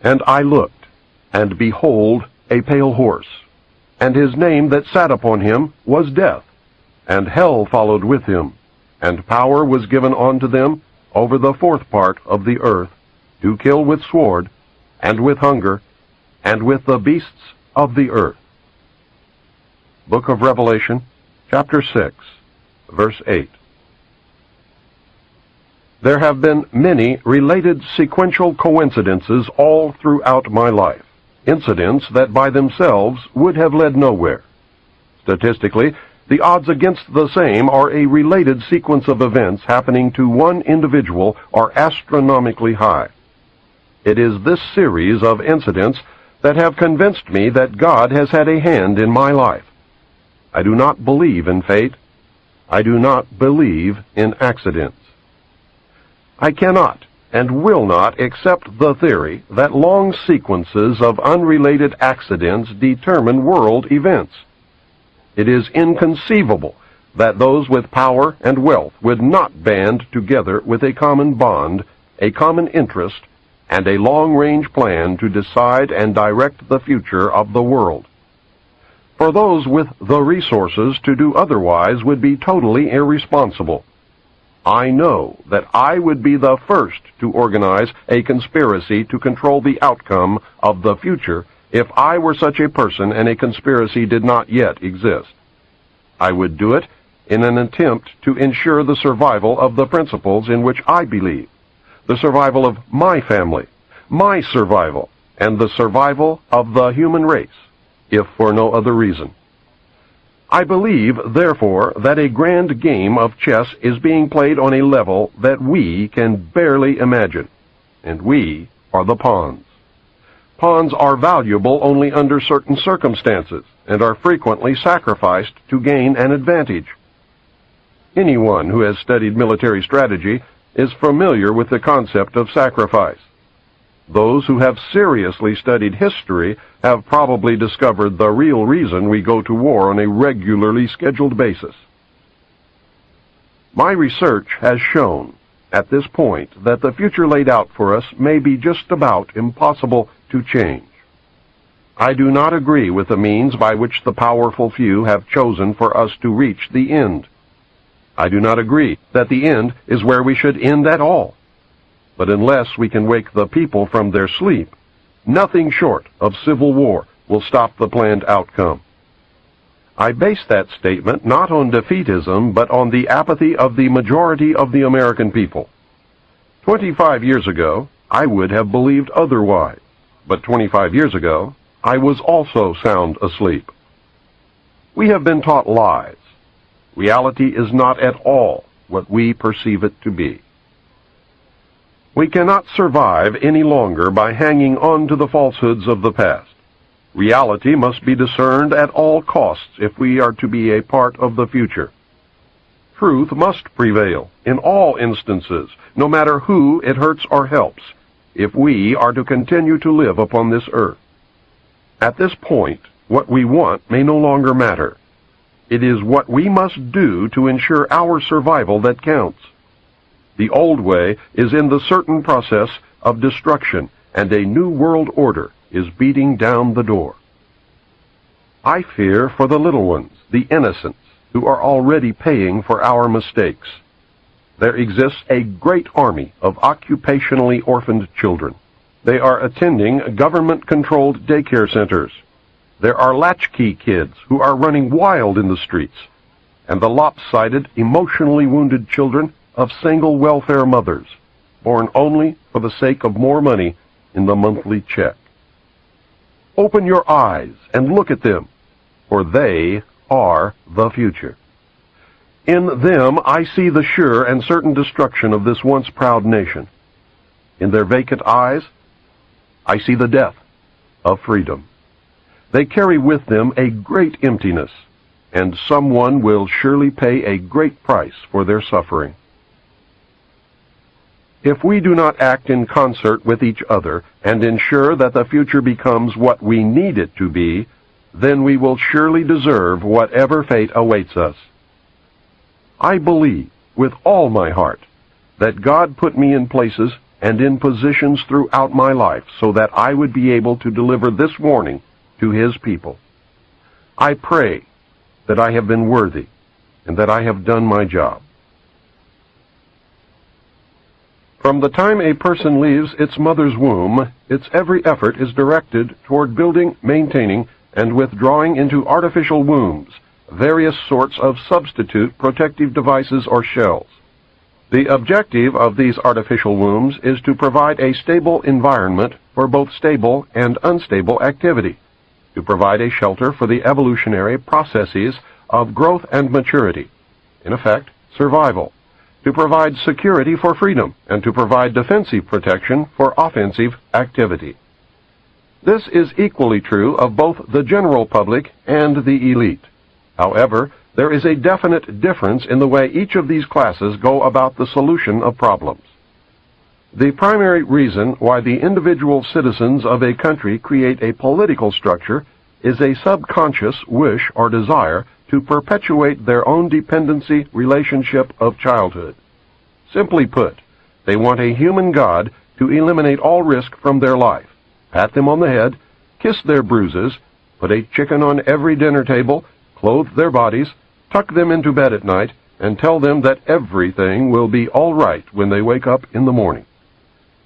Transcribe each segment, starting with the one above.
And I looked, and behold, a pale horse, and his name that sat upon him was Death, and hell followed with him, and power was given unto them over the fourth part of the earth, to kill with sword, and with hunger, and with the beasts of the earth. Book of Revelation, chapter 6, verse 8. There have been many related sequential coincidences all throughout my life, incidents that by themselves would have led nowhere. Statistically, the odds against the same or a related sequence of events happening to one individual are astronomically high. It is this series of incidents that have convinced me that God has had a hand in my life. I do not believe in fate. I do not believe in accidents. I cannot and will not accept the theory that long sequences of unrelated accidents determine world events. It is inconceivable that those with power and wealth would not band together with a common bond, a common interest, and a long-range plan to decide and direct the future of the world. For those with the resources to do otherwise would be totally irresponsible. I know that I would be the first to organize a conspiracy to control the outcome of the future if I were such a person and a conspiracy did not yet exist. I would do it in an attempt to ensure the survival of the principles in which I believe, the survival of my family, my survival, and the survival of the human race, if for no other reason. I believe, therefore, that a grand game of chess is being played on a level that we can barely imagine, and we are the pawns. Pawns are valuable only under certain circumstances, and are frequently sacrificed to gain an advantage. Anyone who has studied military strategy is familiar with the concept of sacrifice. Those who have seriously studied history have probably discovered the real reason we go to war on a regularly scheduled basis. My research has shown, at this point, that the future laid out for us may be just about impossible to change. I do not agree with the means by which the powerful few have chosen for us to reach the end. I do not agree that the end is where we should end at all. But unless we can wake the people from their sleep, nothing short of civil war will stop the planned outcome. I base that statement not on defeatism, but on the apathy of the majority of the American people. 25 years ago, I would have believed otherwise, but 25 years ago, I was also sound asleep. We have been taught lies. Reality is not at all what we perceive it to be. We cannot survive any longer by hanging on to the falsehoods of the past. Reality must be discerned at all costs if we are to be a part of the future. Truth must prevail in all instances, no matter who it hurts or helps, if we are to continue to live upon this earth. At this point, what we want may no longer matter. It is what we must do to ensure our survival that counts. The old way is in the certain process of destruction, and a new world order is beating down the door. I fear for the little ones, the innocents, who are already paying for our mistakes. There exists a great army of occupationally orphaned children. They are attending government-controlled daycare centers. There are latchkey kids who are running wild in the streets, and the lopsided, emotionally wounded children of single welfare mothers, born only for the sake of more money in the monthly check. Open your eyes and look at them, for they are the future. In them I see the sure and certain destruction of this once proud nation. In their vacant eyes, I see the death of freedom. They carry with them a great emptiness, and someone will surely pay a great price for their suffering. If we do not act in concert with each other and ensure that the future becomes what we need it to be, then we will surely deserve whatever fate awaits us. I believe with all my heart that God put me in places and in positions throughout my life so that I would be able to deliver this warning to His people. I pray that I have been worthy and that I have done my job. From the time a person leaves its mother's womb, its every effort is directed toward building, maintaining, and withdrawing into artificial wombs various sorts of substitute protective devices or shells. The objective of these artificial wombs is to provide a stable environment for both stable and unstable activity, to provide a shelter for the evolutionary processes of growth and maturity, in effect, survival, to provide security for freedom, and to provide defensive protection for offensive activity. This is equally true of both the general public and the elite. However, there is a definite difference in the way each of these classes go about the solution of problems. The primary reason why the individual citizens of a country create a political structure is a subconscious wish or desire to perpetuate their own dependency relationship of childhood. Simply put, they want a human God to eliminate all risk from their life, pat them on the head, kiss their bruises, put a chicken on every dinner table, clothe their bodies, tuck them into bed at night, and tell them that everything will be all right when they wake up in the morning.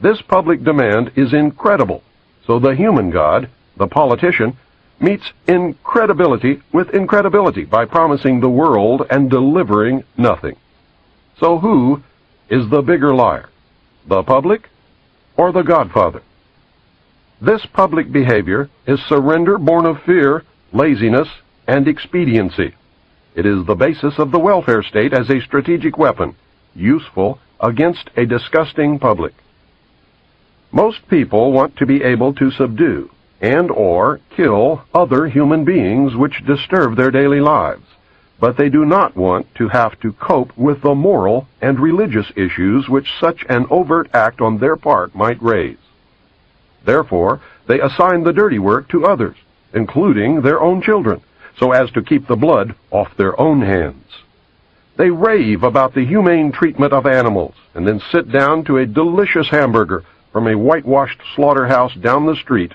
This public demand is incredible, so the human God, the politician, meets incredibility with incredibility by promising the world and delivering nothing. So who is the bigger liar, the public or the Godfather? This public behavior is surrender born of fear, laziness, and expediency. It is the basis of the welfare state as a strategic weapon, useful against a disgusting public. Most people want to be able to subdue and or kill other human beings which disturb their daily lives, but they do not want to have to cope with the moral and religious issues which such an overt act on their part might raise. Therefore, they assign the dirty work to others, including their own children, so as to keep the blood off their own hands. They rave about the humane treatment of animals, and then sit down to a delicious hamburger from a whitewashed slaughterhouse down the street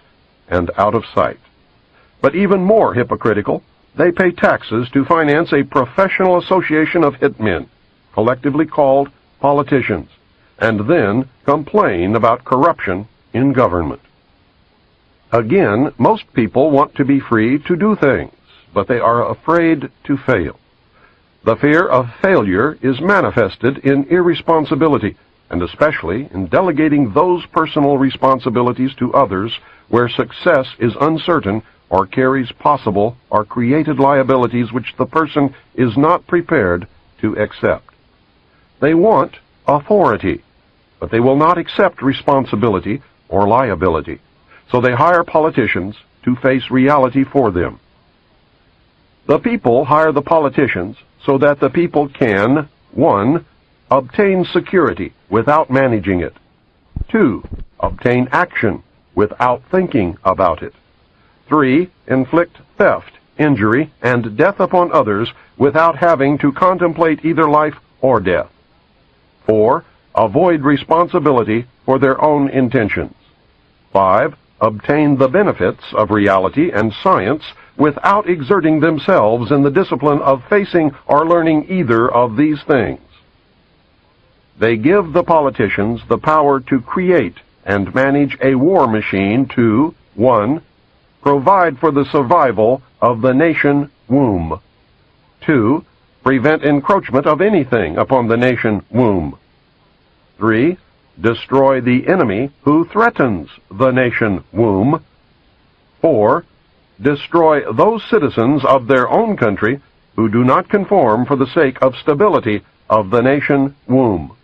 and out of sight. But even more hypocritical, they pay taxes to finance a professional association of hitmen, collectively called politicians, and then complain about corruption in government. Again, most people want to be free to do things, but they are afraid to fail. The fear of failure is manifested in irresponsibility, and especially in delegating those personal responsibilities to others where success is uncertain or carries possible or created liabilities which the person is not prepared to accept. They want authority, but they will not accept responsibility or liability, so they hire politicians to face reality for them. The people hire the politicians so that the people can, 1. Obtain security without managing it. 2. Obtain action without thinking about it. 3. Inflict theft, injury, and death upon others without having to contemplate either life or death. 4. Avoid responsibility for their own intentions. 5. Obtain the benefits of reality and science without exerting themselves in the discipline of facing or learning either of these things. They give the politicians the power to create and manage a war machine to, 1. Provide for the survival of the nation womb. 2. Prevent encroachment of anything upon the nation womb. 3. Destroy the enemy who threatens the nation womb. 4. Destroy those citizens of their own country who do not conform for the sake of stability of the nation womb.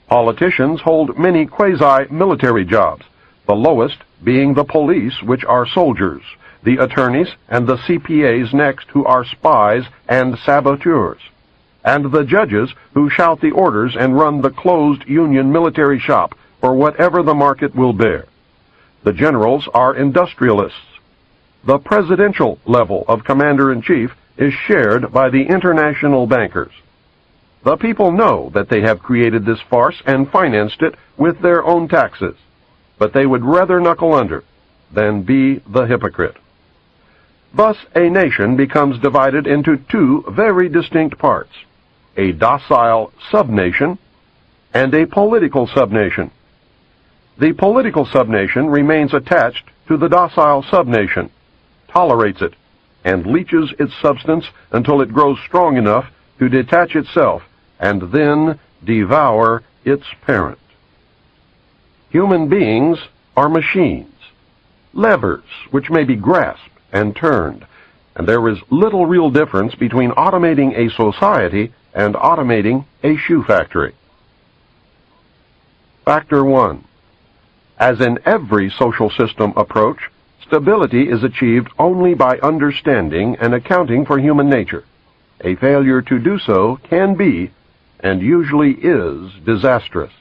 Politicians hold many quasi-military jobs, the lowest being the police, which are soldiers, the attorneys and the CPAs next, who are spies and saboteurs, and the judges who shout the orders and run the closed union military shop for whatever the market will bear. The generals are industrialists. The presidential level of commander-in-chief is shared by the international bankers. The people know that they have created this farce and financed it with their own taxes, but they would rather knuckle under than be the hypocrite. Thus, a nation becomes divided into two very distinct parts, a docile subnation and a political subnation. The political subnation remains attached to the docile subnation, tolerates it, and leeches its substance until it grows strong enough to detach itself and then devour its parent. Human beings are machines, levers which may be grasped and turned, and there is little real difference between automating a society and automating a shoe factory. Factor 1. As in every social system approach, stability is achieved only by understanding and accounting for human nature. A failure to do so can be, and usually is, disastrous.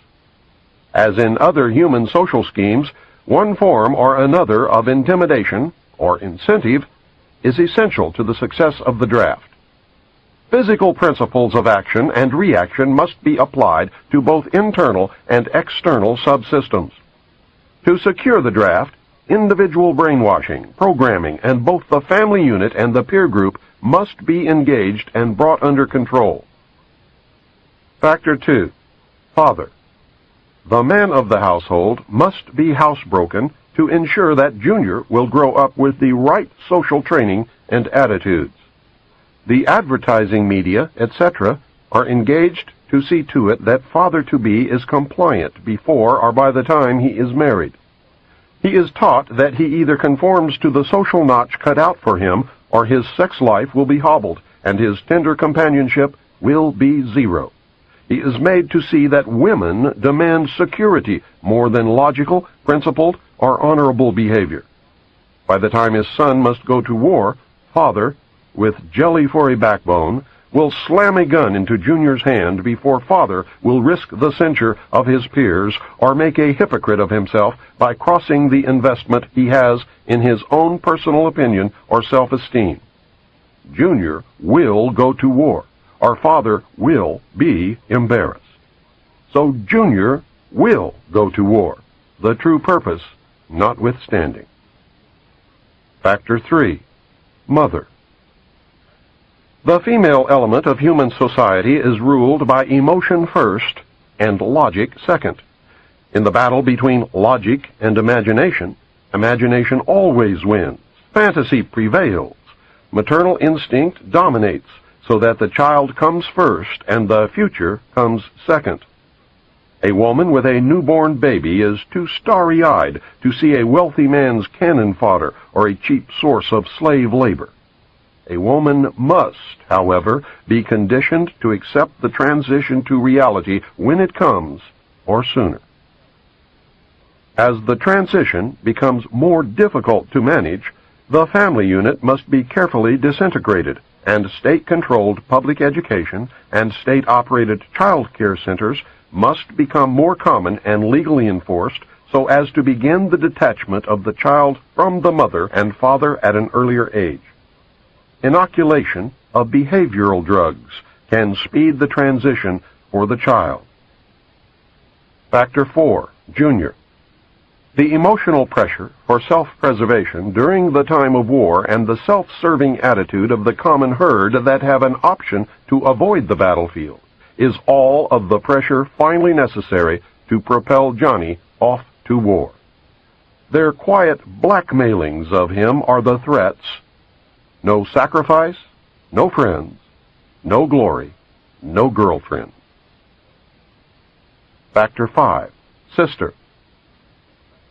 As in other human social schemes, one form or another of intimidation, or incentive, is essential to the success of the draft. Physical principles of action and reaction must be applied to both internal and external subsystems. To secure the draft, individual brainwashing, programming, and both the family unit and the peer group must be engaged and brought under control. Factor 2. Father. The man of the household must be housebroken to ensure that Junior will grow up with the right social training and attitudes. The advertising media, etc., are engaged to see to it that father-to-be is compliant before or by the time he is married. He is taught that he either conforms to the social notch cut out for him, or his sex life will be hobbled, and his tender companionship will be zero. He is made to see that women demand security more than logical, principled, or honorable behavior. By the time his son must go to war, father, with jelly for a backbone, will slam a gun into Junior's hand before father will risk the censure of his peers or make a hypocrite of himself by crossing the investment he has in his own personal opinion or self-esteem. Junior will go to war, or father will be embarrassed. So Junior will go to war, the true purpose notwithstanding. Factor 3. Mother. The female element of human society is ruled by emotion first and logic second. In the battle between logic and imagination, imagination always wins. Fantasy prevails. Maternal instinct dominates, so that the child comes first and the future comes second. A woman with a newborn baby is too starry-eyed to see a wealthy man's cannon fodder or a cheap source of slave labor. A woman must, however, be conditioned to accept the transition to reality when it comes, or sooner. As the transition becomes more difficult to manage, the family unit must be carefully disintegrated, and state-controlled public education and state-operated child care centers must become more common and legally enforced so as to begin the detachment of the child from the mother and father at an earlier age. Inoculation of behavioral drugs can speed the transition for the child. Factor 4. Junior. The emotional pressure for self-preservation during the time of war and the self-serving attitude of the common herd that have an option to avoid the battlefield is all of the pressure finally necessary to propel Johnny off to war. Their quiet blackmailings of him are the threats: no sacrifice, no friends, no glory, no girlfriend. Factor 5. Sister.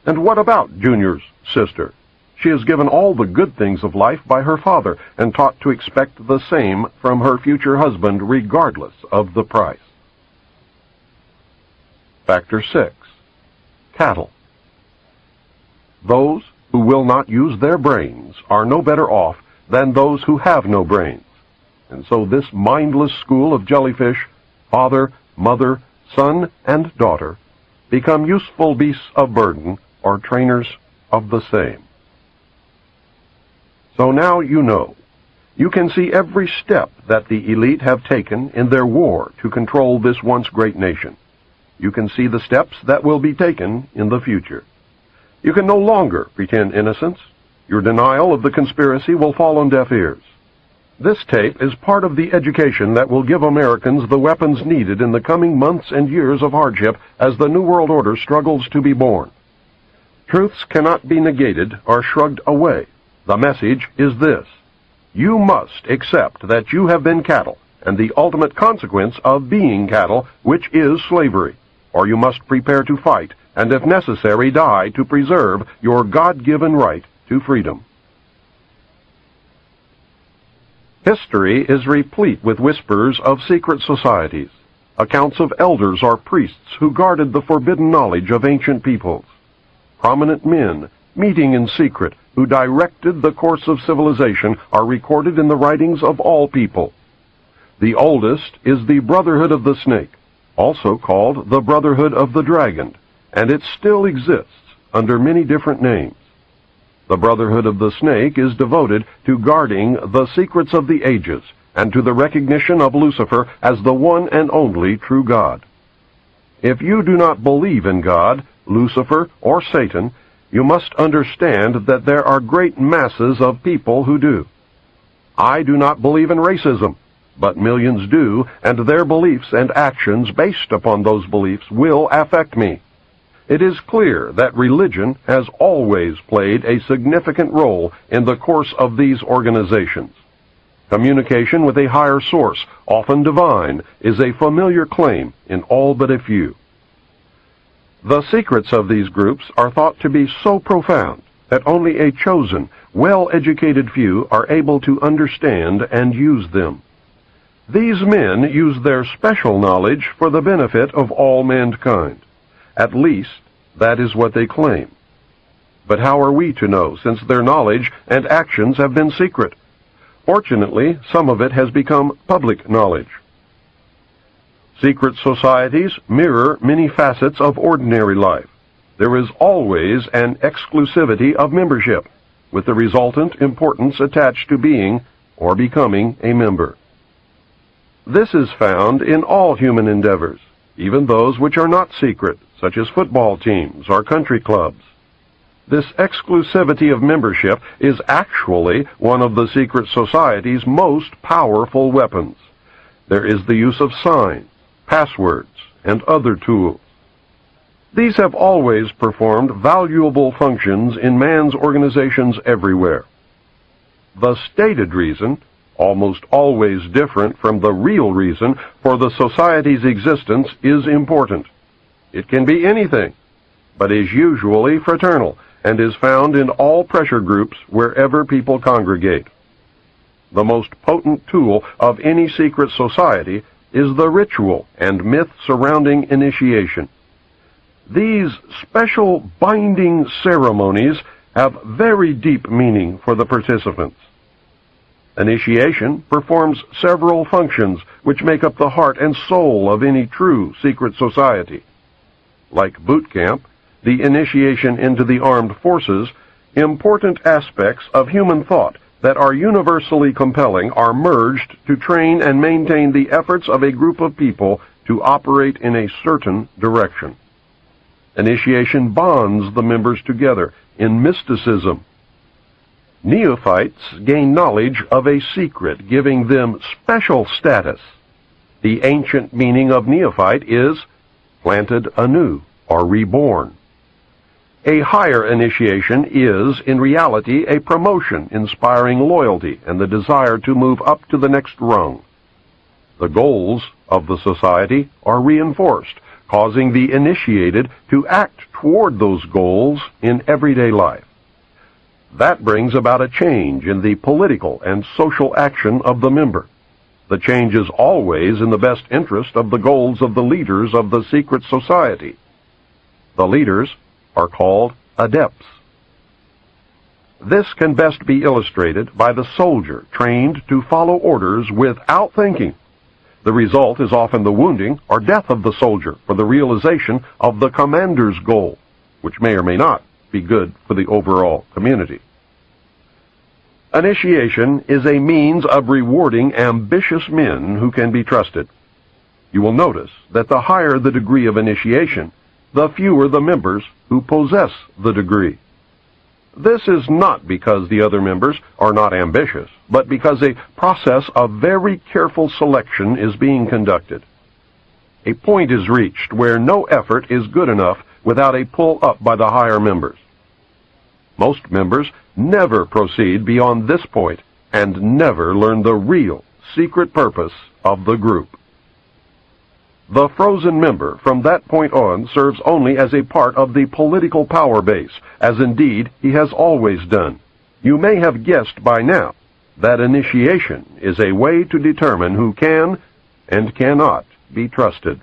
And what about Junior's sister? She is given all the good things of life by her father and taught to expect the same from her future husband regardless of the price. Factor 6. Cattle. Those who will not use their brains are no better off than those who have no brains. And so this mindless school of jellyfish, father, mother, son, and daughter, become useful beasts of burden or trainers of the same. So now you know. You can see every step that the elite have taken in their war to control this once great nation. You can see the steps that will be taken in the future. You can no longer pretend innocence. Your denial of the conspiracy will fall on deaf ears. This tape is part of the education that will give Americans the weapons needed in the coming months and years of hardship as the New World Order struggles to be born. Truths cannot be negated or shrugged away. The message is this: you must accept that you have been cattle, and the ultimate consequence of being cattle, which is slavery, or you must prepare to fight, and if necessary die to preserve your God-given right to freedom. History is replete with whispers of secret societies, accounts of elders or priests who guarded the forbidden knowledge of ancient peoples, prominent men meeting in secret who directed the course of civilization are recorded in the writings of all people. The oldest is the Brotherhood of the Snake, also called the Brotherhood of the Dragon, and it still exists under many different names. The Brotherhood of the Snake is devoted to guarding the secrets of the ages and to the recognition of Lucifer as the one and only true God. If you do not believe in God, Lucifer, or Satan, you must understand that there are great masses of people who do. I do not believe in racism, but millions do, and their beliefs and actions based upon those beliefs will affect me. It is clear that religion has always played a significant role in the course of these organizations. Communication with a higher source, often divine, is a familiar claim in all but a few. The secrets of these groups are thought to be so profound that only a chosen, well-educated few are able to understand and use them. These men use their special knowledge for the benefit of all mankind. At least, that is what they claim. But how are we to know, since their knowledge and actions have been secret? Fortunately, some of it has become public knowledge. Secret societies mirror many facets of ordinary life. There is always an exclusivity of membership, with the resultant importance attached to being or becoming a member. This is found in all human endeavors, even those which are not secret, such as football teams or country clubs. This exclusivity of membership is actually one of the secret society's most powerful weapons. There is the use of signs, passwords, and other tools. These have always performed valuable functions in man's organizations everywhere. The stated reason, almost always different from the real reason for the society's existence, is important. It can be anything, but is usually fraternal and is found in all pressure groups wherever people congregate. The most potent tool of any secret society is the ritual and myth surrounding initiation. These special binding ceremonies have very deep meaning for the participants. Initiation performs several functions which make up the heart and soul of any true secret society. Like boot camp, the initiation into the armed forces, important aspects of human thought that are universally compelling are merged to train and maintain the efforts of a group of people to operate in a certain direction. Initiation bonds the members together in mysticism. Neophytes gain knowledge of a secret, giving them special status. The ancient meaning of neophyte is planted anew or reborn. A higher initiation is, in reality, a promotion inspiring loyalty and the desire to move up to the next rung. The goals of the society are reinforced, causing the initiated to act toward those goals in everyday life. That brings about a change in the political and social action of the member. The change is always in the best interest of the goals of the leaders of the secret society. The leaders are called adepts. This can best be illustrated by the soldier trained to follow orders without thinking. The result is often the wounding or death of the soldier for the realization of the commander's goal, which may or may not be good for the overall community. Initiation is a means of rewarding ambitious men who can be trusted. You will notice that the higher the degree of initiation, the fewer the members who possess the degree. This is not because the other members are not ambitious, but because a process of very careful selection is being conducted. A point is reached where no effort is good enough without a pull up by the higher members. Most members never proceed beyond this point and never learn the real, secret purpose of the group. The frozen member from that point on serves only as a part of the political power base, as indeed he has always done. You may have guessed by now that initiation is a way to determine who can and cannot be trusted.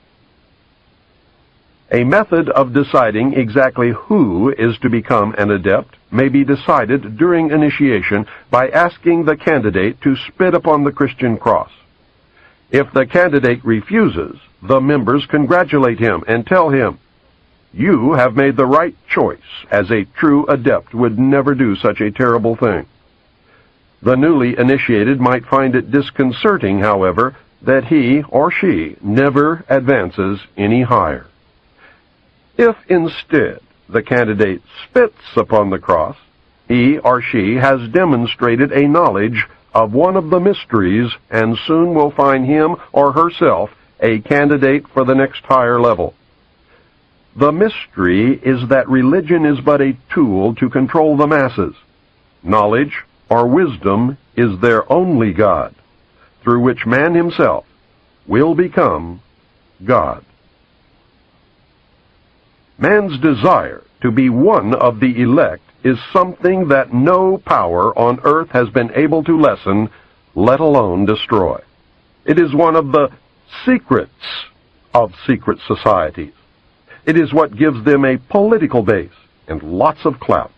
A method of deciding exactly who is to become an adept may be decided during initiation by asking the candidate to spit upon the Christian cross. If the candidate refuses, the members congratulate him and tell him, "You have made the right choice, as a true adept would never do such a terrible thing." The newly initiated might find it disconcerting, however, that he or she never advances any higher. If instead the candidate spits upon the cross, he or she has demonstrated a knowledge of one of the mysteries and soon will find him or herself a candidate for the next higher level. The mystery is that religion is but a tool to control the masses. Knowledge or wisdom is their only God, through which man himself will become God. Man's desire to be one of the elect is something that no power on earth has been able to lessen, let alone destroy. It is one of the secrets of secret societies. It is what gives them a political base and lots of clout.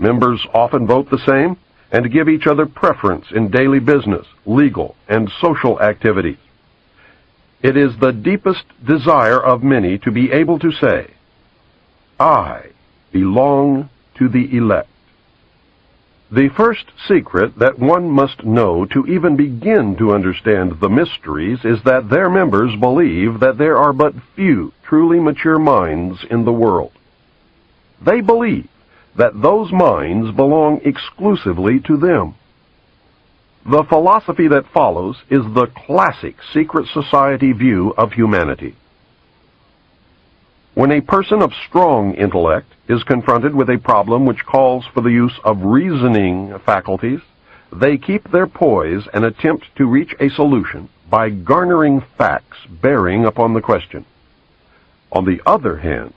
Members often vote the same and give each other preference in daily business, legal, and social activities. It is the deepest desire of many to be able to say, "I belong to the elect." The first secret that one must know to even begin to understand the mysteries is that their members believe that there are but few truly mature minds in the world. They believe that those minds belong exclusively to them. The philosophy that follows is the classic secret society view of humanity. When a person of strong intellect is confronted with a problem which calls for the use of reasoning faculties, they keep their poise and attempt to reach a solution by garnering facts bearing upon the question. On the other hand,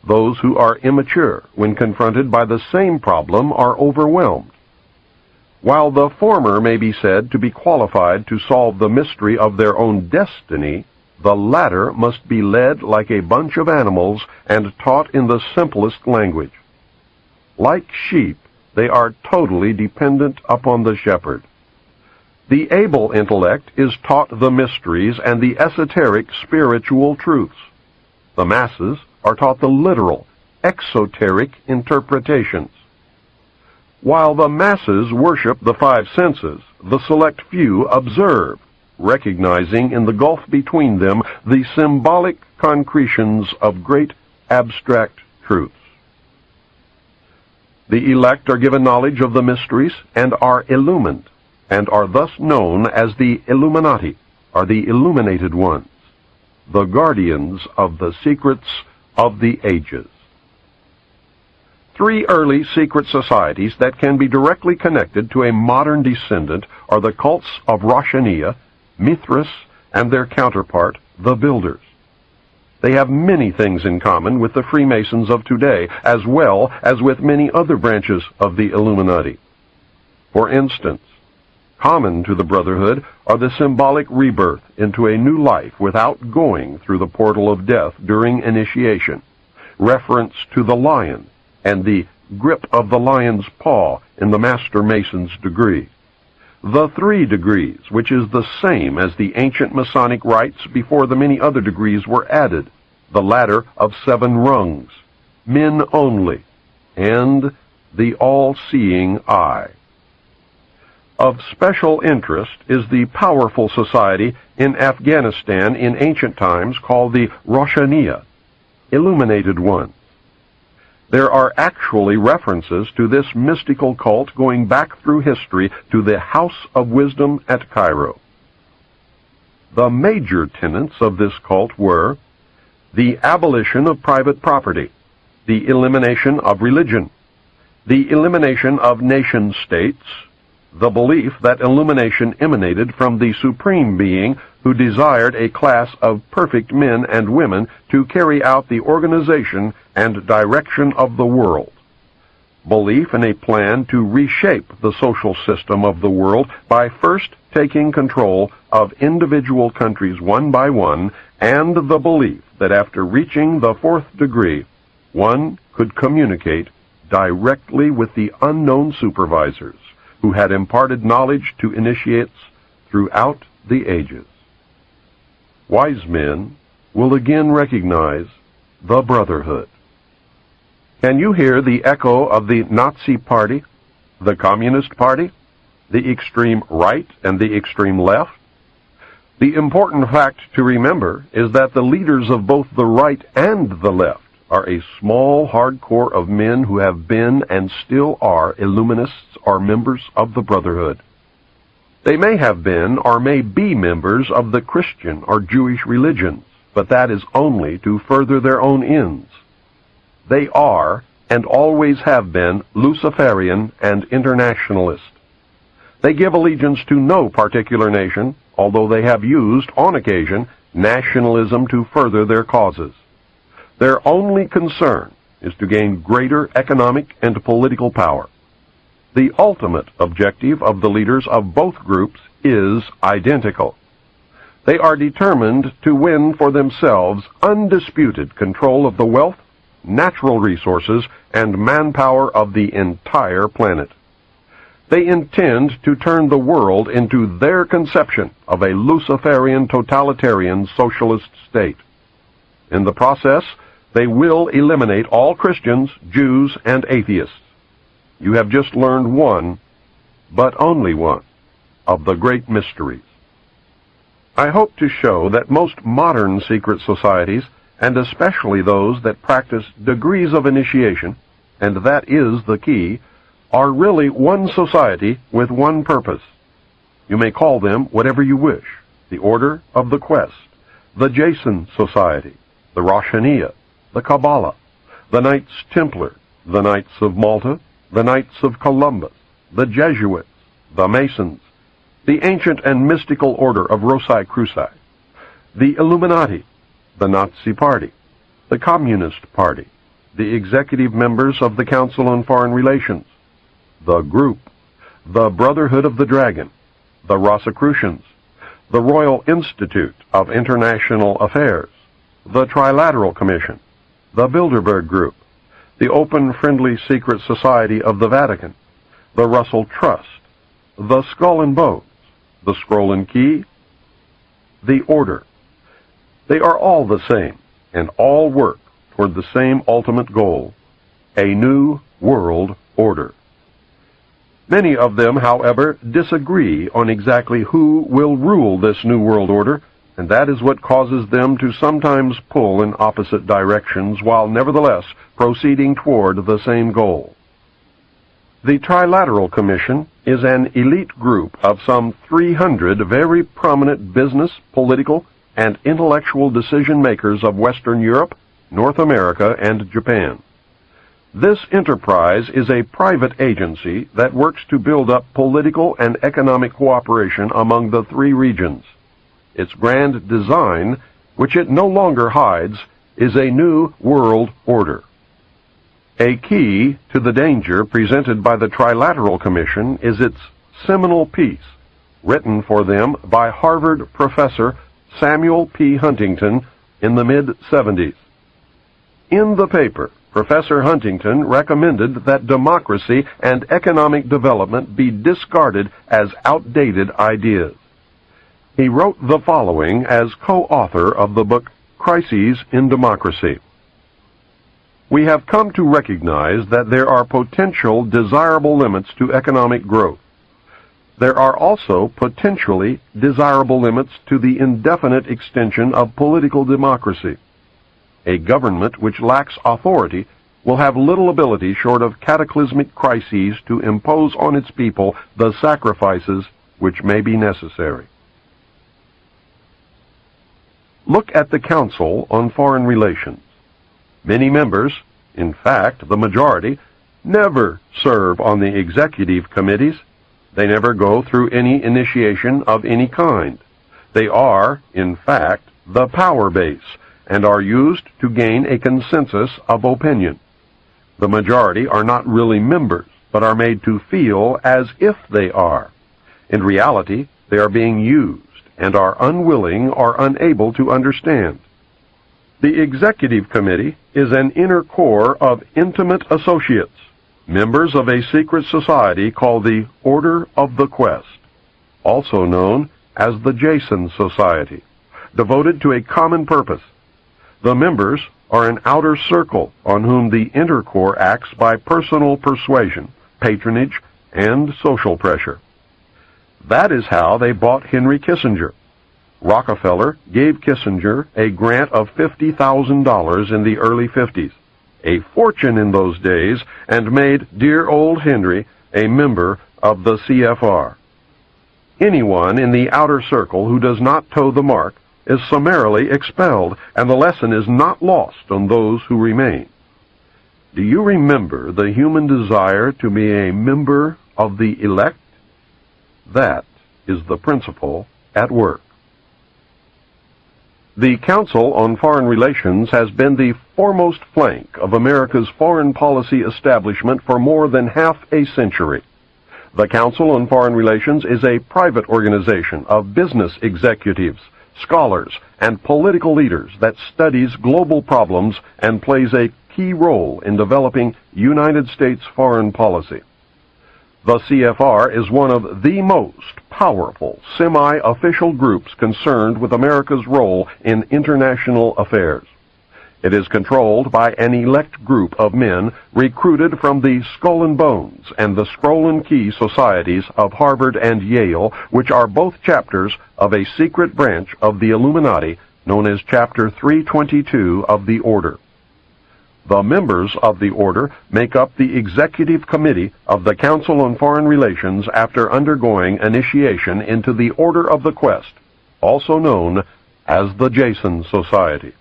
those who are immature when confronted by the same problem are overwhelmed. While the former may be said to be qualified to solve the mystery of their own destiny, the latter must be led like a bunch of animals and taught in the simplest language. Like sheep, they are totally dependent upon the shepherd. The able intellect is taught the mysteries and the esoteric spiritual truths. The masses are taught the literal, exoteric interpretations. While the masses worship the five senses, the select few observe, recognizing in the gulf between them the symbolic concretions of great abstract truths. The elect are given knowledge of the mysteries and are illumined, and are thus known as the Illuminati, or the illuminated ones, the guardians of the secrets of the ages. Three early secret societies that can be directly connected to a modern descendant are the cults of Roshaniya, Mithras, and their counterpart, the Builders. They have many things in common with the Freemasons of today, as well as with many other branches of the Illuminati. For instance, common to the Brotherhood are the symbolic rebirth into a new life without going through the portal of death during initiation, reference to the lion, and the grip of the lion's paw in the Master Mason's degree. The 3 degrees, which is the same as the ancient Masonic rites before the many other degrees were added, the ladder of 7 rungs, men only, and the all-seeing eye. Of special interest is the powerful society in Afghanistan in ancient times called the Roshaniya, Illuminated Ones. There are actually references to this mystical cult going back through history to the House of Wisdom at Cairo. The major tenets of this cult were the abolition of private property, the elimination of religion, the elimination of nation-states, the belief that illumination emanated from the Supreme Being who desired a class of perfect men and women to carry out the organization and direction of the world. Belief in a plan to reshape the social system of the world by first taking control of individual countries one by one, and the belief that after reaching the fourth degree, one could communicate directly with the unknown supervisors who had imparted knowledge to initiates throughout the ages. Wise men will again recognize the Brotherhood. Can you hear the echo of the Nazi Party, the Communist Party, the extreme right and the extreme left? The important fact to remember is that the leaders of both the right and the left are a small hard core of men who have been and still are Illuminists or members of the Brotherhood. They may have been or may be members of the Christian or Jewish religions, but that is only to further their own ends. They are and always have been Luciferian and internationalist. They give allegiance to no particular nation, although they have used, on occasion, nationalism to further their causes. Their only concern is to gain greater economic and political power. The ultimate objective of the leaders of both groups is identical. They are determined to win for themselves undisputed control of the wealth, natural resources, and manpower of the entire planet. They intend to turn the world into their conception of a Luciferian totalitarian socialist state. In the process, they will eliminate all Christians, Jews, and atheists. You have just learned one, but only one, of the great mysteries. I hope to show that most modern secret societies, and especially those that practice degrees of initiation, and that is the key, are really one society with one purpose. You may call them whatever you wish: the Order of the Quest, the Jason Society, the Roshaniya, the Kabbalah, the Knights Templar, the Knights of Malta, the Knights of Columbus, the Jesuits, the Masons, the ancient and mystical order of Rosicruci, the Illuminati, the Nazi Party, the Communist Party, the executive members of the Council on Foreign Relations, the Group, the Brotherhood of the Dragon, the Rosicrucians, the Royal Institute of International Affairs, the Trilateral Commission, the Bilderberg Group, the Open Friendly Secret Society of the Vatican, the Russell Trust, the Skull and Bones, the Scroll and Key, the Order. They are all the same, and all work toward the same ultimate goal: a new world order. Many of them, however, disagree on exactly who will rule this new world order, and that is what causes them to sometimes pull in opposite directions while nevertheless proceeding toward the same goal. The Trilateral Commission is an elite group of some 300 very prominent business, political, and intellectual decision-makers of Western Europe, North America, and Japan. This enterprise is a private agency that works to build up political and economic cooperation among the three regions. Its grand design, which it no longer hides, is a new world order. A key to the danger presented by the Trilateral Commission is its seminal piece, written for them by Harvard professor Samuel P. Huntington in the mid-70s. In the paper, Professor Huntington recommended that democracy and economic development be discarded as outdated ideas. He wrote the following as co-author of the book Crises in Democracy. We have come to recognize that there are potential desirable limits to economic growth. There are also potentially desirable limits to the indefinite extension of political democracy. A government which lacks authority will have little ability short of cataclysmic crises to impose on its people the sacrifices which may be necessary. Look at the Council on Foreign Relations. Many members, in fact the majority, never serve on the executive committees. They never go through any initiation of any kind. They are, in fact, the power base and are used to gain a consensus of opinion. The majority are not really members, but are made to feel as if they are. In reality, they are being used and are unwilling or unable to understand. The Executive Committee is an inner core of intimate associates, members of a secret society called the Order of the Quest, also known as the Jason Society, devoted to a common purpose. The members are an outer circle on whom the inner core acts by personal persuasion, patronage, and social pressure. That is how they bought Henry Kissinger. Rockefeller gave Kissinger a grant of $50,000 in the early 50s, a fortune in those days, and made dear old Henry a member of the CFR. Anyone in the outer circle who does not toe the mark is summarily expelled, and the lesson is not lost on those who remain. Do you remember the human desire to be a member of the elect? That is the principle at work. The Council on Foreign Relations has been the foremost flank of America's foreign policy establishment for more than half a century. The Council on Foreign Relations is a private organization of business executives, scholars, and political leaders that studies global problems and plays a key role in developing United States foreign policy. The CFR is one of the most powerful semi-official groups concerned with America's role in international affairs. It is controlled by an elect group of men recruited from the Skull and Bones and the Scroll and Key societies of Harvard and Yale, which are both chapters of a secret branch of the Illuminati known as Chapter 322 of the Order. The members of the Order make up the Executive Committee of the Council on Foreign Relations after undergoing initiation into the Order of the Quest, also known as the Jason Society.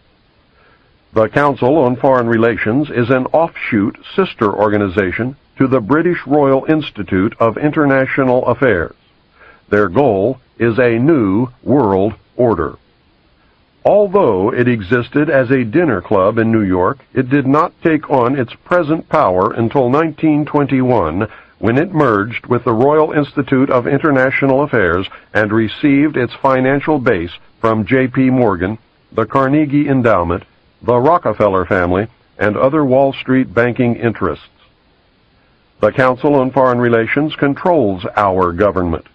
The Council on Foreign Relations is an offshoot sister organization to the British Royal Institute of International Affairs. Their goal is a new world order. Although it existed as a dinner club in New York, it did not take on its present power until 1921, when it merged with the Royal Institute of International Affairs and received its financial base from J.P. Morgan, the Carnegie Endowment, the Rockefeller family, and other Wall Street banking interests. The Council on Foreign Relations controls our government.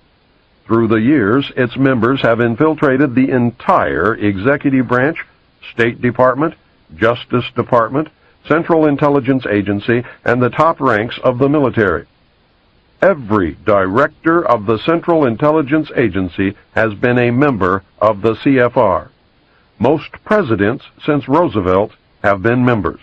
Through the years, its members have infiltrated the entire executive branch, State Department, Justice Department, Central Intelligence Agency, and the top ranks of the military. Every director of the Central Intelligence Agency has been a member of the CFR. Most presidents since Roosevelt have been members.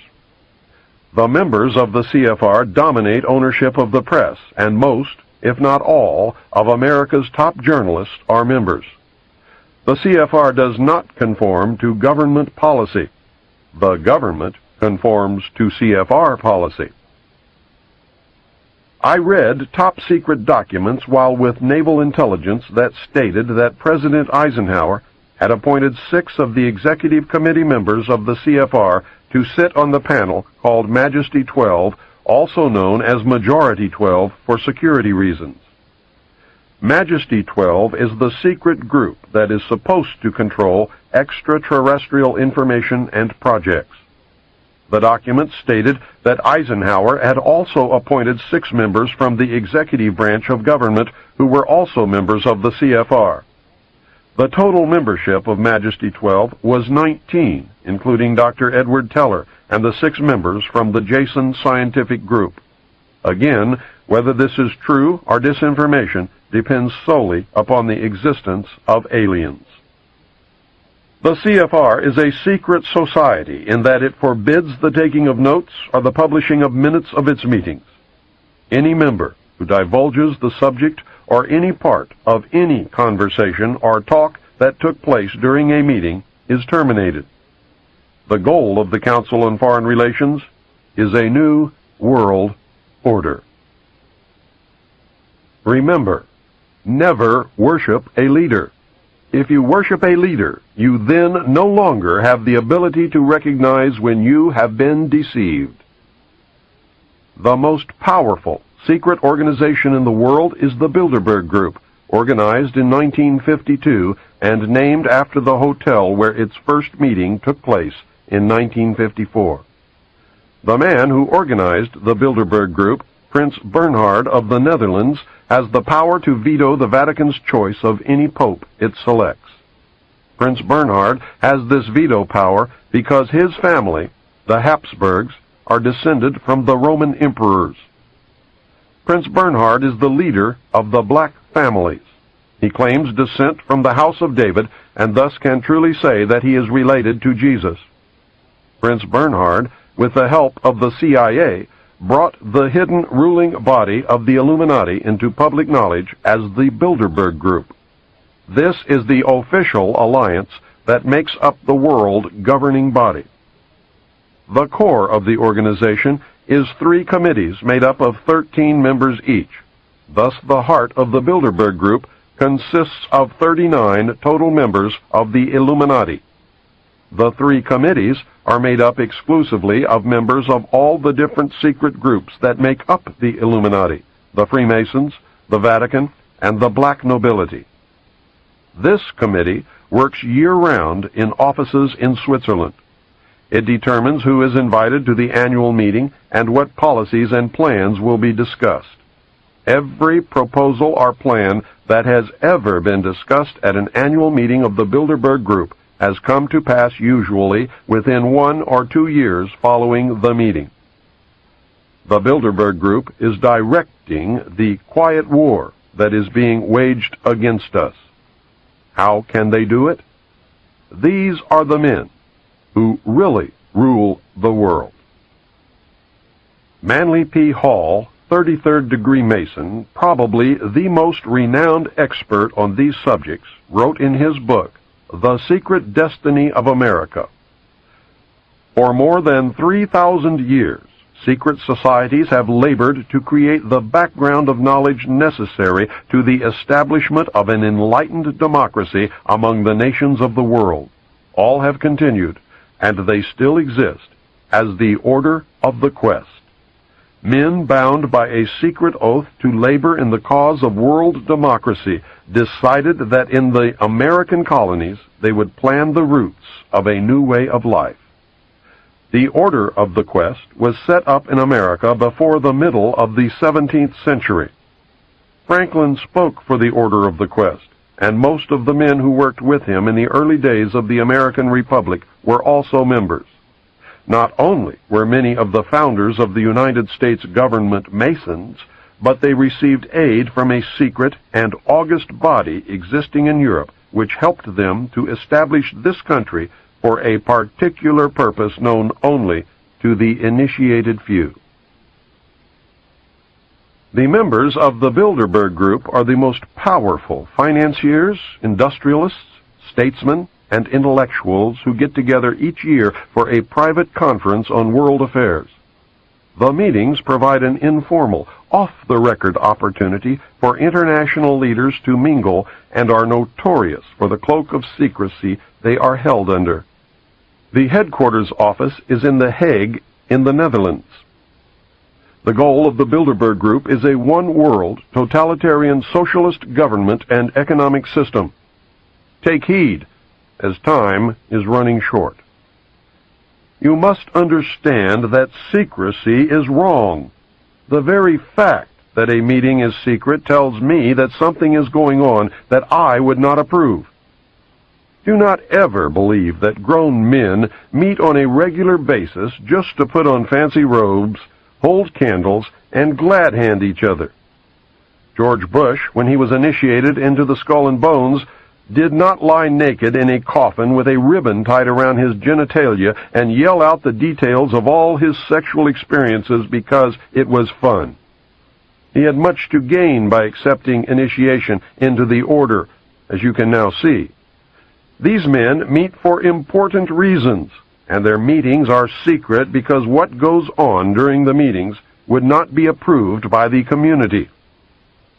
The members of the CFR dominate ownership of the press, and most, if not all, of America's top journalists are members. The CFR does not conform to government policy. The government conforms to CFR policy. I read top-secret documents while with naval intelligence that stated that President Eisenhower had appointed 6 of the Executive Committee members of the CFR to sit on the panel called Majesty 12, also known as Majority 12 for security reasons. Majesty 12 is the secret group that is supposed to control extraterrestrial information and projects. The document stated that Eisenhower had also appointed 6 members from the executive branch of government who were also members of the CFR. The total membership of Majesty 12 was 19, including Dr. Edward Teller and the 6 members from the Jason Scientific Group. Again, whether this is true or disinformation depends solely upon the existence of aliens. The CFR is a secret society in that it forbids the taking of notes or the publishing of minutes of its meetings. Any member who divulges the subject or any part of any conversation or talk that took place during a meeting is terminated. The goal of the Council on Foreign Relations is a new world order. Remember, never worship a leader. If you worship a leader, you then no longer have the ability to recognize when you have been deceived. The most powerful secret organization in the world is the Bilderberg Group, organized in 1952 and named after the hotel where its first meeting took place in 1954. The man who organized the Bilderberg Group, Prince Bernhard of the Netherlands, has the power to veto the Vatican's choice of any pope it selects. Prince Bernhard has this veto power because his family, the Habsburgs, are descended from the Roman emperors. Prince Bernhard is the leader of the black families. He claims descent from the house of David and thus can truly say that he is related to Jesus. Prince Bernhard, with the help of the CIA, brought the hidden ruling body of the Illuminati into public knowledge as the Bilderberg Group. This is the official alliance that makes up the world governing body. The core of the organization is 3 committees made up of 13 members each. Thus, the heart of the Bilderberg Group consists of 39 total members of the Illuminati. The 3 committees are made up exclusively of members of all the different secret groups that make up the Illuminati, the Freemasons, the Vatican, and the black nobility. This committee works year-round in offices in Switzerland. It determines who is invited to the annual meeting and what policies and plans will be discussed. Every proposal or plan that has ever been discussed at an annual meeting of the Bilderberg Group has come to pass usually within 1 or 2 years following the meeting. The Bilderberg Group is directing the quiet war that is being waged against us. How can they do it? These are the men who really rule the world. Manly P. Hall, 33rd degree Mason, probably the most renowned expert on these subjects, wrote in his book, The Secret Destiny of America. For more than 3,000 years, secret societies have labored to create the background of knowledge necessary to the establishment of an enlightened democracy among the nations of the world. All have continued, and they still exist, as the Order of the Quest. Men bound by a secret oath to labor in the cause of world democracy decided that in the American colonies they would plan the roots of a new way of life. The Order of the Quest was set up in America before the middle of the 17th century. Franklin spoke for the Order of the Quest, and most of the men who worked with him in the early days of the American Republic were also members. Not only were many of the founders of the United States government Masons, but they received aid from a secret and august body existing in Europe, which helped them to establish this country for a particular purpose known only to the initiated few. The members of the Bilderberg Group are the most powerful financiers, industrialists, statesmen, and intellectuals who get together each year for a private conference on world affairs. The meetings provide an informal, off-the-record opportunity for international leaders to mingle and are notorious for the cloak of secrecy they are held under. The headquarters office is in The Hague in the Netherlands. The goal of the Bilderberg Group is a one-world, totalitarian socialist government and economic system. Take heed, as time is running short. You must understand that secrecy is wrong. The very fact that a meeting is secret tells me that something is going on that I would not approve. Do not ever believe that grown men meet on a regular basis just to put on fancy robes, hold candles, and glad-hand each other. George Bush, when he was initiated into the Skull and Bones, did not lie naked in a coffin with a ribbon tied around his genitalia and yell out the details of all his sexual experiences because it was fun. He had much to gain by accepting initiation into the order, as you can now see. These men meet for important reasons, and their meetings are secret because what goes on during the meetings would not be approved by the community.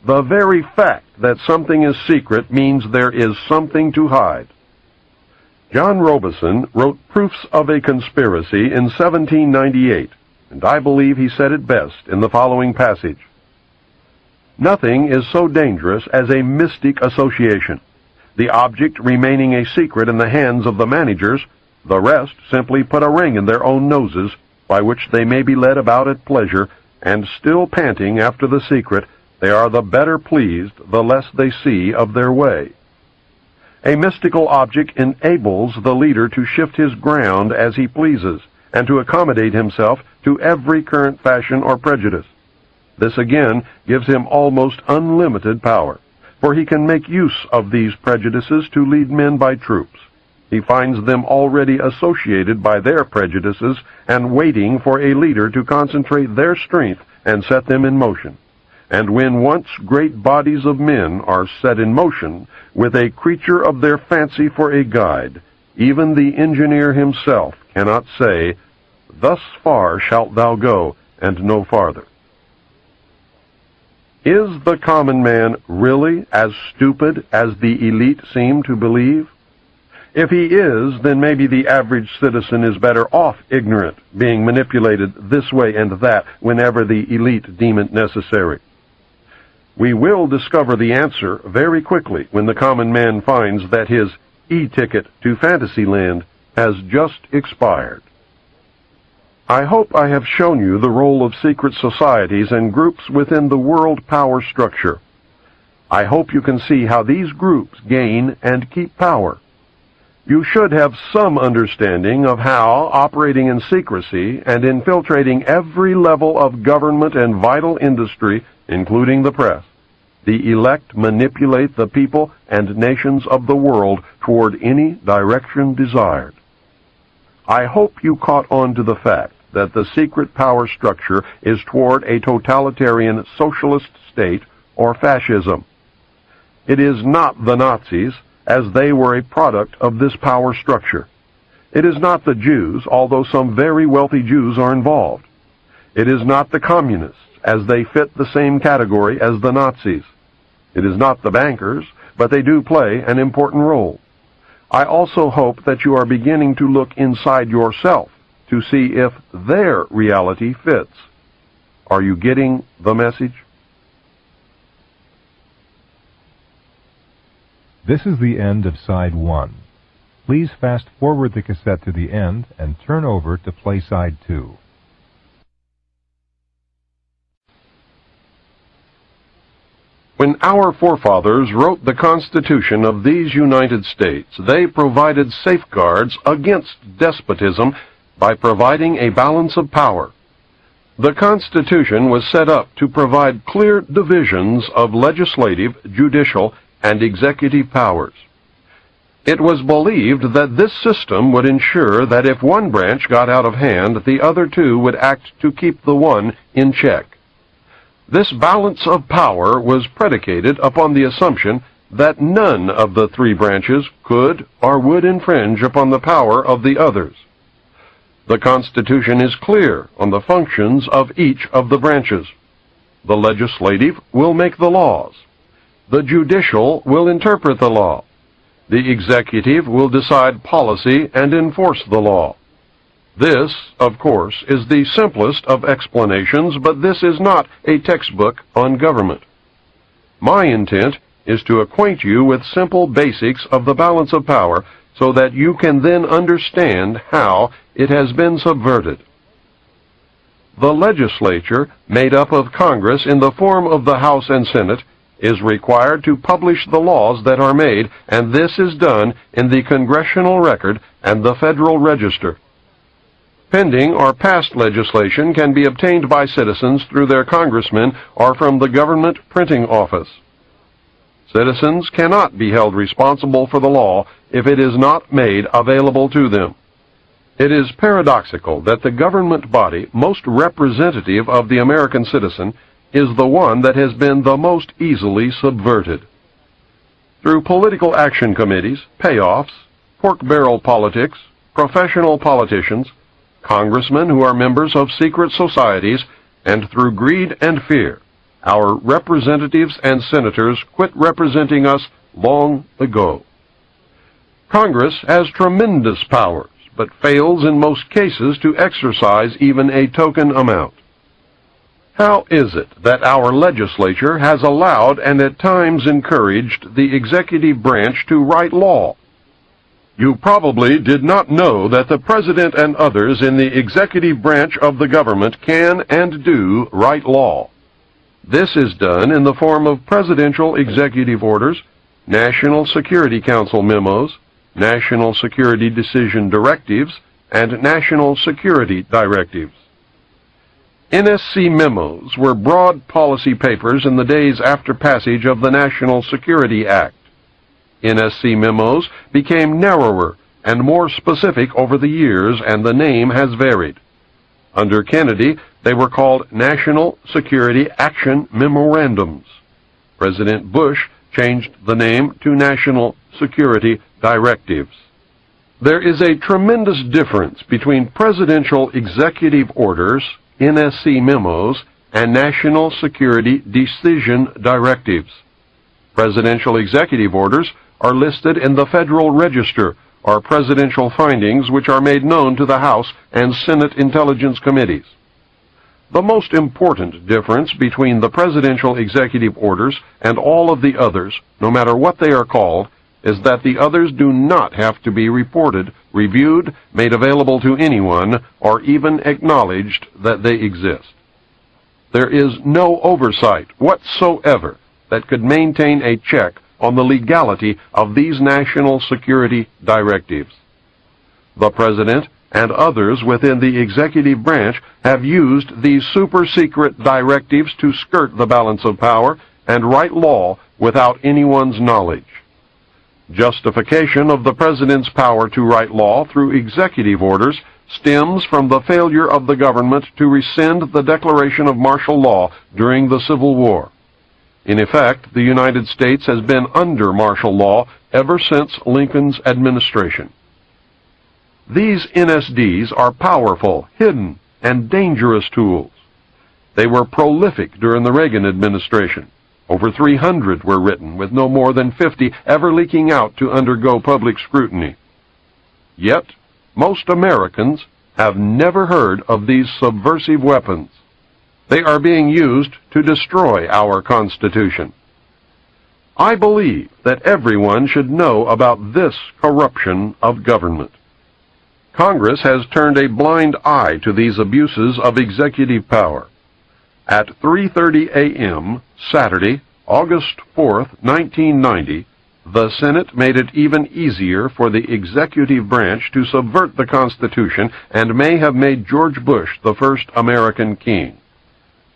The very fact that something is secret means there is something to hide. John Robison wrote Proofs of a Conspiracy in 1798, and I believe he said it best in the following passage. Nothing is so dangerous as a mystic association. The object remaining a secret in the hands of the managers, the rest simply put a ring in their own noses, by which they may be led about at pleasure, and still panting after the secret, they are the better pleased the less they see of their way. A mystical object enables the leader to shift his ground as he pleases, and to accommodate himself to every current fashion or prejudice. This again gives him almost unlimited power, for he can make use of these prejudices to lead men by troops. He finds them already associated by their prejudices and waiting for a leader to concentrate their strength and set them in motion. And when once great bodies of men are set in motion, with a creature of their fancy for a guide, even the engineer himself cannot say, "Thus far shalt thou go, and no farther." Is the common man really as stupid as the elite seem to believe? If he is, then maybe the average citizen is better off ignorant, being manipulated this way and that whenever the elite deem it necessary. We will discover the answer very quickly when the common man finds that his e-ticket to Fantasyland has just expired. I hope I have shown you the role of secret societies and groups within the world power structure. I hope you can see how these groups gain and keep power. You should have some understanding of how, operating in secrecy and infiltrating every level of government and vital industry, including the press, the elect manipulate the people and nations of the world toward any direction desired. I hope you caught on to the fact that the secret power structure is toward a totalitarian socialist state or fascism. It is not the Nazis, as they were a product of this power structure. It is not the Jews, although some very wealthy Jews are involved. It is not the communists, as they fit the same category as the Nazis. It is not the bankers, but they do play an important role. I also hope that you are beginning to look inside yourself to see if their reality fits. Are you getting the message? This is the end of Side 1. Please fast forward the cassette to the end and turn over to play Side 2. When our forefathers wrote the Constitution of these United States, they provided safeguards against despotism by providing a balance of power. The Constitution was set up to provide clear divisions of legislative, judicial, and executive powers. It was believed that this system would ensure that if one branch got out of hand, the other two would act to keep the one in check. This balance of power was predicated upon the assumption that none of the three branches could or would infringe upon the power of the others. The Constitution is clear on the functions of each of the branches. The legislative will make the laws. The judicial will interpret the law. The executive will decide policy and enforce the law. This, of course, is the simplest of explanations, but this is not a textbook on government. My intent is to acquaint you with simple basics of the balance of power so that you can then understand how it has been subverted. The legislature, made up of Congress in the form of the House and Senate, is required to publish the laws that are made, and this is done in the Congressional Record and the Federal Register. Pending or passed legislation can be obtained by citizens through their congressmen or from the government printing office. Citizens cannot be held responsible for the law if it is not made available to them. It is paradoxical that the government body most representative of the American citizen is the one that has been the most easily subverted. Through political action committees, payoffs, pork barrel politics, professional politicians, congressmen who are members of secret societies, and through greed and fear, our representatives and senators quit representing us long ago. Congress has tremendous powers, but fails in most cases to exercise even a token amount. How is it that our legislature has allowed and at times encouraged the executive branch to write law? You probably did not know that the President and others in the executive branch of the government can and do write law. This is done in the form of presidential executive orders, National Security Council memos, National Security Decision Directives, and National Security Directives. NSC memos were broad policy papers in the days after passage of the National Security Act. NSC memos became narrower and more specific over the years, and the name has varied. Under Kennedy, they were called National Security Action Memorandums. President Bush changed the name to National Security Directives. There is a tremendous difference between presidential executive orders, NSC memos, and National Security Decision Directives. Presidential executive orders are listed in the Federal Register, or presidential findings, which are made known to the House and Senate Intelligence Committees. The most important difference between the presidential executive orders and all of the others, no matter what they are called, is that the others do not have to be reported, reviewed, made available to anyone, or even acknowledged that they exist. There is no oversight whatsoever that could maintain a check on the legality of these national security directives. The President and others within the executive branch have used these super-secret directives to skirt the balance of power and write law without anyone's knowledge. Justification of the President's power to write law through executive orders stems from the failure of the government to rescind the declaration of martial law during the Civil War. In effect, the United States has been under martial law ever since Lincoln's administration. These NSDs are powerful, hidden, and dangerous tools. They were prolific during the Reagan administration. Over 300 were written, with no more than 50 ever leaking out to undergo public scrutiny. Yet, most Americans have never heard of these subversive weapons. They are being used to destroy our Constitution. I believe that everyone should know about this corruption of government. Congress has turned a blind eye to these abuses of executive power. At 3:30 a.m. Saturday, August 4th, 1990, the Senate made it even easier for the executive branch to subvert the Constitution and may have made George Bush the first American king.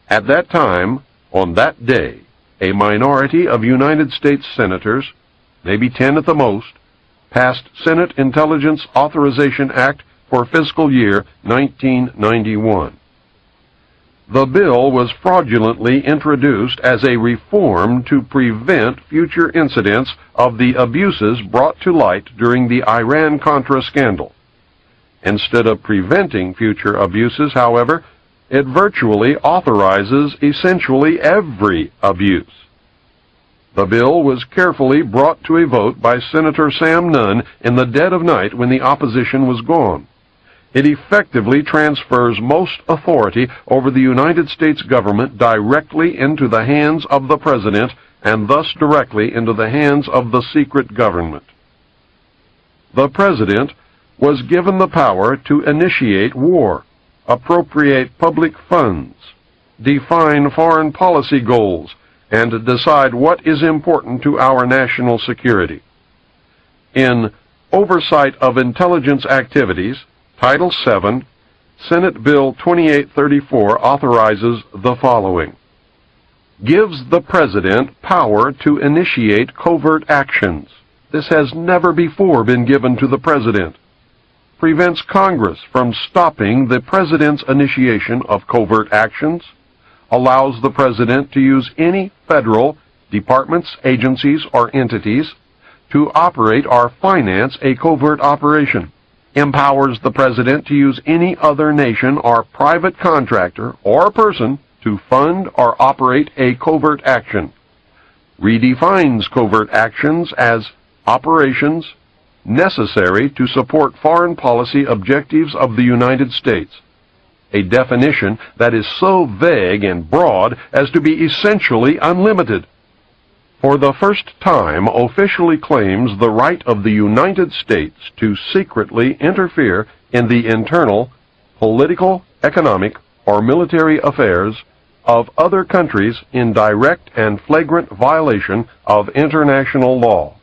At that time, on that day, a minority of United States senators, maybe 10 at the most, passed Senate Intelligence Authorization Act for fiscal year 1991. The bill was fraudulently introduced as a reform to prevent future incidents of the abuses brought to light during the Iran-Contra scandal. Instead of preventing future abuses, however, it virtually authorizes essentially every abuse. The bill was carefully brought to a vote by Senator Sam Nunn in the dead of night when the opposition was gone. It effectively transfers most authority over the United States government directly into the hands of the President and thus directly into the hands of the secret government. The President was given the power to initiate war, appropriate public funds, define foreign policy goals, and decide what is important to our national security. In Oversight of Intelligence Activities, Title VII, Senate Bill 2834 authorizes the following. Gives the President power to initiate covert actions. This has never before been given to the President. Prevents Congress from stopping the President's initiation of covert actions. Allows the President to use any federal departments, agencies, or entities to operate or finance a covert operation. Empowers the President to use any other nation or private contractor or person to fund or operate a covert action. Redefines covert actions as operations necessary to support foreign policy objectives of the United States, a definition that is so vague and broad as to be essentially unlimited. For the first time officially claims the right of the United States to secretly interfere in the internal, political, economic, or military affairs of other countries in direct and flagrant violation of international law.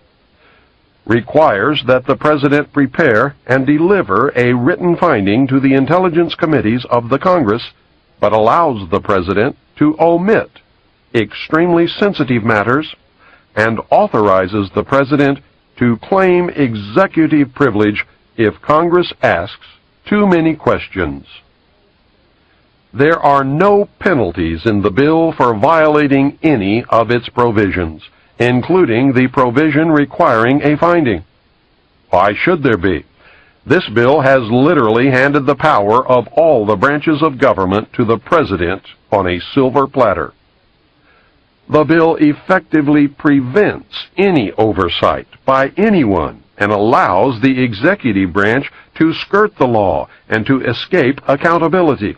Requires that the President prepare and deliver a written finding to the intelligence committees of the Congress, but allows the President to omit extremely sensitive matters and authorizes the President to claim executive privilege if Congress asks too many questions. There are no penalties in the bill for violating any of its provisions, including the provision requiring a finding. Why should there be? This bill has literally handed the power of all the branches of government to the President on a silver platter. The bill effectively prevents any oversight by anyone and allows the executive branch to skirt the law and to escape accountability.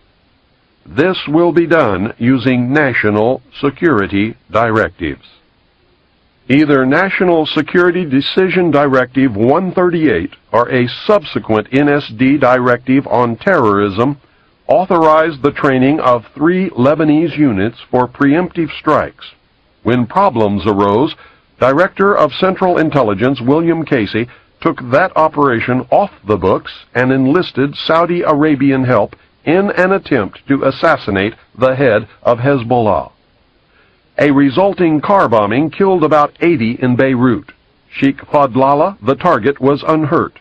This will be done using national security directives. Either National Security Decision Directive 138 or a subsequent NSD directive on terrorism authorized the training of 3 Lebanese units for preemptive strikes. When problems arose, Director of Central Intelligence William Casey took that operation off the books and enlisted Saudi Arabian help in an attempt to assassinate the head of Hezbollah. A resulting car bombing killed about 80 in Beirut. Sheikh Fadlallah, the target, was unhurt.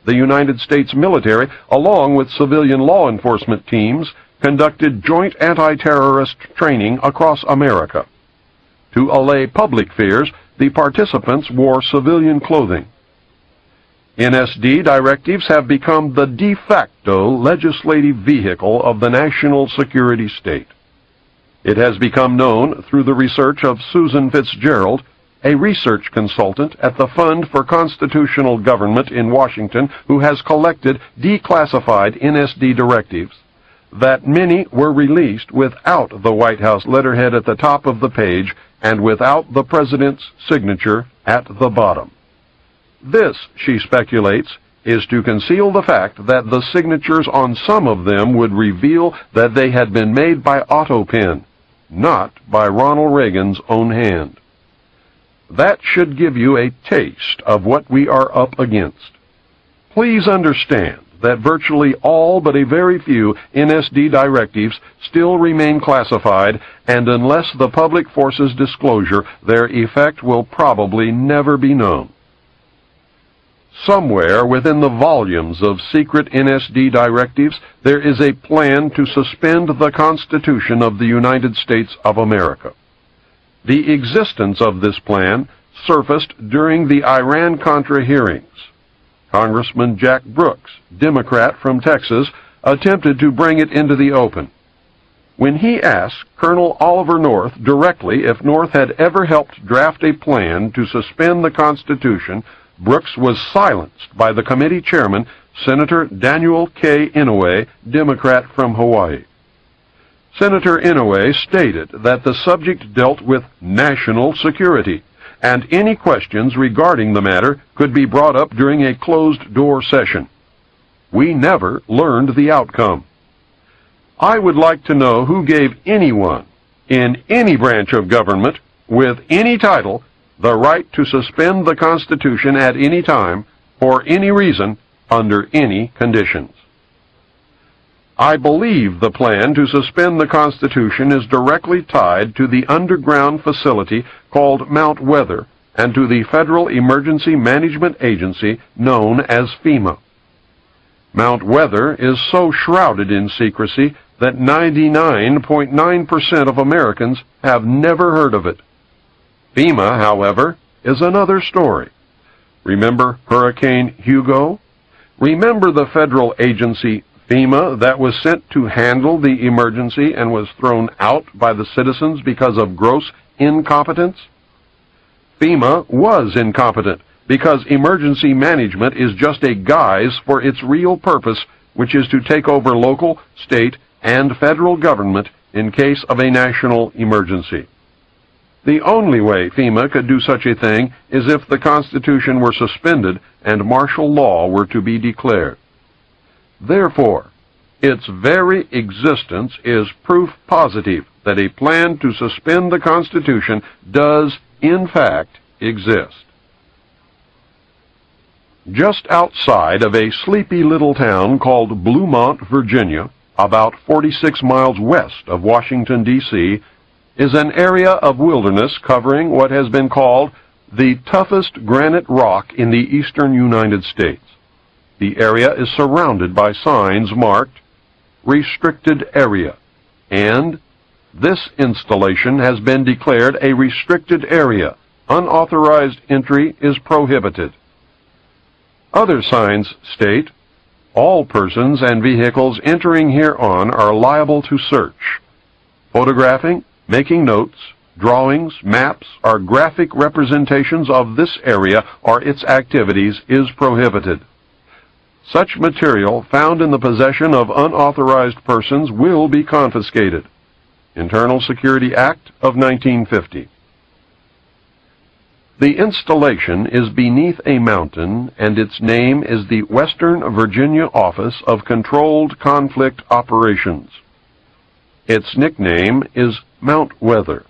The United States military, along with civilian law enforcement teams, conducted joint anti-terrorist training across America. To allay public fears, the participants wore civilian clothing. NSD directives have become the de facto legislative vehicle of the national security state. It has become known through the research of Susan Fitzgerald, a research consultant at the Fund for Constitutional Government in Washington, who has collected declassified NSD directives, that many were released without the White House letterhead at the top of the page and without the President's signature at the bottom. This, she speculates, is to conceal the fact that the signatures on some of them would reveal that they had been made by AutoPen, not by Ronald Reagan's own hand. That should give you a taste of what we are up against. Please understand that virtually all but a very few NSD directives still remain classified, and unless the public forces disclosure, their effect will probably never be known. Somewhere within the volumes of secret NSD directives, there is a plan to suspend the Constitution of the United States of America. The existence of this plan surfaced during the Iran-Contra hearings. Congressman Jack Brooks, Democrat from Texas, attempted to bring it into the open. When he asked Colonel Oliver North directly if North had ever helped draft a plan to suspend the Constitution, Brooks was silenced by the committee chairman, Senator Daniel K. Inouye, Democrat from Hawaii. Senator Inouye stated that the subject dealt with national security, and any questions regarding the matter could be brought up during a closed-door session. We never learned the outcome. I would like to know who gave anyone in any branch of government with any title the right to suspend the Constitution at any time, for any reason, under any conditions. I believe the plan to suspend the Constitution is directly tied to the underground facility called Mount Weather and to the Federal Emergency Management Agency known as FEMA. Mount Weather is so shrouded in secrecy that 99.9% of Americans have never heard of it. FEMA, however, is another story. Remember Hurricane Hugo? Remember the federal agency FEMA that was sent to handle the emergency and was thrown out by the citizens because of gross incompetence? FEMA was incompetent because emergency management is just a guise for its real purpose, which is to take over local, state, and federal government in case of a national emergency. The only way FEMA could do such a thing is if the Constitution were suspended and martial law were to be declared. Therefore, its very existence is proof positive that a plan to suspend the Constitution does, in fact, exist. Just outside of a sleepy little town called Bluemont, Virginia, about 46 miles west of Washington, D.C., is an area of wilderness covering what has been called the toughest granite rock in the eastern United States. The area is surrounded by signs marked Restricted Area, and this installation has been declared a restricted area. Unauthorized entry is prohibited. Other signs state, all persons and vehicles entering hereon are liable to search. Photographing, making notes, drawings, maps, or graphic representations of this area or its activities is prohibited. Such material found in the possession of unauthorized persons will be confiscated. Internal Security Act of 1950. The installation is beneath a mountain, and its name is the Western Virginia Office of Controlled Conflict Operations. Its nickname is Mount Weather.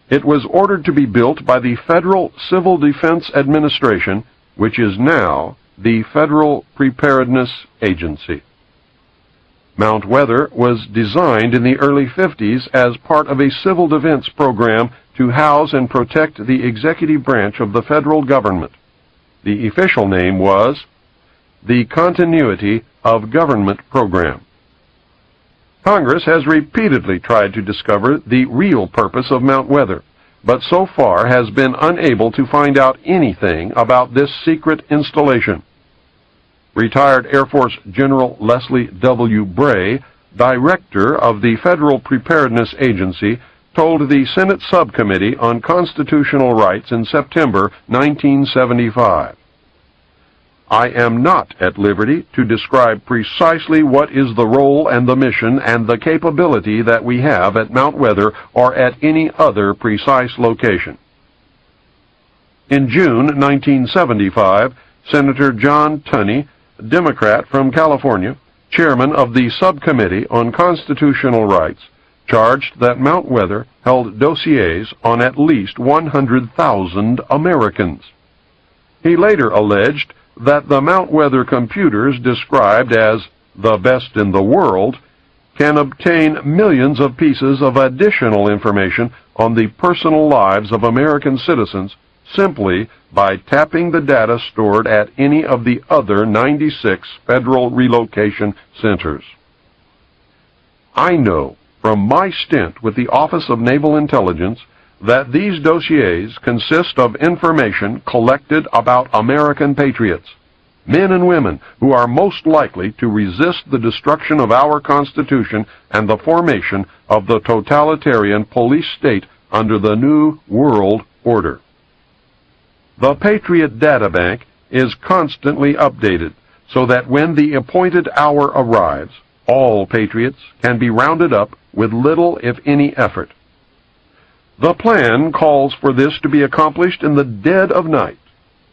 It was ordered to be built by the Federal Civil Defense Administration, which is now the Federal Preparedness Agency. Mount Weather was designed in the early 50s as part of a civil defense program to house and protect the executive branch of the federal government. The official name was the Continuity of Government Program. Congress has repeatedly tried to discover the real purpose of Mount Weather, but so far has been unable to find out anything about this secret installation. Retired Air Force General Leslie W. Bray, director of the Federal Preparedness Agency, told the Senate Subcommittee on Constitutional Rights in September 1975, I am not at liberty to describe precisely what is the role and the mission and the capability that we have at Mount Weather or at any other precise location. In June 1975, Senator John Tunney, Democrat from California, chairman of the Subcommittee on Constitutional Rights, charged that Mount Weather held dossiers on at least 100,000 Americans. He later alleged that the Mount Weather computers, described as the best in the world, can obtain millions of pieces of additional information on the personal lives of American citizens simply by tapping the data stored at any of the other 96 federal relocation centers. I know from my stint with the Office of Naval Intelligence that these dossiers consist of information collected about American patriots, men and women who are most likely to resist the destruction of our Constitution and the formation of the totalitarian police state under the New World Order. The Patriot Data Bank is constantly updated so that when the appointed hour arrives, all patriots can be rounded up with little, if any, effort. The plan calls for this to be accomplished in the dead of night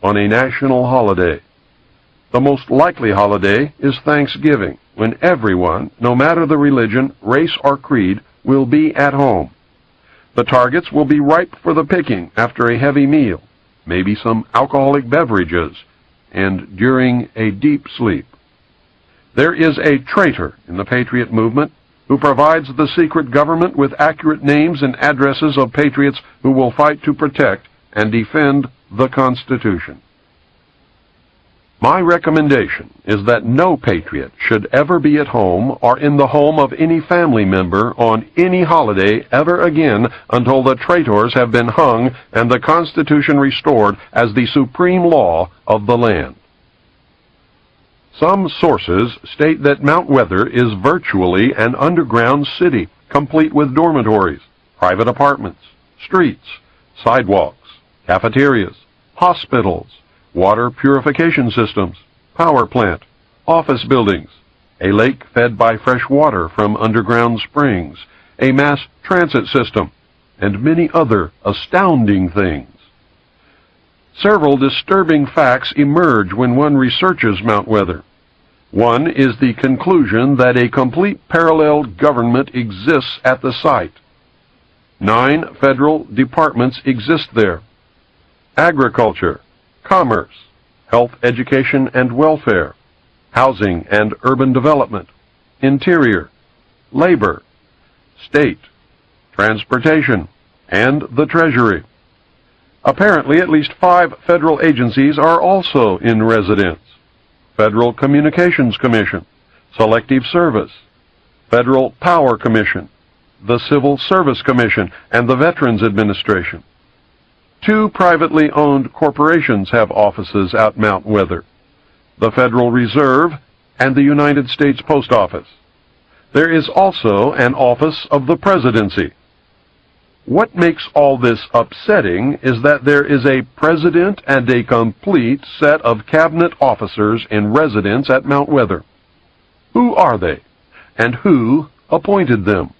on a national holiday. The most likely holiday is Thanksgiving, when everyone, no matter the religion, race, or creed, will be at home. The targets will be ripe for the picking after a heavy meal, maybe some alcoholic beverages, and during a deep sleep. There is a traitor in the Patriot movement who provides the secret government with accurate names and addresses of patriots who will fight to protect and defend the Constitution. My recommendation is that no patriot should ever be at home or in the home of any family member on any holiday ever again until the traitors have been hung and the Constitution restored as the supreme law of the land. Some sources state that Mount Weather is virtually an underground city, complete with dormitories, private apartments, streets, sidewalks, cafeterias, hospitals, water purification systems, power plant, office buildings, a lake fed by fresh water from underground springs, a mass transit system, and many other astounding things. Several disturbing facts emerge when one researches Mount Weather. One is the conclusion that a complete parallel government exists at the site. 9 federal departments exist there: agriculture, commerce, health, education, and welfare, housing and urban development, interior, labor, state, transportation, and the Treasury. Apparently, at least 5 federal agencies are also in residence: Federal Communications Commission, Selective Service, Federal Power Commission, the Civil Service Commission, and the Veterans Administration. 2 privately owned corporations have offices at Mount Weather: the Federal Reserve and the United States Post Office. There is also an office of the Presidency. What makes all this upsetting is that there is a president and a complete set of cabinet officers in residence at Mount Weather. Who are they, and who appointed them?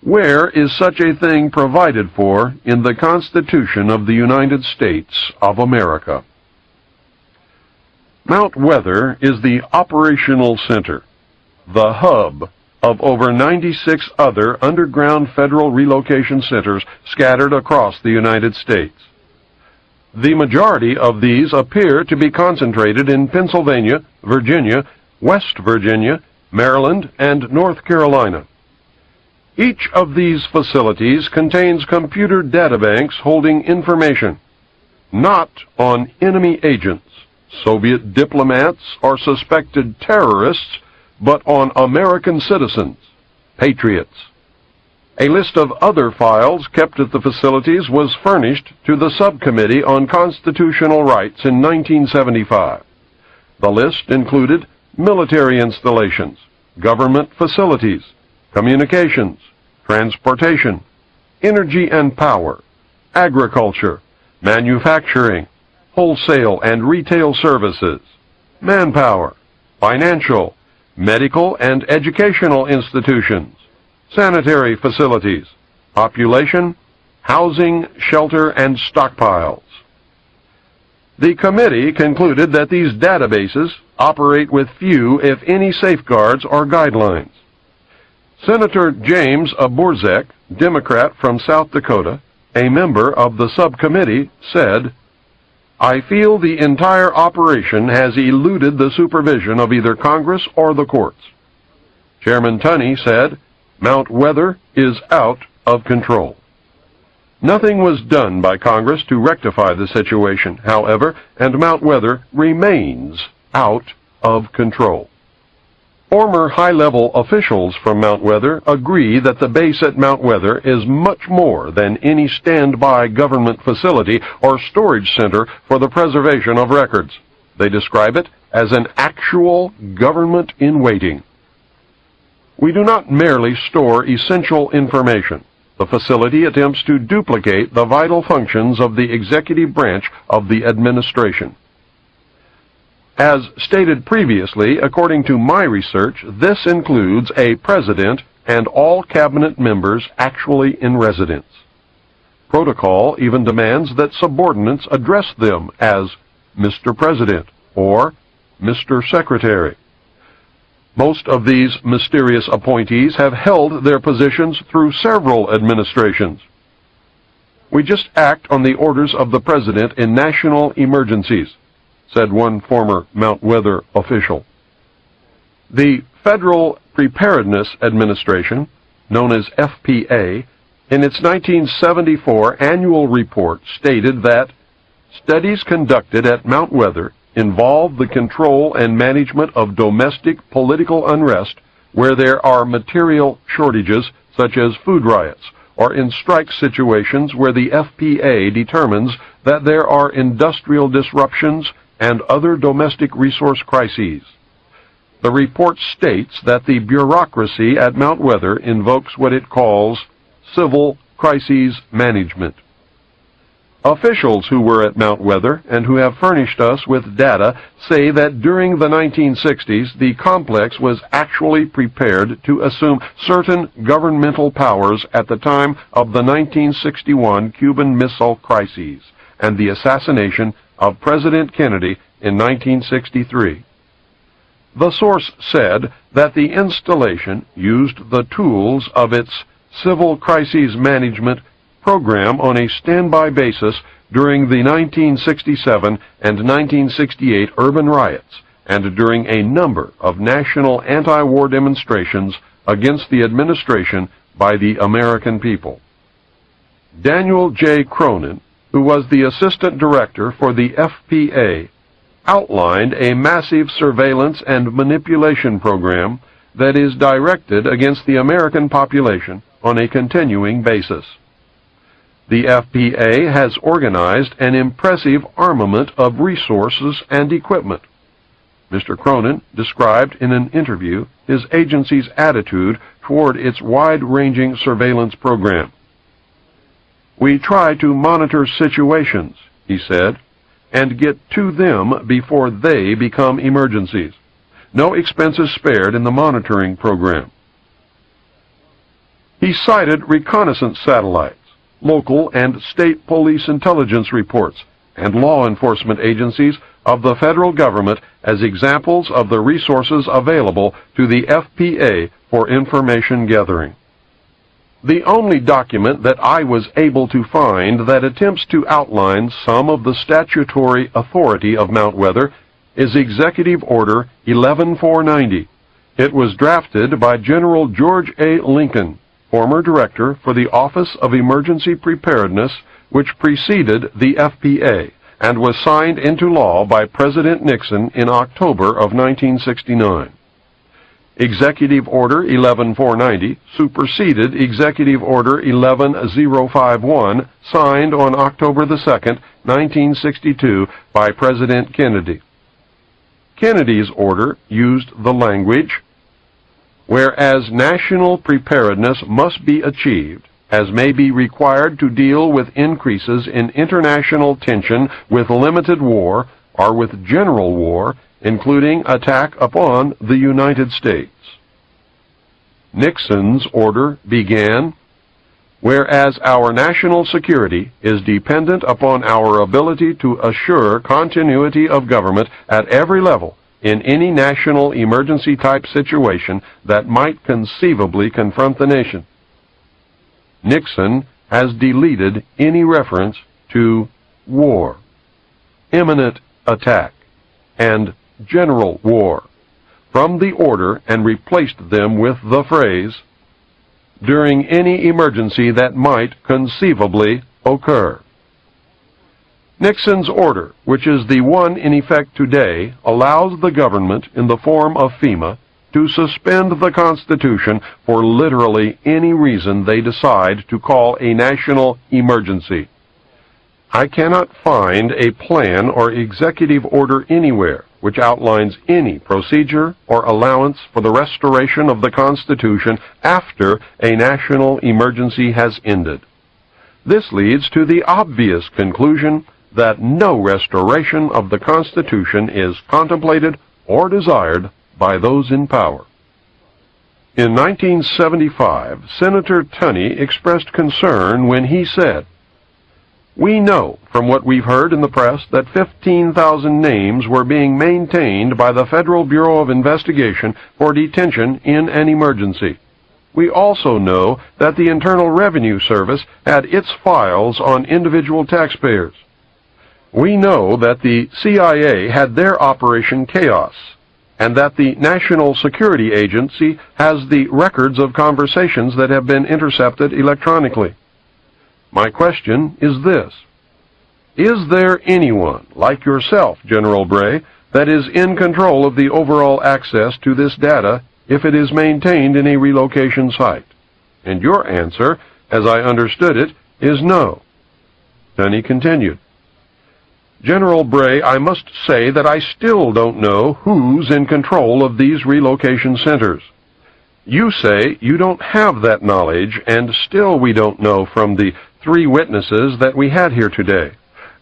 Where is such a thing provided for in the Constitution of the United States of America? Mount Weather is the operational center, the hub of over 96 other underground federal relocation centers scattered across the United States. The majority of these appear to be concentrated in Pennsylvania, Virginia, West Virginia, Maryland, and North Carolina. Each of these facilities contains computer databanks holding information, not on enemy agents, Soviet diplomats, or suspected terrorists, but on American citizens, patriots. A list of other files kept at the facilities was furnished to the Subcommittee on Constitutional Rights in 1975. The list included military installations, government facilities, communications, transportation, energy and power, agriculture, manufacturing, wholesale and retail services, manpower, financial, medical and educational institutions, sanitary facilities, population, housing, shelter, and stockpiles. The committee concluded that these databases operate with few, if any, safeguards or guidelines. Senator James Borzek, Democrat from South Dakota, a member of the subcommittee, said, "I feel the entire operation has eluded the supervision of either Congress or the courts." Chairman Tunney said, "Mount Weather is out of control." Nothing was done by Congress to rectify the situation, however, and Mount Weather remains out of control. Former high-level officials from Mount Weather agree that the base at Mount Weather is much more than any standby government facility or storage center for the preservation of records. They describe it as an actual government in waiting. We do not merely store essential information. The facility attempts to duplicate the vital functions of the executive branch of the administration. As stated previously, according to my research, this includes a president and all cabinet members actually in residence. Protocol even demands that subordinates address them as Mr. President or Mr. Secretary. Most of these mysterious appointees have held their positions through several administrations. "We just act on the orders of the President in national emergencies," said one former Mount Weather official. The Federal Preparedness Administration, known as FPA, in its 1974 annual report stated that studies conducted at Mount Weather involve the control and management of domestic political unrest where there are material shortages such as food riots, or in strike situations where the FPA determines that there are industrial disruptions and other domestic resource crises. The report states that the bureaucracy at Mount Weather invokes what it calls civil crises management. Officials who were at Mount Weather and who have furnished us with data say that during the 1960s, the complex was actually prepared to assume certain governmental powers at the time of the 1961 Cuban Missile Crisis and the assassination of President Kennedy in 1963. The source said that the installation used the tools of its Civil Crises Management program on a standby basis during the 1967 and 1968 urban riots and during a number of national anti-war demonstrations against the administration by the American people. Daniel J. Cronin, who was the assistant director for the FPA, outlined a massive surveillance and manipulation program that is directed against the American population on a continuing basis. The FPA has organized an impressive armament of resources and equipment. Mr. Cronin described in an interview his agency's attitude toward its wide-ranging surveillance program. "We try to monitor situations," he said, "and get to them before they become emergencies. No expenses spared in the monitoring program." He cited reconnaissance satellites, local and state police intelligence reports, and law enforcement agencies of the federal government as examples of the resources available to the FPA for information gathering. The only document that I was able to find that attempts to outline some of the statutory authority of Mount Weather is Executive Order 11490. It was drafted by General George A. Lincoln, former director for the Office of Emergency Preparedness, which preceded the FPA, and was signed into law by President Nixon in October of 1969. Executive Order 11490 superseded Executive Order 11051, signed on October 2, 1962, by President Kennedy. Kennedy's order used the language, "Whereas national preparedness must be achieved, as may be required to deal with increases in international tension with limited war or with general war, including attack upon the United States." Nixon's order began, "Whereas our national security is dependent upon our ability to assure continuity of government at every level in any national emergency-type situation that might conceivably confront the nation." Nixon has deleted any reference to war, imminent attack, and general war from the order and replaced them with the phrase, "during any emergency that might conceivably occur." Nixon's order, which is the one in effect today, allows the government, in the form of FEMA, to suspend the Constitution for literally any reason they decide to call a national emergency. I cannot find a plan or executive order anywhere which outlines any procedure or allowance for the restoration of the Constitution after a national emergency has ended. This leads to the obvious conclusion that no restoration of the Constitution is contemplated or desired by those in power. In 1975, Senator Tunney expressed concern when he said, "We know from what we've heard in the press that 15,000 names were being maintained by the Federal Bureau of Investigation for detention in an emergency. We also know that the Internal Revenue Service had its files on individual taxpayers. We know that the CIA had their Operation Chaos. and that the National Security Agency has the records of conversations that have been intercepted electronically. My question is this: is there anyone like yourself, General Bray, that is in control of the overall access to this data if it is maintained in a relocation site? And your answer, as I understood it, is no. Then he continued, General Bray, I must say that I still don't know who's in control of these relocation centers. You say you don't have that knowledge, and still we don't know from the 3 witnesses that we had here today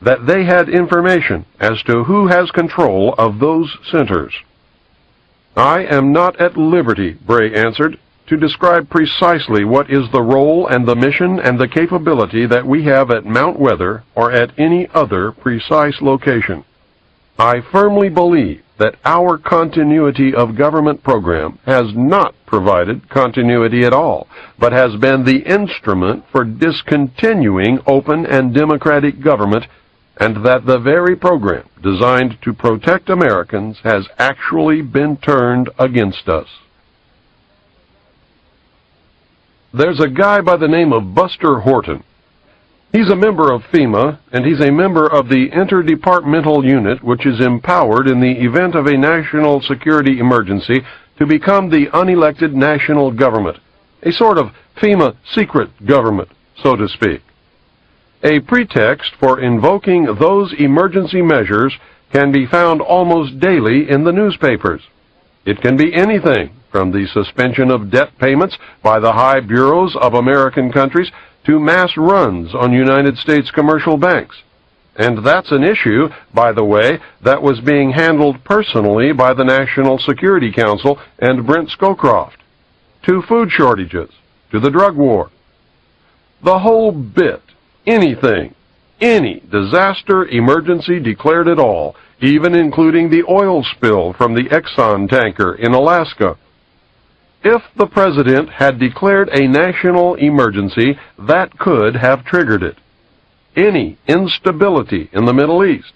that they had information as to who has control of those centers. I am not at liberty, Bray answered, to describe precisely what is the role and the mission and the capability that we have at Mount Weather or at any other precise location. I firmly believe that our continuity of government program has not provided continuity at all, but has been the instrument for discontinuing open and democratic government, and that the very program designed to protect Americans has actually been turned against us. There's a guy by the name of Buster Horton. He's a member of FEMA, and he's a member of the interdepartmental unit which is empowered in the event of a national security emergency to become the unelected national government, a sort of FEMA secret government, so to speak. A pretext for invoking those emergency measures can be found almost daily in the newspapers. It can be anything from the suspension of debt payments by the high bureaus of American countries to mass runs on United States commercial banks. And that's an issue, by the way, that was being handled personally by the National Security Council and Brent Scowcroft. To food shortages, to the drug war. The whole bit, anything, any disaster emergency declared at all, even including the oil spill from the Exxon tanker in Alaska. If the President had declared a national emergency, that could have triggered it. Any instability in the Middle East.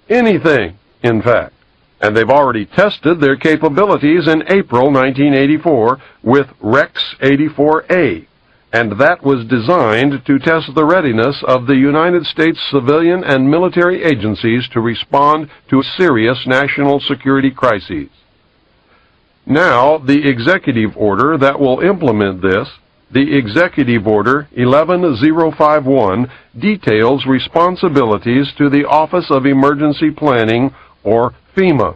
Anything, in fact. And they've already tested their capabilities in April 1984 with Rex 84A, and that was designed to test the readiness of the United States civilian and military agencies to respond to serious national security crises. Now, the executive order that will implement this, the Executive Order 11051, details responsibilities to the Office of Emergency Planning, or FEMA.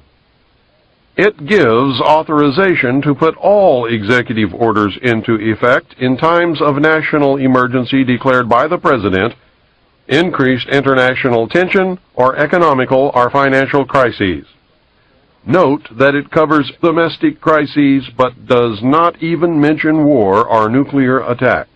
It gives authorization to put all executive orders into effect in times of national emergency declared by the President, increased international tension, or economical or financial crises. Note that it covers domestic crises but does not even mention war or nuclear attack.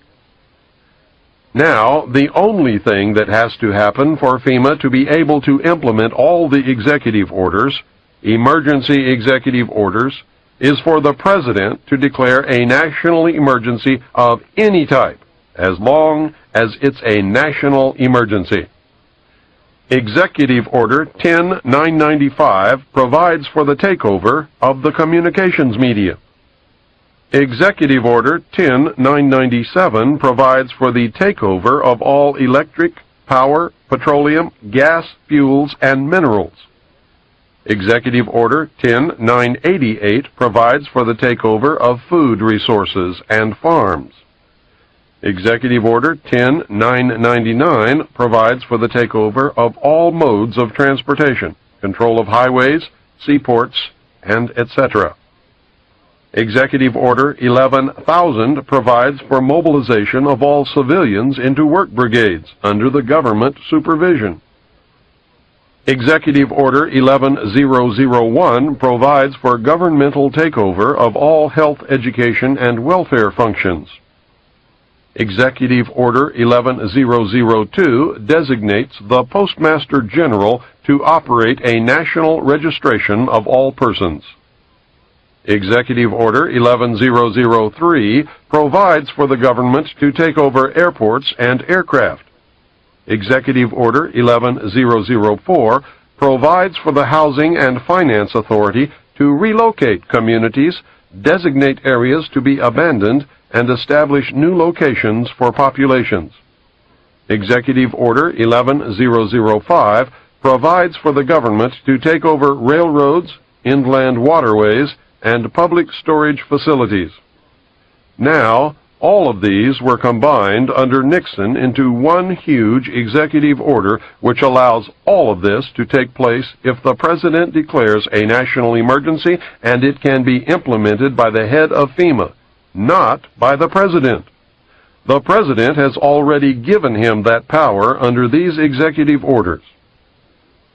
Now, the only thing that has to happen for FEMA to be able to implement all the executive orders, emergency executive orders, is for the President to declare a national emergency of any type, as long as it's a national emergency. Executive Order 10995 provides for the takeover of the communications media. Executive Order 10997 provides for the takeover of all electric, power, petroleum, gas, fuels, and minerals. Executive Order 10988 provides for the takeover of food resources and farms. Executive Order 10999 provides for the takeover of all modes of transportation, control of highways, seaports, and etc. Executive Order 11000 provides for mobilization of all civilians into work brigades under the government supervision. Executive Order 11001 provides for governmental takeover of all health, education, and welfare functions. Executive Order 11002 designates the Postmaster General to operate a national registration of all persons. Executive Order 11003 provides for the government to take over airports and aircraft. Executive Order 11004 provides for the Housing and Finance Authority to relocate communities, designate areas to be abandoned, and establish new locations for populations. Executive Order 11005 provides for the government to take over railroads, inland waterways, and public storage facilities. Now, all of these were combined under Nixon into one huge executive order which allows all of this to take place if the President declares a national emergency, and it can be implemented by the head of FEMA, not by the President. The President has already given him that power under these executive orders.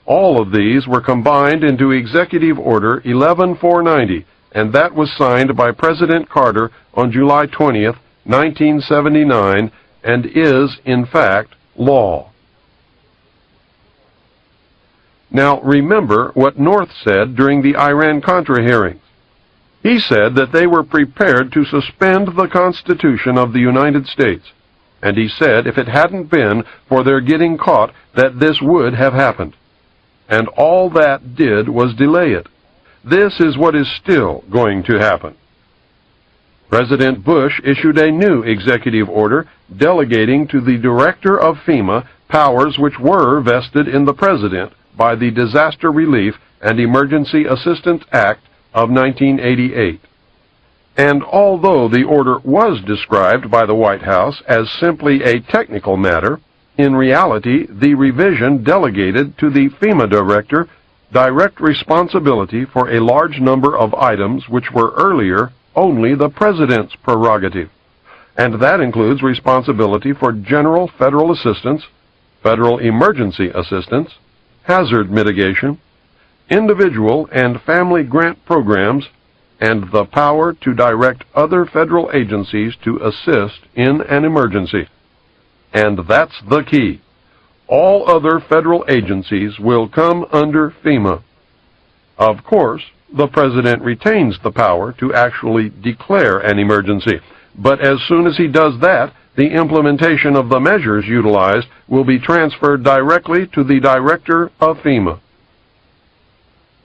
All of these were combined into Executive Order 11490, and that was signed by President Carter on July 20th, 1979, and is, in fact, law. Now, remember what North said during the Iran-Contra hearings. He said that they were prepared to suspend the Constitution of the United States, and he said if it hadn't been for their getting caught that this would have happened. And all that did was delay it. This is what is still going to happen. President Bush issued a new executive order delegating to the director of FEMA powers which were vested in the President by the Disaster Relief and Emergency Assistance Act of 1988. And although the order was described by the White House as simply a technical matter, in reality the revision delegated to the FEMA director direct responsibility for a large number of items which were earlier only the President's prerogative, and that includes responsibility for general federal assistance, federal emergency assistance, hazard mitigation, individual and family grant programs, and the power to direct other federal agencies to assist in an emergency. And that's the key. All other federal agencies will come under FEMA. Of course, the President retains the power to actually declare an emergency, but as soon as he does that, the implementation of the measures utilized will be transferred directly to the director of FEMA.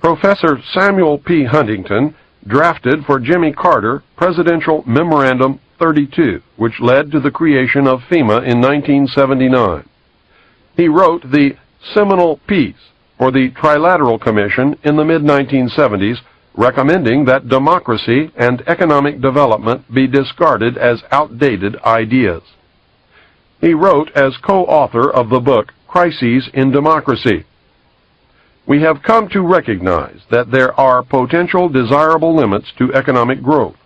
Professor Samuel P. Huntington drafted for Jimmy Carter Presidential Memorandum 32, which led to the creation of FEMA in 1979. He wrote the seminal piece for the Trilateral Commission in the mid-1970s, recommending that democracy and economic development be discarded as outdated ideas. He wrote as co-author of the book Crises in Democracy. We have come to recognize that there are potential desirable limits to economic growth.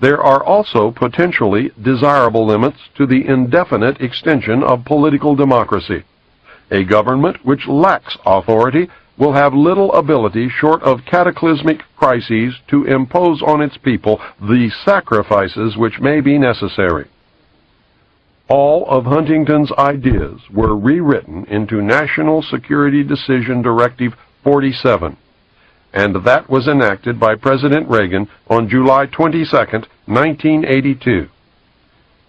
There are also potentially desirable limits to the indefinite extension of political democracy. A government which lacks authority will have little ability short of cataclysmic crises to impose on its people the sacrifices which may be necessary. All of Huntington's ideas were rewritten into National Security Decision Directive 47, and that was enacted by President Reagan on July 22, 1982.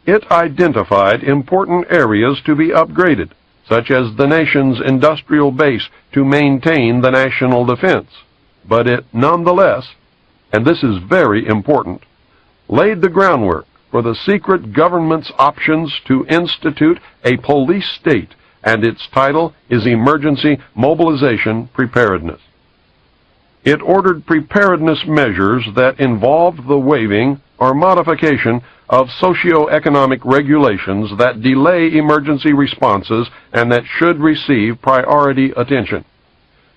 It identified important areas to be upgraded, such as the nation's industrial base to maintain the national defense, but it nonetheless, and this is very important, laid the groundwork for the secret government's options to institute a police state, and its title is Emergency Mobilization Preparedness. It ordered preparedness measures that involved the waiving or modification of socio-economic regulations that delay emergency responses and that should receive priority attention.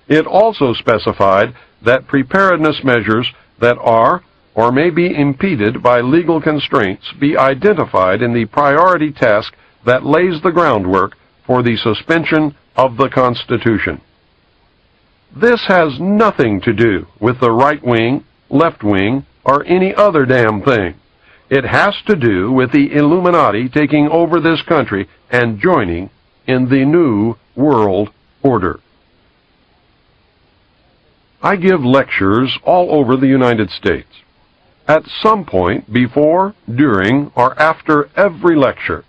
It also specified that preparedness measures that are or may be impeded by legal constraints be identified in the priority task that lays the groundwork for the suspension of the Constitution. This has nothing to do with the right wing, left wing, or any other damn thing. It has to do with the Illuminati taking over this country and joining in the New World Order. I give lectures all over the United States. At some point before, during, or after every lecture,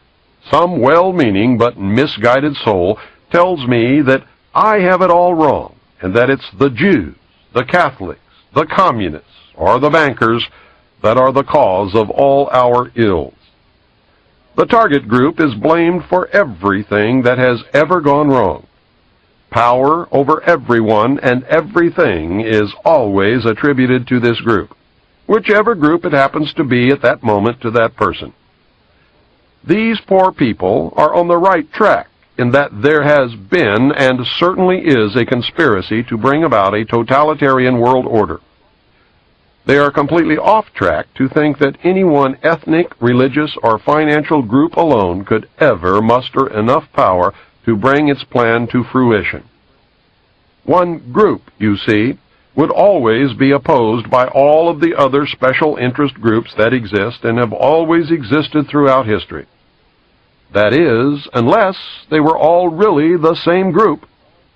some well-meaning but misguided soul tells me that I have it all wrong, and that it's the Jews, the Catholics, the communists, or the bankers that are the cause of all our ills. The target group is blamed for everything that has ever gone wrong. Power over everyone and everything is always attributed to this group, whichever group it happens to be at that moment to that person. These poor people are on the right track in that there has been and certainly is a conspiracy to bring about a totalitarian world order. They are completely off track to think that any one ethnic, religious, or financial group alone could ever muster enough power to bring its plan to fruition. One group, you see, would always be opposed by all of the other special interest groups that exist and have always existed throughout history. That is, unless they were all really the same group,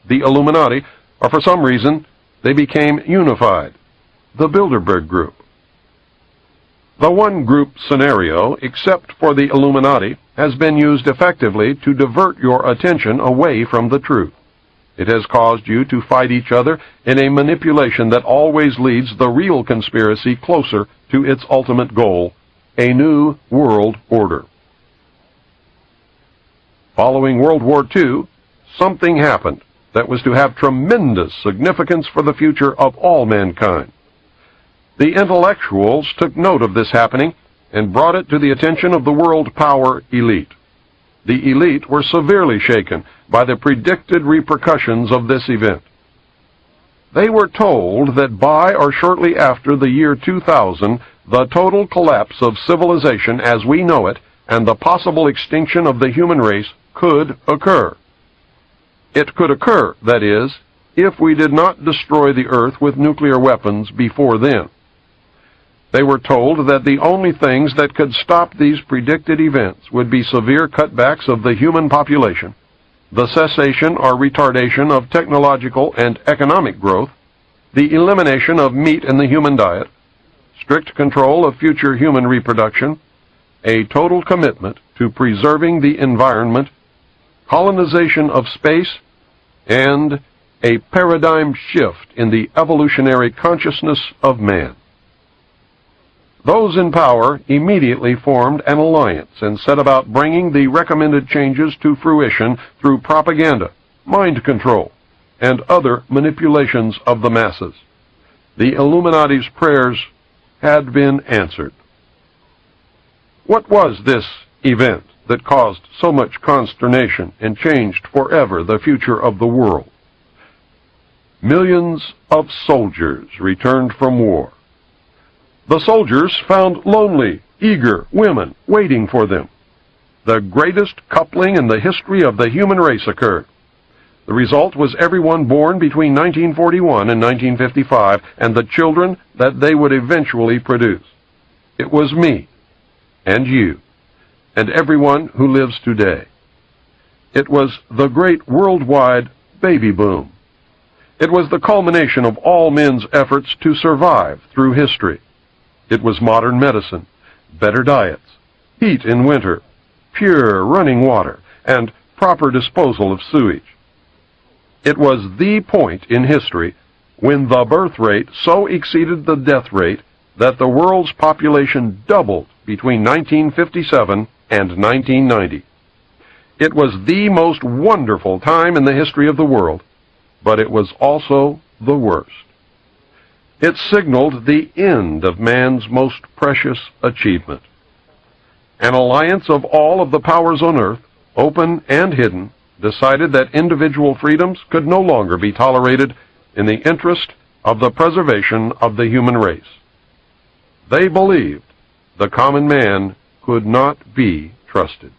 the Illuminati, or for some reason they became unified, the Bilderberg Group. The one-group scenario, except for the Illuminati, has been used effectively to divert your attention away from the truth. It has caused you to fight each other in a manipulation that always leads the real conspiracy closer to its ultimate goal, a new world order. Following World War II, something happened that was to have tremendous significance for the future of all mankind. The intellectuals took note of this happening and brought it to the attention of the world power elite. The elite were severely shaken by the predicted repercussions of this event. They were told that by or shortly after the year 2000, the total collapse of civilization as we know it and the possible extinction of the human race could occur. It could occur, that is, if we did not destroy the earth with nuclear weapons before then. They were told that the only things that could stop these predicted events would be severe cutbacks of the human population, the cessation or retardation of technological and economic growth, the elimination of meat in the human diet, strict control of future human reproduction, a total commitment to preserving the environment, colonization of space, and a paradigm shift in the evolutionary consciousness of man. Those in power immediately formed an alliance and set about bringing the recommended changes to fruition through propaganda, mind control, and other manipulations of the masses. The Illuminati's prayers had been answered. What was this event that caused so much consternation and changed forever the future of the world? Millions of soldiers returned from war. The soldiers found lonely, eager women waiting for them. The greatest coupling in the history of the human race occurred. The result was everyone born between 1941 and 1955 and the children that they would eventually produce. It was me, and you, and everyone who lives today. It was the great worldwide baby boom. It was the culmination of all men's efforts to survive through history. It was modern medicine, better diets, heat in winter, pure running water, and proper disposal of sewage. It was the point in history when the birth rate so exceeded the death rate that the world's population doubled between 1957 and 1990. It was the most wonderful time in the history of the world, but it was also the worst. It signaled the end of man's most precious achievement. An alliance of all of the powers on earth, open and hidden, decided that individual freedoms could no longer be tolerated in the interest of the preservation of the human race. They believed the common man could not be trusted.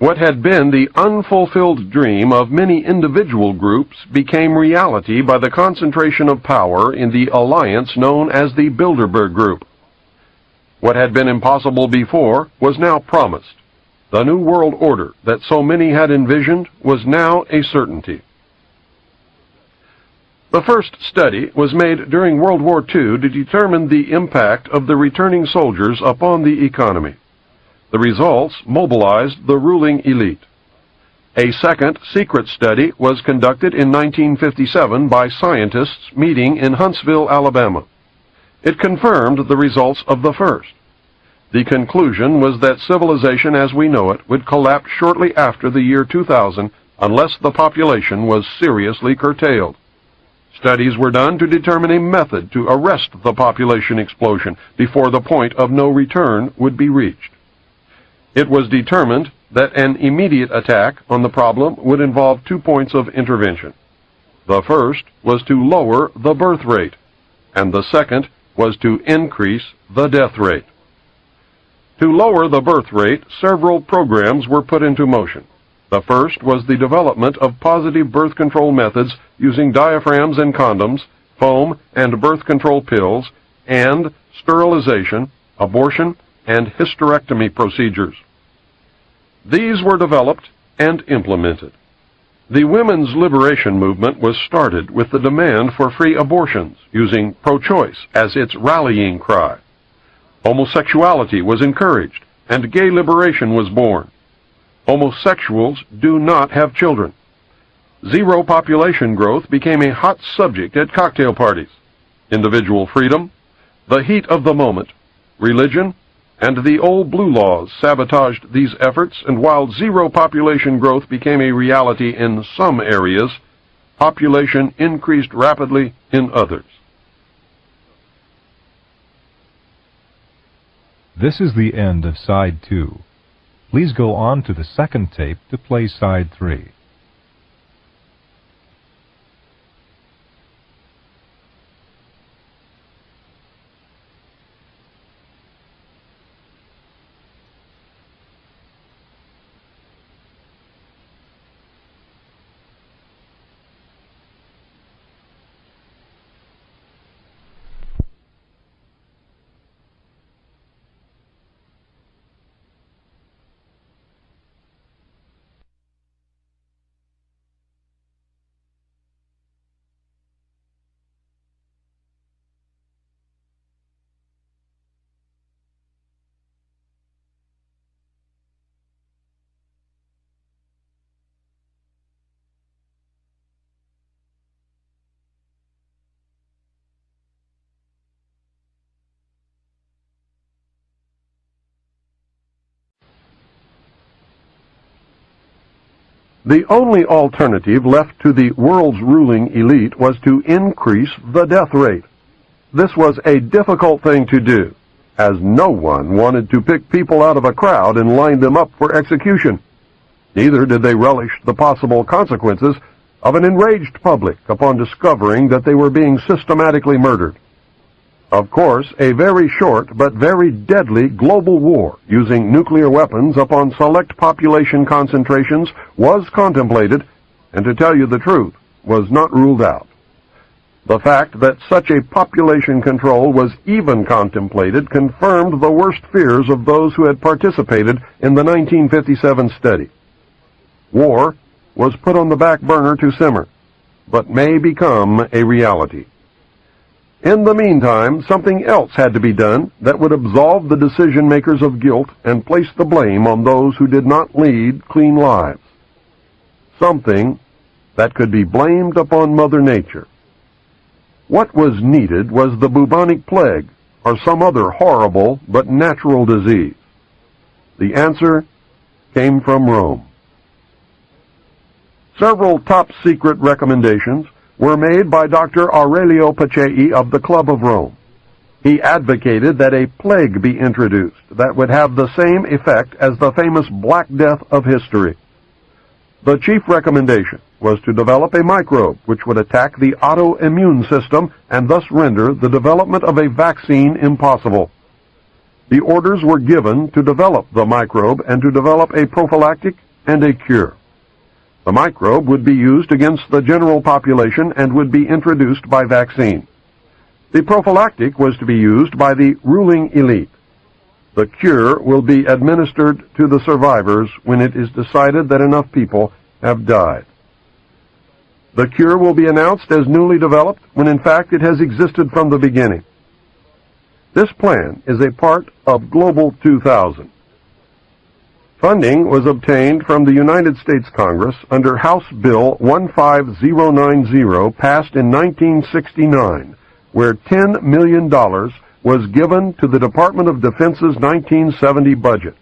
What had been the unfulfilled dream of many individual groups became reality by the concentration of power in the alliance known as the Bilderberg Group. What had been impossible before was now promised. The new world order that so many had envisioned was now a certainty. The first study was made during World War II to determine the impact of the returning soldiers upon the economy. The results mobilized the ruling elite. A second secret study was conducted in 1957 by scientists meeting in Huntsville, Alabama. It confirmed the results of the first. The conclusion was that civilization as we know it would collapse shortly after the year 2000 unless the population was seriously curtailed. Studies were done to determine a method to arrest the population explosion before the point of no return would be reached. It was determined that an immediate attack on the problem would involve 2 points of intervention. The first was to lower the birth rate, and the second was to increase the death rate. To lower the birth rate, several programs were put into motion. The first was the development of positive birth control methods using diaphragms and condoms, foam and birth control pills, and sterilization, abortion, and hysterectomy procedures. These were developed and implemented. The women's liberation movement was started with the demand for free abortions, using pro-choice as its rallying cry. Homosexuality was encouraged, and gay liberation was born. Homosexuals do not have children. Zero population growth became a hot subject at cocktail parties. Individual freedom, the heat of the moment, religion, and the old blue laws sabotaged these efforts, and while zero population growth became a reality in some areas, population increased rapidly in others. This is the end of Side 2. Please go on to the second tape to play Side 3. The only alternative left to the world's ruling elite was to increase the death rate. This was a difficult thing to do, as no one wanted to pick people out of a crowd and line them up for execution. Neither did they relish the possible consequences of an enraged public upon discovering that they were being systematically murdered. Of course, a very short but very deadly global war using nuclear weapons upon select population concentrations was contemplated, and to tell you the truth, was not ruled out. The fact that such a population control was even contemplated confirmed the worst fears of those who had participated in the 1957 study. War was put on the back burner to simmer, but may become a reality. In the meantime, something else had to be done that would absolve the decision-makers of guilt and place the blame on those who did not lead clean lives. Something that could be blamed upon Mother Nature. What was needed was the bubonic plague, or some other horrible but natural disease. The answer came from Rome. Several top-secret recommendations were made by Dr. Aurelio Pacelli of the Club of Rome. He advocated that a plague be introduced that would have the same effect as the famous Black Death of history. The chief recommendation was to develop a microbe which would attack the autoimmune system and thus render the development of a vaccine impossible. The orders were given to develop the microbe and to develop a prophylactic and a cure. The microbe would be used against the general population and would be introduced by vaccine. The prophylactic was to be used by the ruling elite. The cure will be administered to the survivors when it is decided that enough people have died. The cure will be announced as newly developed when in fact it has existed from the beginning. This plan is a part of Global 2000. Funding was obtained from the United States Congress under House Bill 15090 passed in 1969, where $10 million was given to the Department of Defense's 1970 budget.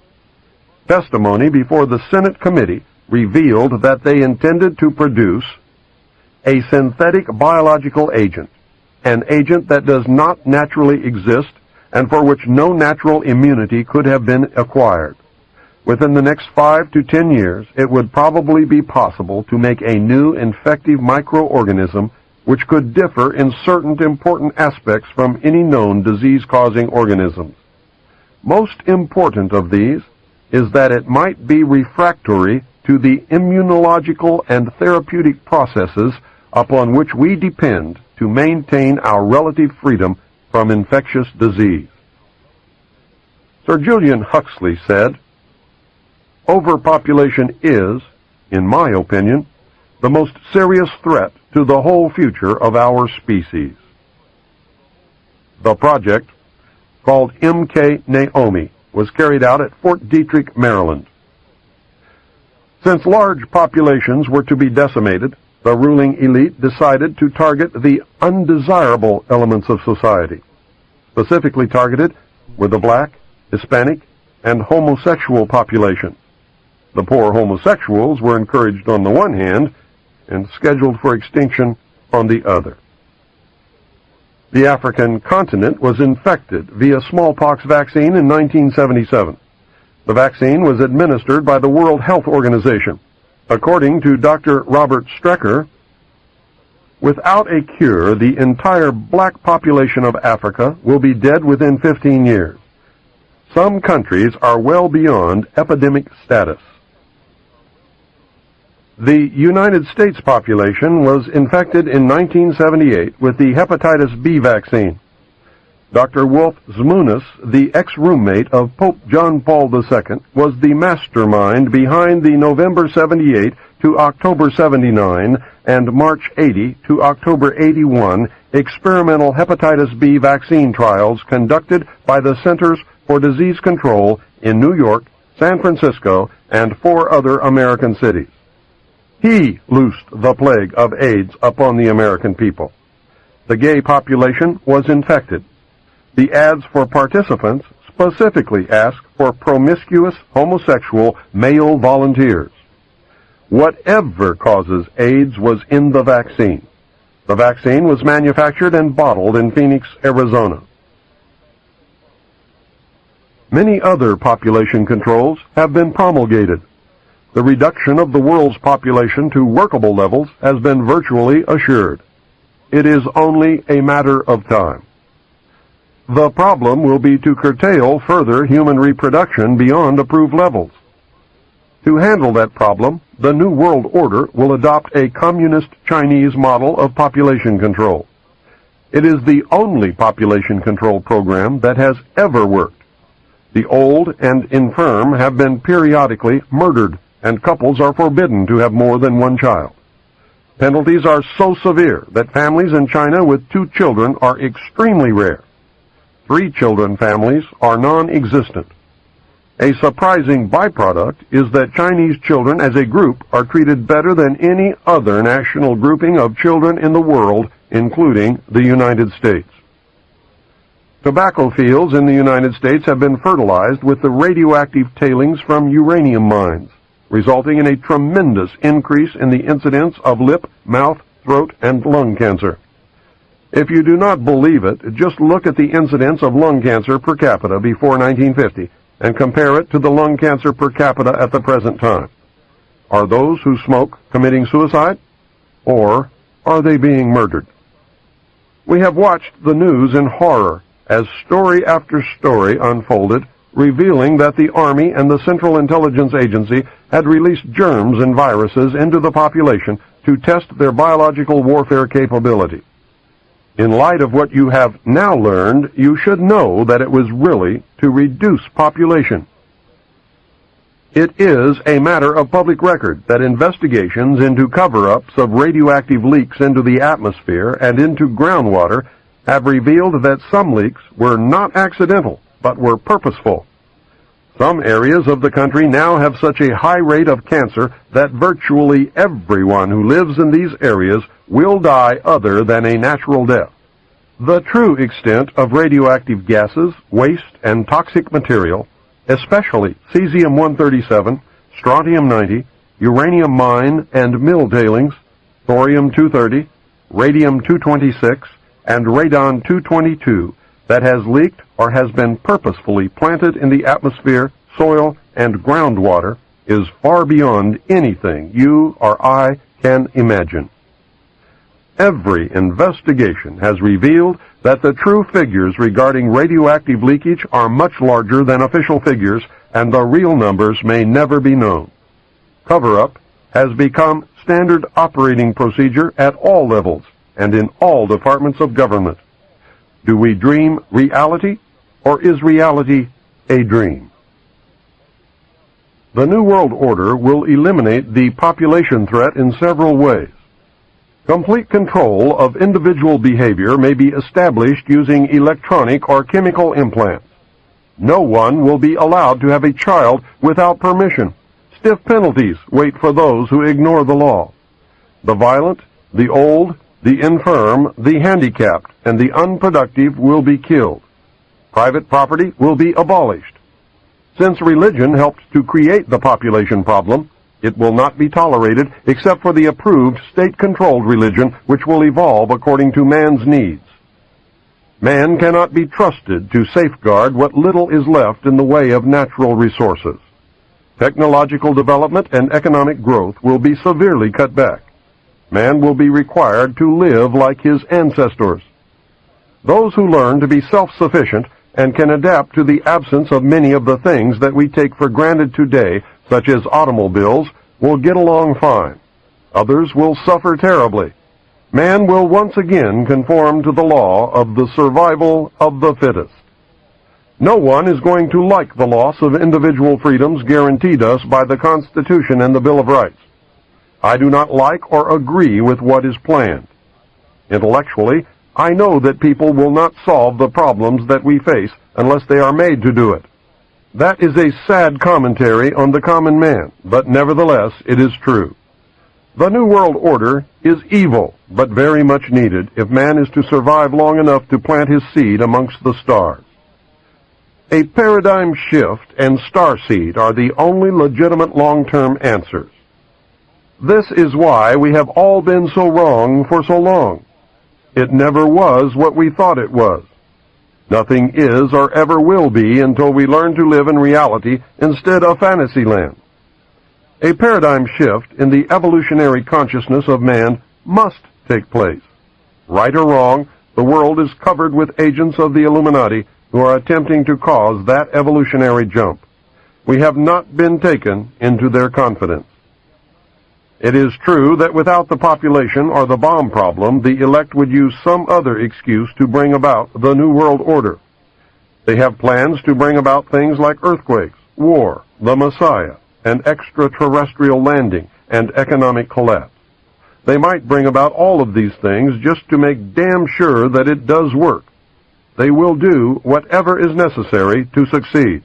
Testimony before the Senate committee revealed that they intended to produce a synthetic biological agent, an agent that does not naturally exist and for which no natural immunity could have been acquired. Within the next 5 to 10 years, it would probably be possible to make a new infective microorganism which could differ in certain important aspects from any known disease-causing organisms. Most important of these is that it might be refractory to the immunological and therapeutic processes upon which we depend to maintain our relative freedom from infectious disease. Sir Julian Huxley said, "Overpopulation is, in my opinion, the most serious threat to the whole future of our species." The project, called MK Naomi, was carried out at Fort Detrick, Maryland. Since large populations were to be decimated, the ruling elite decided to target the undesirable elements of society. Specifically targeted were the black, Hispanic, and homosexual populations. The poor homosexuals were encouraged on the one hand and scheduled for extinction on the other. The African continent was infected via smallpox vaccine in 1977. The vaccine was administered by the World Health Organization. According to Dr. Robert Strecker, without a cure, the entire black population of Africa will be dead within 15 years. Some countries are well beyond epidemic status. The United States population was infected in 1978 with the hepatitis B vaccine. Dr. Wolf Zmunis, the ex-roommate of Pope John Paul II, was the mastermind behind the November 78 to October 79 and March 80 to October 81 experimental hepatitis B vaccine trials conducted by the Centers for Disease Control in New York, San Francisco, and 4 other American cities. He loosed the plague of AIDS upon the American people. The gay population was infected. The ads for participants specifically asked for promiscuous homosexual male volunteers. Whatever causes AIDS was in the vaccine. The vaccine was manufactured and bottled in Phoenix, Arizona. Many other population controls have been promulgated. The reduction of the world's population to workable levels has been virtually assured. It is only a matter of time. The problem will be to curtail further human reproduction beyond approved levels. To handle that problem, the New World Order will adopt a communist Chinese model of population control. It is the only population control program that has ever worked. The old and infirm have been periodically murdered, and couples are forbidden to have more than one child. Penalties are so severe that families in China with 2 children are extremely rare. 3 children families are non-existent. A surprising byproduct is that Chinese children as a group are treated better than any other national grouping of children in the world, including the United States. Tobacco fields in the United States have been fertilized with the radioactive tailings from uranium mines, resulting in a tremendous increase in the incidence of lip, mouth, throat, and lung cancer. If you do not believe it, just look at the incidence of lung cancer per capita before 1950 and compare it to the lung cancer per capita at the present time. Are those who smoke committing suicide? Or are they being murdered? We have watched the news in horror as story after story unfolded, revealing that the Army and the Central Intelligence Agency had released germs and viruses into the population to test their biological warfare capability. In light of what you have now learned, you should know that it was really to reduce population. It is a matter of public record that investigations into cover-ups of radioactive leaks into the atmosphere and into groundwater have revealed that some leaks were not accidental, but were purposeful. Some areas of the country now have such a high rate of cancer that virtually everyone who lives in these areas will die other than a natural death. The true extent of radioactive gases, waste, and toxic material, especially cesium-137, strontium-90, uranium mine and mill tailings, thorium-230, radium-226, and radon-222, that has leaked or has been purposefully planted in the atmosphere, soil, and groundwater is far beyond anything you or I can imagine. Every investigation has revealed that the true figures regarding radioactive leakage are much larger than official figures, and the real numbers may never be known. Cover-up has become standard operating procedure at all levels and in all departments of government. Do we dream reality, or is reality a dream? The New World Order will eliminate the population threat in several ways. Complete control of individual behavior may be established using electronic or chemical implants. No one will be allowed to have a child without permission. Stiff penalties wait for those who ignore the law. The violent, the old, the infirm, the handicapped, and the unproductive will be killed. Private property will be abolished. Since religion helped to create the population problem, it will not be tolerated except for the approved state-controlled religion, which will evolve according to man's needs. Man cannot be trusted to safeguard what little is left in the way of natural resources. Technological development and economic growth will be severely cut back. Man will be required to live like his ancestors. Those who learn to be self-sufficient and can adapt to the absence of many of the things that we take for granted today, such as automobiles, will get along fine. Others will suffer terribly. Man will once again conform to the law of the survival of the fittest. No one is going to like the loss of individual freedoms guaranteed us by the Constitution and the Bill of Rights. I do not like or agree with what is planned. Intellectually, I know that people will not solve the problems that we face unless they are made to do it. That is a sad commentary on the common man, but nevertheless it is true. The New World Order is evil, but very much needed if man is to survive long enough to plant his seed amongst the stars. A paradigm shift and starseed are the only legitimate long-term answers. This is why we have all been so wrong for so long. It never was what we thought it was. Nothing is or ever will be until we learn to live in reality instead of fantasy land. A paradigm shift in the evolutionary consciousness of man must take place. Right or wrong, the world is covered with agents of the Illuminati who are attempting to cause that evolutionary jump. We have not been taken into their confidence. It is true that without the population or the bomb problem, the elect would use some other excuse to bring about the New World Order. They have plans to bring about things like earthquakes, war, the Messiah, an extraterrestrial landing, and economic collapse. They might bring about all of these things just to make damn sure that it does work. They will do whatever is necessary to succeed.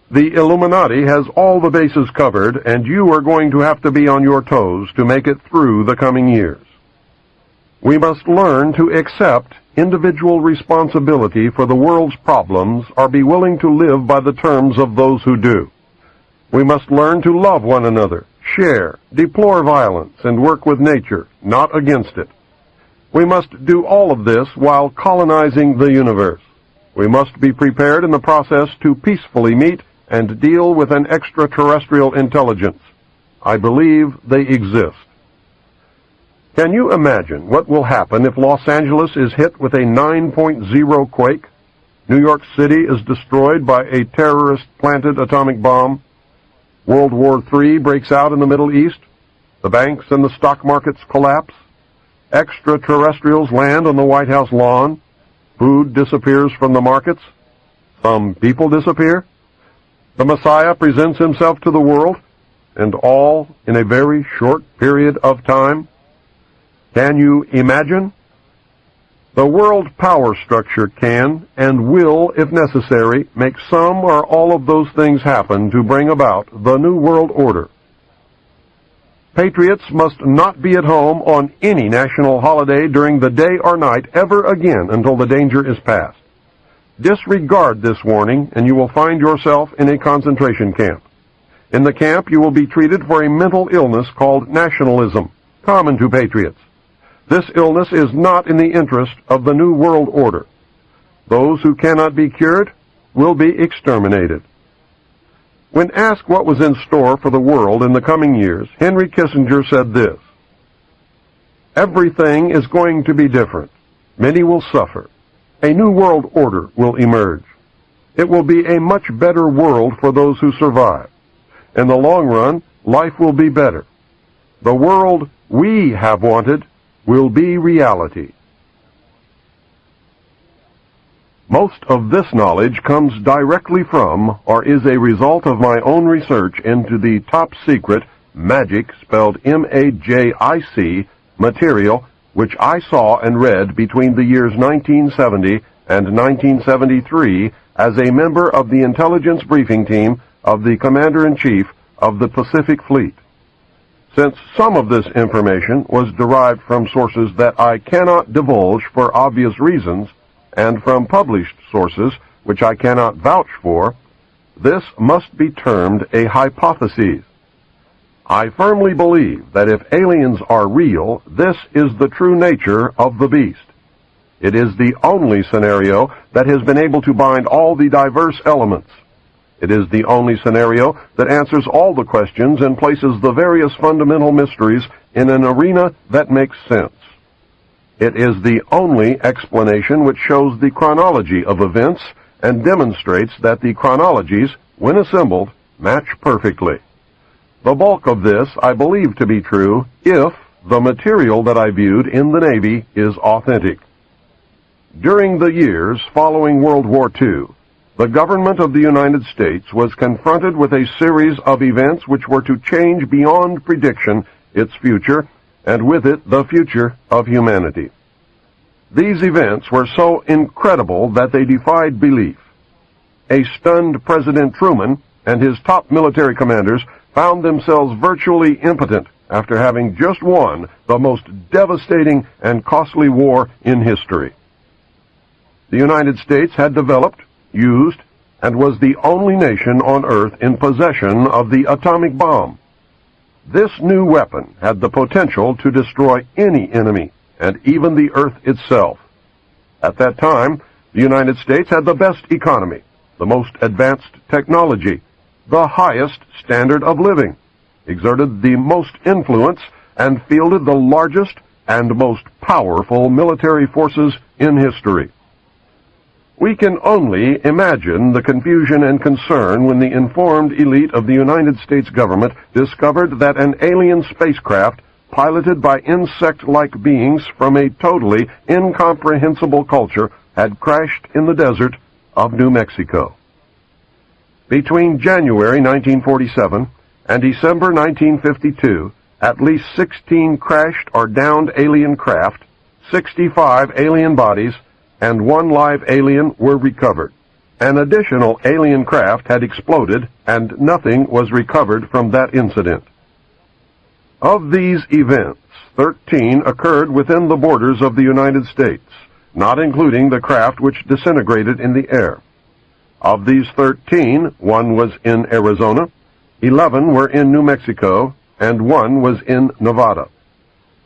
The Illuminati has all the bases covered, and you are going to have to be on your toes to make it through the coming years. We must learn to accept individual responsibility for the world's problems or be willing to live by the terms of those who do. We must learn to love one another, share, deplore violence, and work with nature, not against it. We must do all of this while colonizing the universe. We must be prepared in the process to peacefully meet and deal with an extraterrestrial intelligence. I believe they exist. Can you imagine what will happen if Los Angeles is hit with a 9.0 quake? New York City is destroyed by a terrorist-planted atomic bomb? World War III breaks out in the Middle East? The banks and the stock markets collapse? Extraterrestrials land on the White House lawn? Food disappears from the markets? Some people disappear? The Messiah presents himself to the world, and all in a very short period of time? Can you imagine? The world power structure can and will, if necessary, make some or all of those things happen to bring about the New World Order. Patriots must not be at home on any national holiday during the day or night ever again until the danger is past. Disregard this warning, and you will find yourself in a concentration camp. In the camp, you will be treated for a mental illness called nationalism, common to patriots. This illness is not in the interest of the New World Order. Those who cannot be cured will be exterminated. When asked what was in store for the world in the coming years, Henry Kissinger said this: "Everything is going to be different. Many will suffer. A new world order will emerge. It will be a much better world for those who survive. In the long run, life will be better. The world we have wanted will be reality." Most of this knowledge comes directly from, or is a result of my own research into the top-secret, magic, spelled M-A-J-I-C, material which I saw and read between the years 1970 and 1973 as a member of the intelligence briefing team of the Commander-in-Chief of the Pacific Fleet. Since some of this information was derived from sources that I cannot divulge for obvious reasons, and from published sources which I cannot vouch for, this must be termed a hypothesis. I firmly believe that if aliens are real, this is the true nature of the beast. It is the only scenario that has been able to bind all the diverse elements. It is the only scenario that answers all the questions and places the various fundamental mysteries in an arena that makes sense. It is the only explanation which shows the chronology of events and demonstrates that the chronologies, when assembled, match perfectly. The bulk of this I believe to be true if the material that I viewed in the Navy is authentic. During the years following World War II, the government of the United States was confronted with a series of events which were to change beyond prediction its future, and with it the future of humanity. These events were so incredible that they defied belief. A stunned President Truman and his top military commanders found themselves virtually impotent after having just won the most devastating and costly war in history. The United States had developed, used, and was the only nation on Earth in possession of the atomic bomb. This new weapon had the potential to destroy any enemy, and even the Earth itself. At that time, the United States had the best economy, the most advanced technology, the highest standard of living, exerted the most influence, and fielded the largest and most powerful military forces in history. We can only imagine the confusion and concern when the informed elite of the United States government discovered that an alien spacecraft piloted by insect-like beings from a totally incomprehensible culture had crashed in the desert of New Mexico. Between January 1947 and December 1952, at least 16 crashed or downed alien craft, 65 alien bodies, and 1 live alien were recovered. An additional alien craft had exploded, and nothing was recovered from that incident. Of these events, 13 occurred within the borders of the United States, not including the craft which disintegrated in the air. Of these 13, 1 was in Arizona, 11 were in New Mexico, and 1 was in Nevada.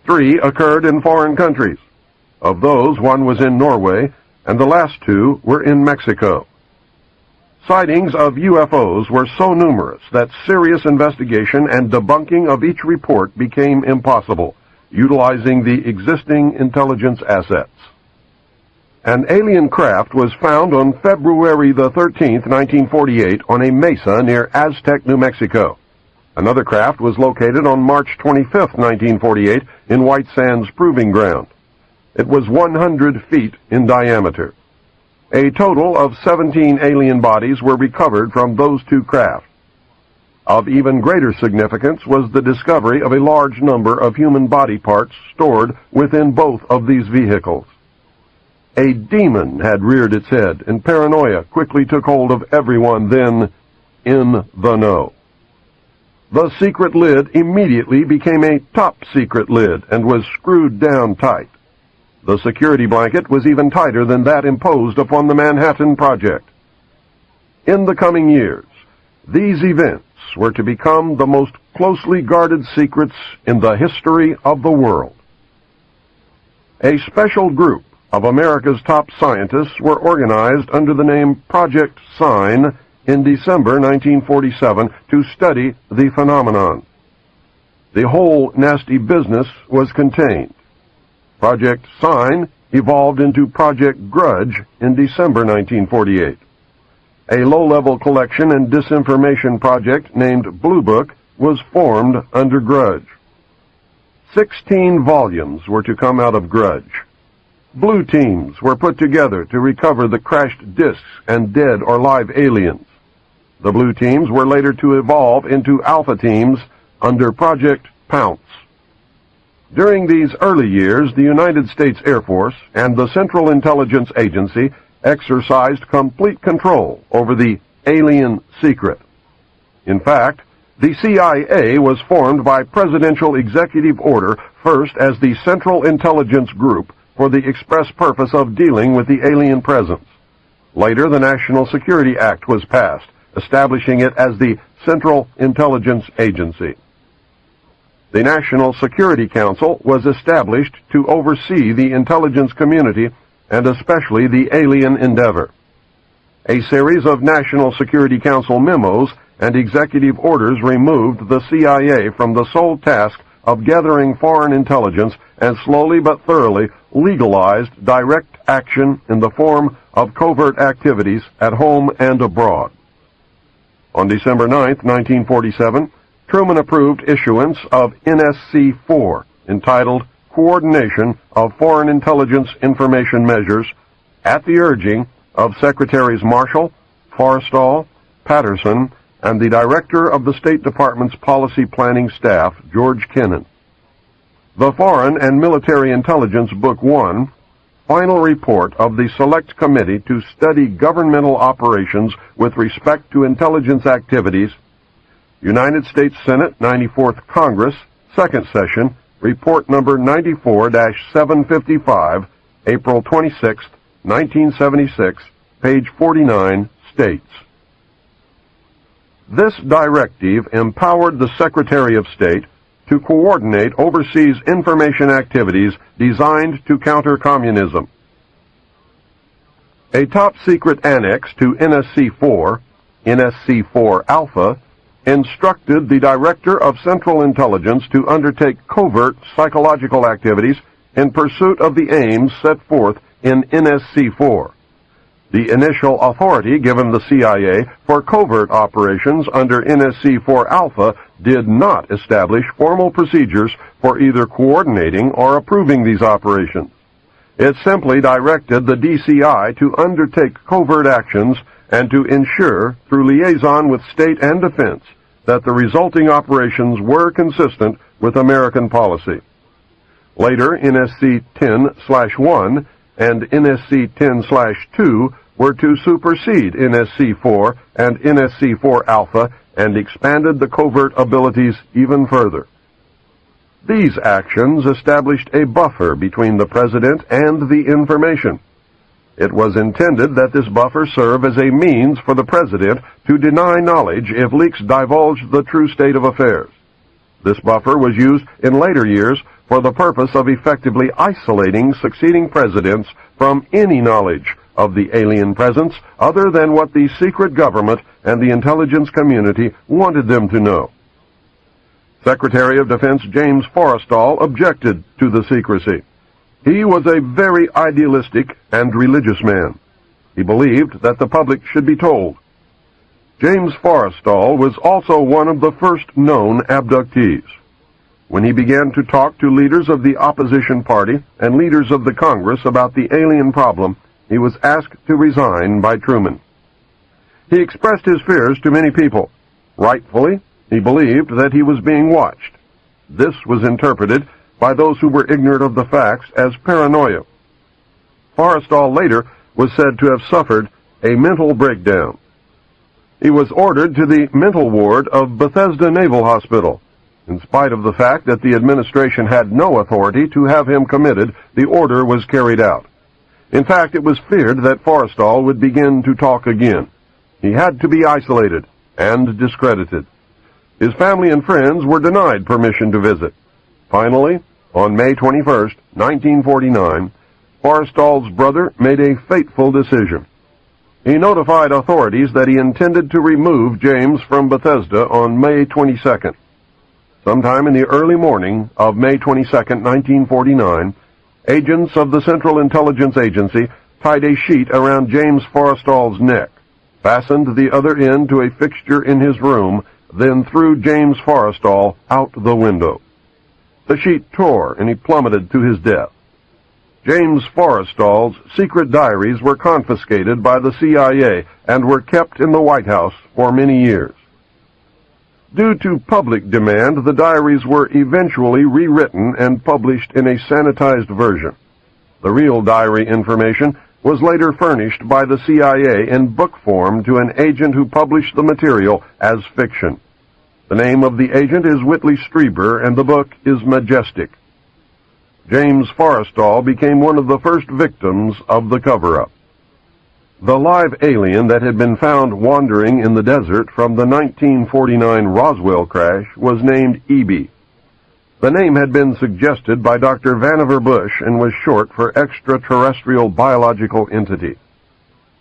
3 occurred in foreign countries. Of those, 1 was in Norway, and the last 2 were in Mexico. Sightings of UFOs were so numerous that serious investigation and debunking of each report became impossible, utilizing the existing intelligence assets. An alien craft was found on February the 13th, 1948, on a mesa near Aztec, New Mexico. Another craft was located on March 25th, 1948, in White Sands Proving Ground. It was 100 feet in diameter. A total of 17 alien bodies were recovered from those 2 craft. Of even greater significance was the discovery of a large number of human body parts stored within both of these vehicles. A demon had reared its head, and paranoia quickly took hold of everyone then in the know. The secret lid immediately became a top-secret lid and was screwed down tight. The security blanket was even tighter than that imposed upon the Manhattan Project. In the coming years, these events were to become the most closely guarded secrets in the history of the world. A special group of America's top scientists were organized under the name Project Sign in December 1947 to study the phenomenon. The whole nasty business was contained. Project Sign evolved into Project Grudge in December 1948. A low-level collection and disinformation project named Blue Book was formed under Grudge. 16 volumes were to come out of Grudge. Blue teams were put together to recover the crashed discs and dead or live aliens. The blue teams were later to evolve into alpha teams under Project Pounce. During these early years, the United States Air Force and the Central Intelligence Agency exercised complete control over the alien secret. In fact, the CIA was formed by presidential executive order first as the Central Intelligence Group for the express purpose of dealing with the alien presence. Later, the National Security Act was passed, establishing it as the Central Intelligence Agency. The National Security Council was established to oversee the intelligence community and especially the alien endeavor. A series of National Security Council memos and executive orders removed the CIA from the sole task of gathering foreign intelligence and slowly but thoroughly legalized direct action in the form of covert activities at home and abroad. On December 9, 1947, Truman approved issuance of NSC-4, entitled Coordination of Foreign Intelligence Information Measures, at the urging of Secretaries Marshall, Forrestal, Patterson, and the Director of the State Department's Policy Planning Staff, George Kennan. The Foreign and Military Intelligence Book 1, Final Report of the Select Committee to Study Governmental Operations with Respect to Intelligence Activities, United States Senate 94th Congress, Second Session, Report Number 94-755, April 26, 1976, page 49, states, This directive empowered the Secretary of State to coordinate overseas information activities designed to counter communism. A top-secret annex to NSC-4, NSC-4 Alpha, instructed the Director of Central Intelligence to undertake covert psychological activities in pursuit of the aims set forth in NSC-4. The initial authority given the CIA for covert operations under NSC-4 Alpha did not establish formal procedures for either coordinating or approving these operations. It simply directed the DCI to undertake covert actions and to ensure, through liaison with state and defense, that the resulting operations were consistent with American policy. Later, NSC-10/1 and NSC-10/2 were to supersede NSC-4 and NSC-4 Alpha and expanded the covert abilities even further. These actions established a buffer between the President and the information. It was intended that this buffer serve as a means for the President to deny knowledge if leaks divulged the true state of affairs. This buffer was used in later years for the purpose of effectively isolating succeeding presidents from any knowledge of the alien presence other than what the secret government and the intelligence community wanted them to know. Secretary of Defense James Forrestal objected to the secrecy. He was a very idealistic and religious man. He believed that the public should be told. James Forrestal was also one of the first known abductees. When he began to talk to leaders of the opposition party and leaders of the Congress about the alien problem, he was asked to resign by Truman. He expressed his fears to many people. Rightfully, he believed that he was being watched. This was interpreted by those who were ignorant of the facts as paranoia. Forrestal later was said to have suffered a mental breakdown. He was ordered to the mental ward of Bethesda Naval Hospital. In spite of the fact that the administration had no authority to have him committed, the order was carried out. In fact, it was feared that Forrestal would begin to talk again. He had to be isolated and discredited. His family and friends were denied permission to visit. Finally, on May 21, 1949, Forrestal's brother made a fateful decision. He notified authorities that he intended to remove James from Bethesda on May 22nd. Sometime in the early morning of May 22, 1949, agents of the Central Intelligence Agency tied a sheet around James Forrestal's neck, fastened the other end to a fixture in his room, then threw James Forrestal out the window. The sheet tore and he plummeted to his death. James Forrestal's secret diaries were confiscated by the CIA and were kept in the White House for many years. Due to public demand, the diaries were eventually rewritten and published in a sanitized version. The real diary information was later furnished by the CIA in book form to an agent who published the material as fiction. The name of the agent is Whitley Strieber, and the book is Majestic. James Forrestal became one of the first victims of the cover-up. The live alien that had been found wandering in the desert from the 1949 Roswell crash was named EB. The name had been suggested by Dr. Vannevar Bush and was short for Extraterrestrial Biological Entity.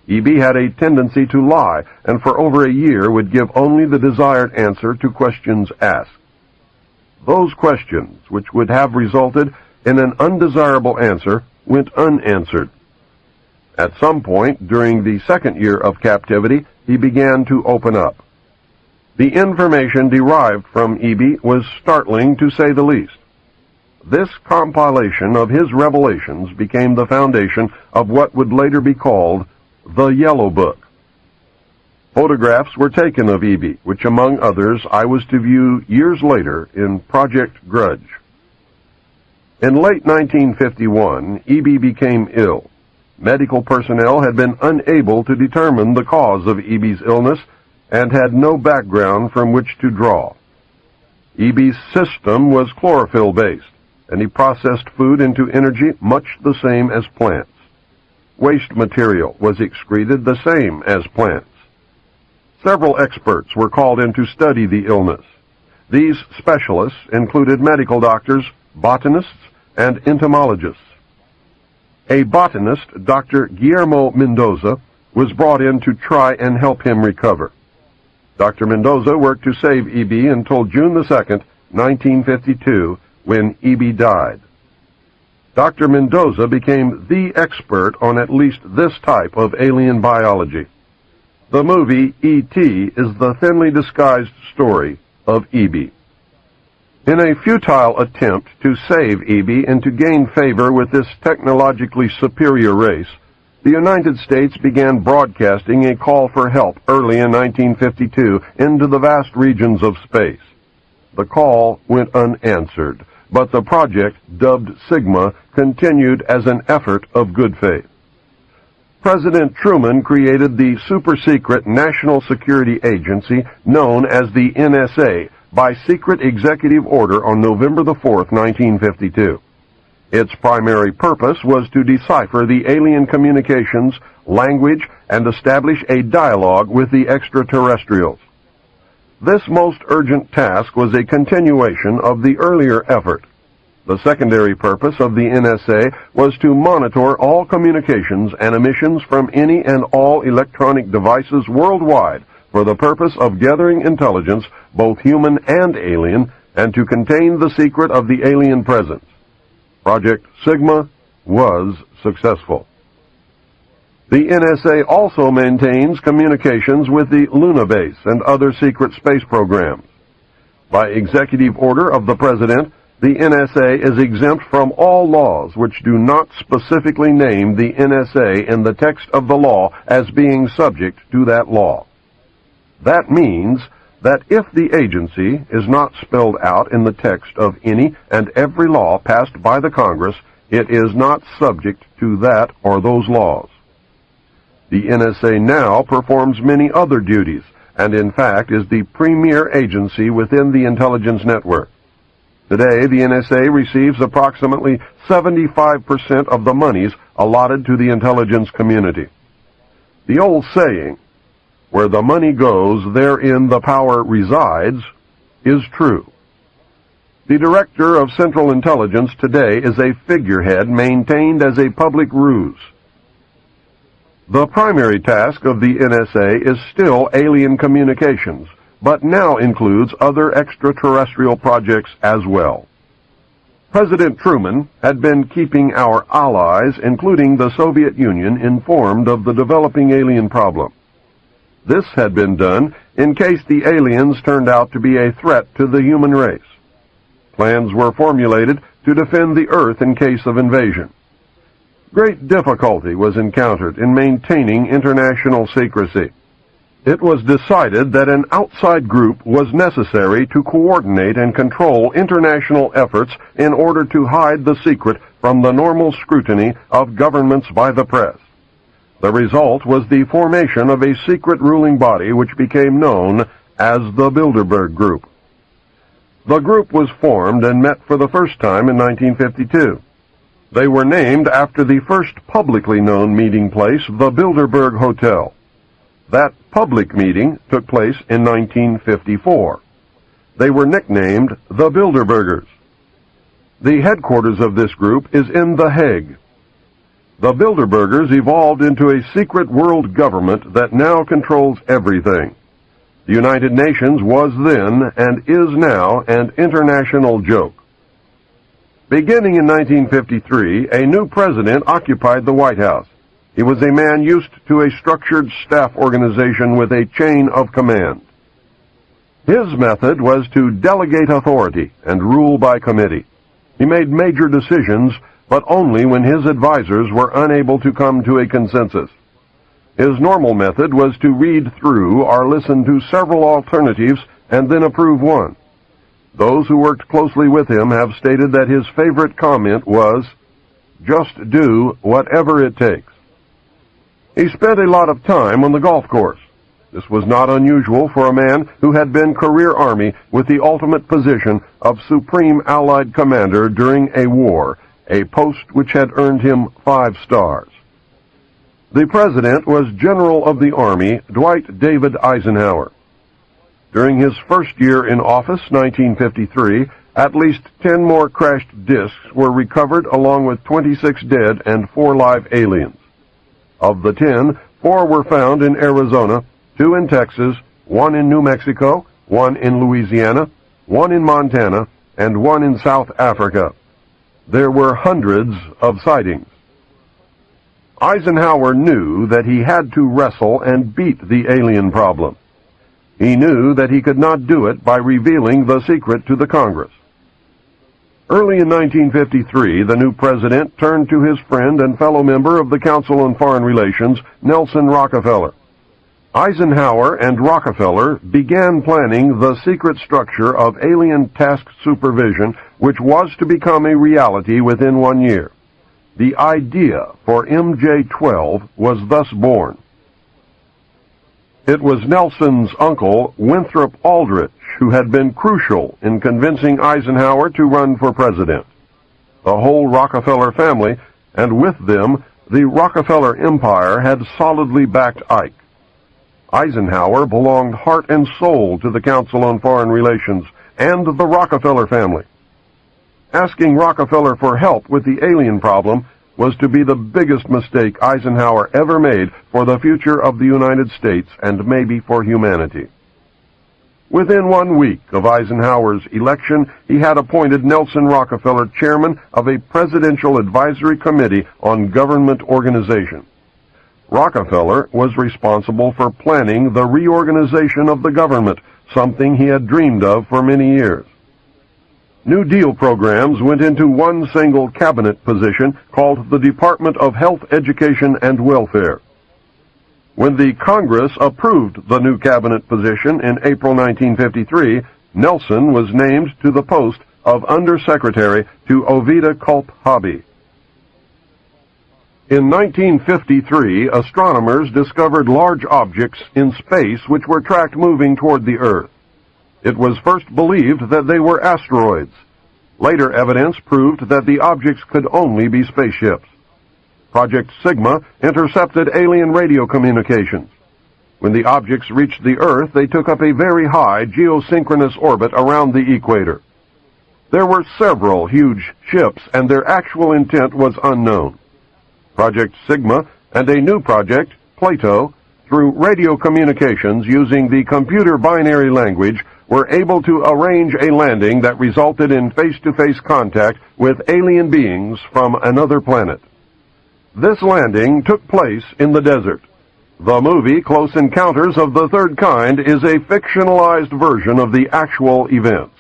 EB had a tendency to lie, and for over a year would give only the desired answer to questions asked. Those questions, which would have resulted in an undesirable answer, went unanswered. At some point during the second year of captivity, he began to open up. The information derived from EB was startling, to say the least. This compilation of his revelations became the foundation of what would later be called the Yellow Book. Photographs were taken of EB, which among others I was to view years later in Project Grudge. In late 1951, EB became ill. Medical personnel had been unable to determine the cause of EB's illness and had no background from which to draw. EB's system was chlorophyll-based, and he processed food into energy much the same as plants. Waste material was excreted the same as plants. Several experts were called in to study the illness. These specialists included medical doctors, botanists, and entomologists. A botanist, Dr. Guillermo Mendoza, was brought in to try and help him recover. Dr. Mendoza worked to save EB until June 2, 1952, when EB died. Dr. Mendoza became the expert on at least this type of alien biology. The movie E.T. is the thinly disguised story of EB. In a futile attempt to save EB and to gain favor with this technologically superior race, the United States began broadcasting a call for help early in 1952 into the vast regions of space. The call went unanswered, but the project, dubbed Sigma, continued as an effort of good faith. President Truman created the super-secret National Security Agency known as the NSA by secret executive order on November 4, 1952. Its primary purpose was to decipher the alien communications, language, and establish a dialogue with the extraterrestrials. This most urgent task was a continuation of the earlier effort. The secondary purpose of the NSA was to monitor all communications and emissions from any and all electronic devices worldwide for the purpose of gathering intelligence, both human and alien, and to contain the secret of the alien presence. Project Sigma was successful. The NSA also maintains communications with the Luna base and other secret space programs. By executive order of the President, the NSA is exempt from all laws which do not specifically name the NSA in the text of the law as being subject to that law. That means that if the agency is not spelled out in the text of any and every law passed by the Congress, It is not subject to that or those laws. The NSA now performs many other duties, and in fact is the premier agency within the intelligence network. Today, the NSA receives approximately 75% of the monies allotted to the intelligence community. The old saying, "Where the money goes, therein the power resides," is true. The Director of Central Intelligence today is a figurehead maintained as a public ruse. The primary task of the NSA is still alien communications, but now includes other extraterrestrial projects as well. President Truman had been keeping our allies, including the Soviet Union, informed of the developing alien problem. This had been done in case the aliens turned out to be a threat to the human race. Plans were formulated to defend the Earth in case of invasion. Great difficulty was encountered in maintaining international secrecy. It was decided that an outside group was necessary to coordinate and control international efforts in order to hide the secret from the normal scrutiny of governments by the press. The result was the formation of a secret ruling body which became known as the Bilderberg Group. The group was formed and met for the first time in 1952. They were named after the first publicly known meeting place, the Bilderberg Hotel. That public meeting took place in 1954. They were nicknamed the Bilderbergers. The headquarters of this group is in The Hague. The Bilderbergers evolved into a secret world government that now controls everything. The United Nations was then, and is now, an international joke. Beginning in 1953, a new president occupied the White House. He was a man used to a structured staff organization with a chain of command. His method was to delegate authority and rule by committee. He made major decisions, but only when his advisors were unable to come to a consensus. His normal method was to read through or listen to several alternatives and then approve one. Those who worked closely with him have stated that his favorite comment was, "Just do whatever it takes." He spent a lot of time on the golf course. This was not unusual for a man who had been career Army with the ultimate position of Supreme Allied Commander during a war, a post which had earned him 5 stars. The President was General of the Army Dwight David Eisenhower. During his first year in office, 1953, at least 10 more crashed discs were recovered along with 26 dead and 4 live aliens. Of the 10, 4 were found in Arizona, 2 in Texas, 1 in New Mexico, 1 in Louisiana, 1 in Montana, and 1 in South Africa. There were hundreds of sightings. Eisenhower knew that he had to wrestle and beat the alien problem. He knew that he could not do it by revealing the secret to the Congress. Early in 1953, the new president turned to his friend and fellow member of the Council on Foreign Relations, Nelson Rockefeller. Eisenhower and Rockefeller began planning the secret structure of alien task supervision, which was to become a reality within 1 year. The idea for MJ-12 was thus born. It was Nelson's uncle, Winthrop Aldrich, who had been crucial in convincing Eisenhower to run for president. The whole Rockefeller family, and with them, the Rockefeller empire, had solidly backed Ike. Eisenhower belonged heart and soul to the Council on Foreign Relations and the Rockefeller family. Asking Rockefeller for help with the alien problem was to be the biggest mistake Eisenhower ever made for the future of the United States and maybe for humanity. Within 1 week of Eisenhower's election, he had appointed Nelson Rockefeller chairman of a Presidential Advisory Committee on Government Organization. Rockefeller was responsible for planning the reorganization of the government, something he had dreamed of for many years. New Deal programs went into one single cabinet position called the Department of Health, Education, and Welfare. When the Congress approved the new cabinet position in April 1953, Nelson was named to the post of Undersecretary to Ovida Culp Hobby. In 1953, astronomers discovered large objects in space which were tracked moving toward the Earth. It was first believed that they were asteroids. Later evidence proved that the objects could only be spaceships. Project Sigma intercepted alien radio communications. When the objects reached the Earth, they took up a very high geosynchronous orbit around the equator. There were several huge ships, and their actual intent was unknown. Project Sigma and a new project, Plato, through radio communications using the computer binary language, were able to arrange a landing that resulted in face-to-face contact with alien beings from another planet. This landing took place in the desert. The movie Close Encounters of the Third Kind is a fictionalized version of the actual events.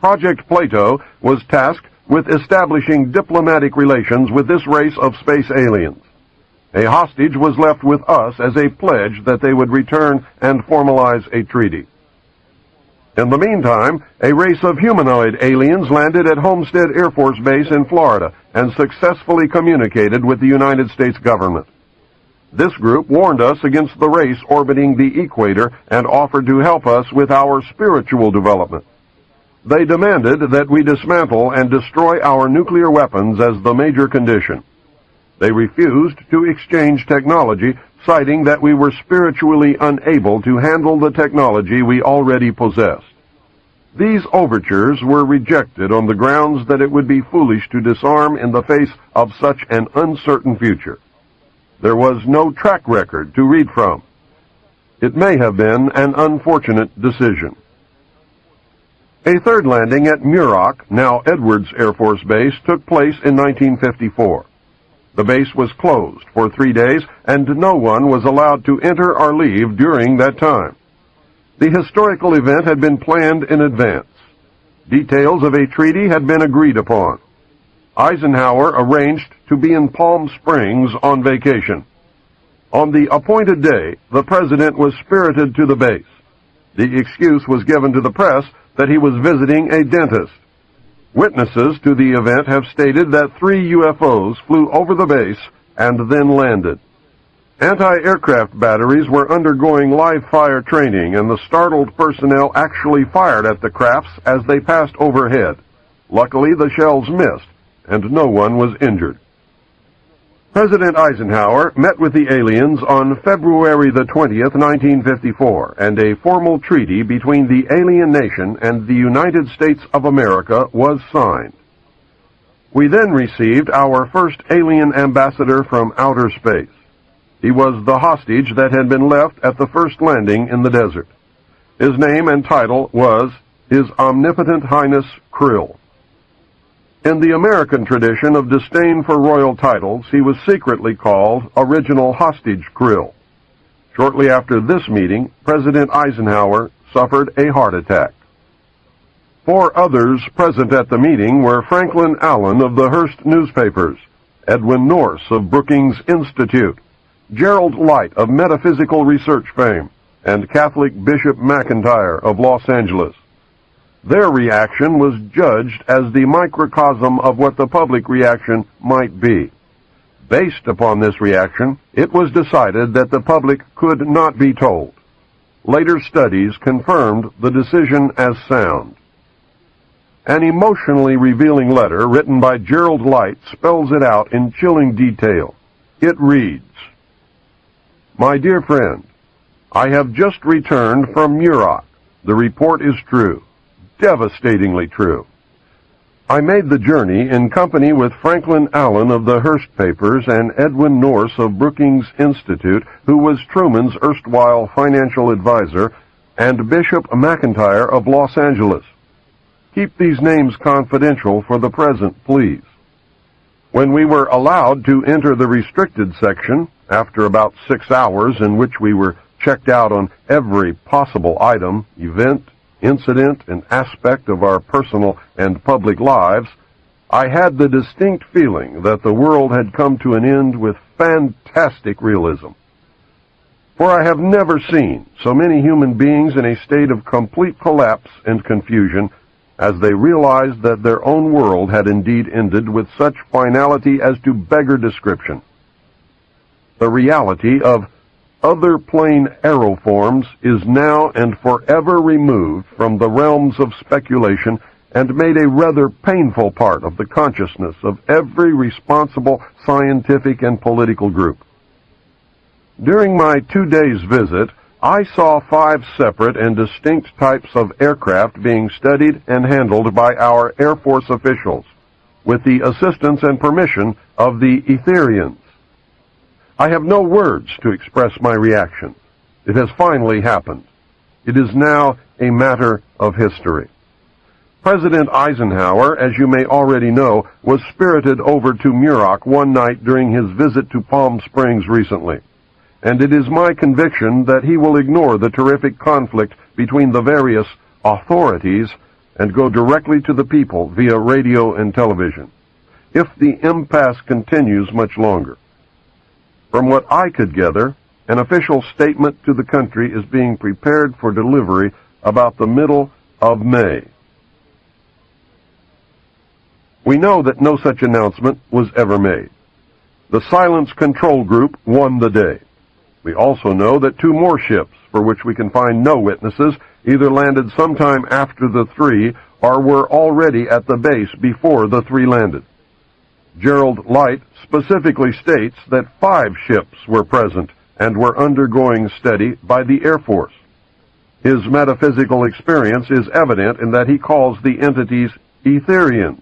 Project Plato was tasked with establishing diplomatic relations with this race of space aliens. A hostage was left with us as a pledge that they would return and formalize a treaty. In the meantime, a race of humanoid aliens landed at Homestead Air Force Base in Florida and successfully communicated with the United States government. This group warned us against the race orbiting the equator and offered to help us with our spiritual development. They demanded that we dismantle and destroy our nuclear weapons as the major condition. They refused to exchange technology, citing that we were spiritually unable to handle the technology we already possessed. These overtures were rejected on the grounds that it would be foolish to disarm in the face of such an uncertain future. There was no track record to read from. It may have been an unfortunate decision. A third landing at Muroc, now Edwards Air Force Base, took place in 1954. The base was closed for 3 days, and no one was allowed to enter or leave during that time. The historical event had been planned in advance. Details of a treaty had been agreed upon. Eisenhower arranged to be in Palm Springs on vacation. On the appointed day, the president was spirited to the base. The excuse was given to the press that he was visiting a dentist. Witnesses to the event have stated that 3 UFOs flew over the base and then landed. Anti-aircraft batteries were undergoing live-fire training, and the startled personnel actually fired at the crafts as they passed overhead. Luckily, the shells missed, and no one was injured. President Eisenhower met with the aliens on February the 20th, 1954, and a formal treaty between the alien nation and the United States of America was signed. We then received our first alien ambassador from outer space. He was the hostage that had been left at the first landing in the desert. His name and title was His Omnipotent Highness Krill. In the American tradition of disdain for royal titles, he was secretly called Original Hostage Krill. Shortly after this meeting, President Eisenhower suffered a heart attack. 4 others present at the meeting were Franklin Allen of the Hearst newspapers, Edwin Norse of Brookings Institute, Gerald Light of Metaphysical Research fame, and Catholic Bishop McIntyre of Los Angeles. Their reaction was judged as the microcosm of what the public reaction might be. Based upon this reaction, it was decided that the public could not be told. Later studies confirmed the decision as sound. An emotionally revealing letter written by Gerald Light spells it out in chilling detail. It reads, "My dear friend, I have just returned from Muroc. The report is true. Devastatingly true. I made the journey in company with Franklin Allen of the Hearst papers and Edwin Norse of Brookings Institute, who was Truman's erstwhile financial advisor, and Bishop McIntyre of Los Angeles. Keep these names confidential for the present, please. When we were allowed to enter the restricted section, after about 6 hours in which we were checked out on every possible item, event, incident, and aspect of our personal and public lives, I had the distinct feeling that the world had come to an end with fantastic realism. For I have never seen so many human beings in a state of complete collapse and confusion, as they realized that their own world had indeed ended with such finality as to beggar description. The reality of other plane aeroforms is now and forever removed from the realms of speculation and made a rather painful part of the consciousness of every responsible scientific and political group. During my 2 days' visit, I saw 5 separate and distinct types of aircraft being studied and handled by our Air Force officials, with the assistance and permission of the Etherians. I have no words to express my reaction. It has finally happened. It is now a matter of history. President Eisenhower, as you may already know, was spirited over to Muroc one night during his visit to Palm Springs recently, and it is my conviction that he will ignore the terrific conflict between the various authorities and go directly to the people via radio and television, if the impasse continues much longer. From what I could gather, an official statement to the country is being prepared for delivery about the middle of May. We know that no such announcement was ever made. The Silence Control Group won the day. We also know that 2 more ships, for which we can find no witnesses, either landed sometime after the 3 or were already at the base before the 3 landed. Gerald Light specifically states that 5 ships were present and were undergoing study by the Air Force. His metaphysical experience is evident in that he calls the entities Etherians.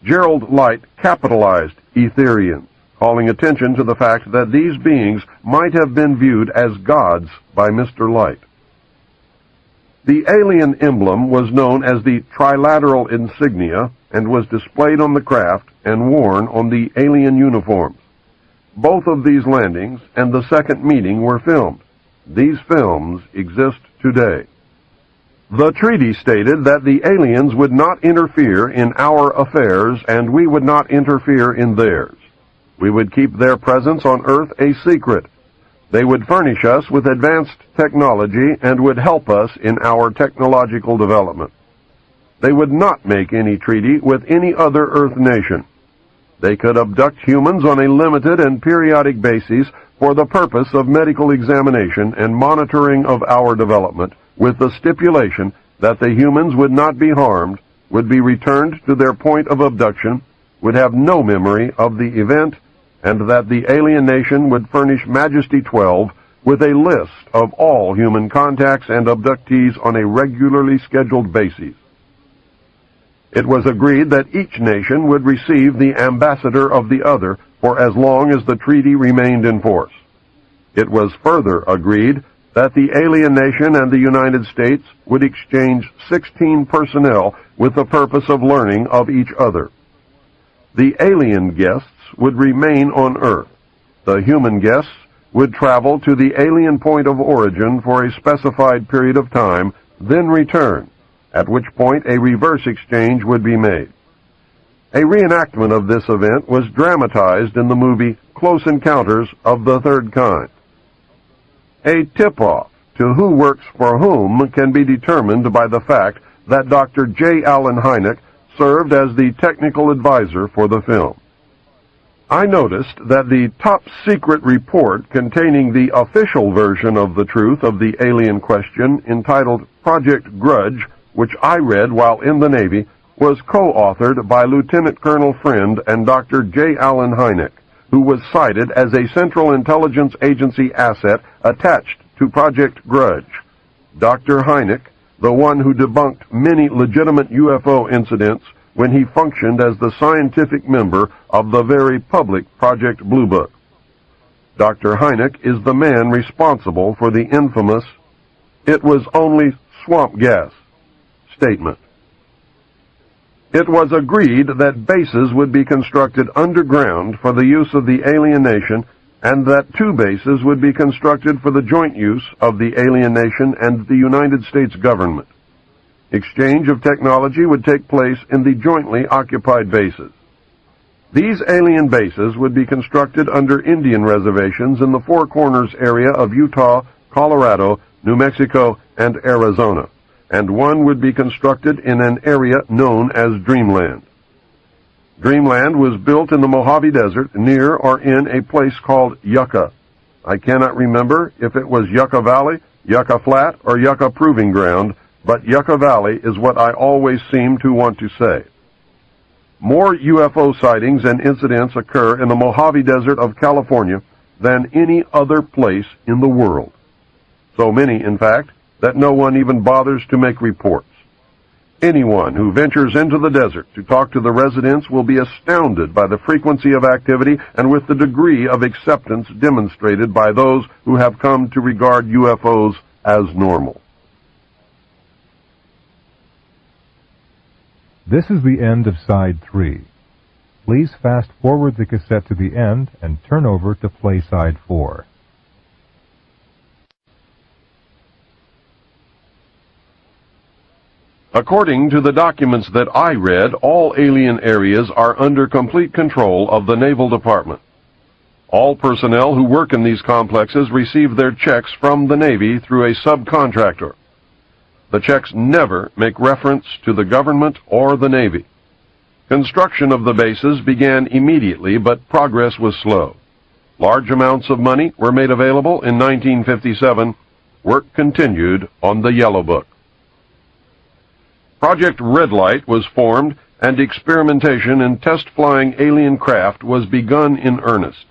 Gerald Light capitalized Etherians, calling attention to the fact that these beings might have been viewed as gods by Mr. Light. The alien emblem was known as the trilateral insignia and was displayed on the craft and worn on the alien uniforms. Both of these landings and the second meeting were filmed. These films exist today. The treaty stated that the aliens would not interfere in our affairs and we would not interfere in theirs. We would keep their presence on Earth a secret. They would furnish us with advanced technology and would help us in our technological development. They would not make any treaty with any other Earth nation. They could abduct humans on a limited and periodic basis for the purpose of medical examination and monitoring of our development, with the stipulation that the humans would not be harmed, would be returned to their point of abduction, would have no memory of the event, and that the alien nation would furnish Majesty 12 with a list of all human contacts and abductees on a regularly scheduled basis. It was agreed that each nation would receive the ambassador of the other for as long as the treaty remained in force. It was further agreed that the alien nation and the United States would exchange 16 personnel with the purpose of learning of each other. The alien guests would remain on Earth. The human guests would travel to the alien point of origin for a specified period of time, then return, at which point a reverse exchange would be made. A reenactment of this event was dramatized in the movie Close Encounters of the Third Kind. A tip-off to who works for whom can be determined by the fact that Dr. J. Allen Hynek served as the technical advisor for the film. I noticed that the top-secret report containing the official version of the truth of the alien question, entitled Project Grudge, which I read while in the Navy, was co-authored by Lieutenant Colonel Friend and Dr. J. Allen Hynek, who was cited as a Central Intelligence Agency asset attached to Project Grudge. Dr. Hynek, the one who debunked many legitimate UFO incidents when he functioned as the scientific member of the very public Project Blue Book. Dr. Hynek is the man responsible for the infamous "it was only swamp gas" statement. It was agreed that bases would be constructed underground for the use of the alien nation, and that 2 bases would be constructed for the joint use of the alien nation and the United States government. Exchange of technology would take place in the jointly occupied bases. These alien bases would be constructed under Indian reservations in the Four Corners area of Utah, Colorado, New Mexico, and Arizona, and one would be constructed in an area known as Dreamland. Dreamland was built in the Mojave Desert near or in a place called Yucca. I cannot remember if it was Yucca Valley, Yucca Flat, or Yucca Proving Ground, but Yucca Valley is what I always seem to want to say. More UFO sightings and incidents occur in the Mojave Desert of California than any other place in the world. So many, in fact, that no one even bothers to make reports. Anyone who ventures into the desert to talk to the residents will be astounded by the frequency of activity and with the degree of acceptance demonstrated by those who have come to regard UFOs as normal. This is the end of side 3. Please fast forward the cassette to the end and turn over to play side 4. According to the documents that I read, all alien areas are under complete control of the Naval Department. All personnel who work in these complexes receive their checks from the Navy through a subcontractor. The checks never make reference to the government or the Navy. Construction of the bases began immediately, but progress was slow. Large amounts of money were made available in 1957. Work continued on the Yellow Book. Project Red Light was formed, and experimentation in test-flying alien craft was begun in earnest.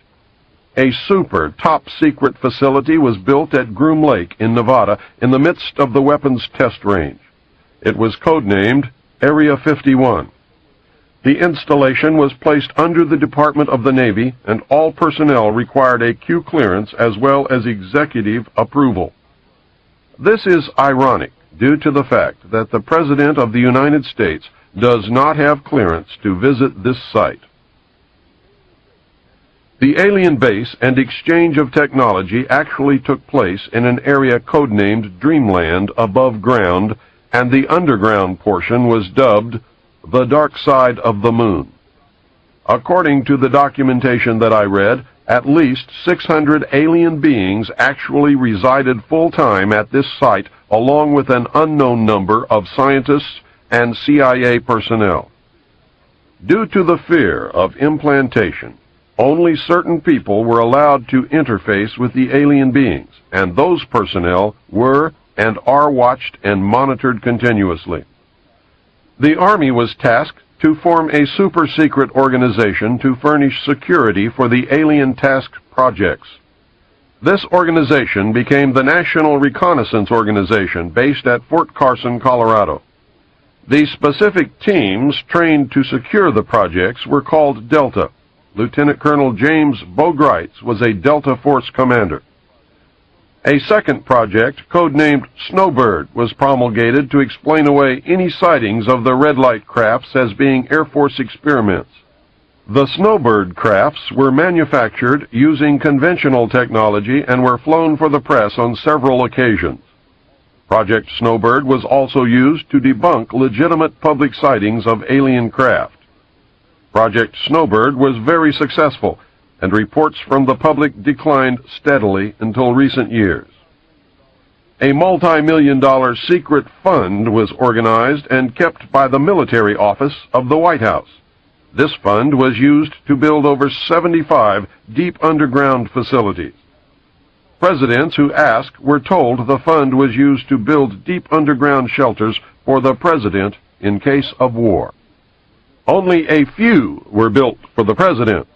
A super top-secret facility was built at Groom Lake in Nevada in the midst of the weapons test range. It was codenamed Area 51. The installation was placed under the Department of the Navy, and all personnel required a Q clearance as well as executive approval. This is ironic due to the fact that the President of the United States does not have clearance to visit this site. The alien base and exchange of technology actually took place in an area codenamed Dreamland above ground, and the underground portion was dubbed the Dark Side of the Moon. According to the documentation that I read, at least 600 alien beings actually resided full-time at this site, along with an unknown number of scientists and CIA personnel. Due to the fear of implantation, only certain people were allowed to interface with the alien beings, and those personnel were and are watched and monitored continuously. The Army was tasked to form a super-secret organization to furnish security for the alien task projects. This organization became the National Reconnaissance Organization based at Fort Carson, Colorado. The specific teams trained to secure the projects were called Delta. Lieutenant Colonel James Bogreitz was a Delta Force commander. A second project, codenamed Snowbird, was promulgated to explain away any sightings of the red light crafts as being Air Force experiments. The Snowbird crafts were manufactured using conventional technology and were flown for the press on several occasions. Project Snowbird was also used to debunk legitimate public sightings of alien craft. Project Snowbird was very successful, and reports from the public declined steadily until recent years. A multi-million-dollar secret fund was organized and kept by the military office of the White House. This fund was used to build over 75 deep underground facilities. Presidents who asked were told the fund was used to build deep underground shelters for the president in case of war. Only a few were built for the president.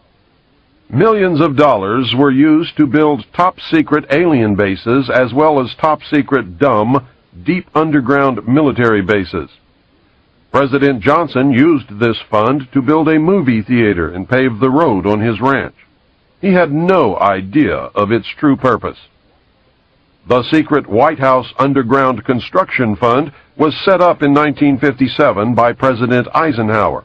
Millions of dollars were used to build top-secret alien bases as well as top-secret dumb, deep underground military bases. President Johnson used this fund to build a movie theater and pave the road on his ranch. He had no idea of its true purpose. The secret White House Underground Construction Fund was set up in 1957 by President Eisenhower.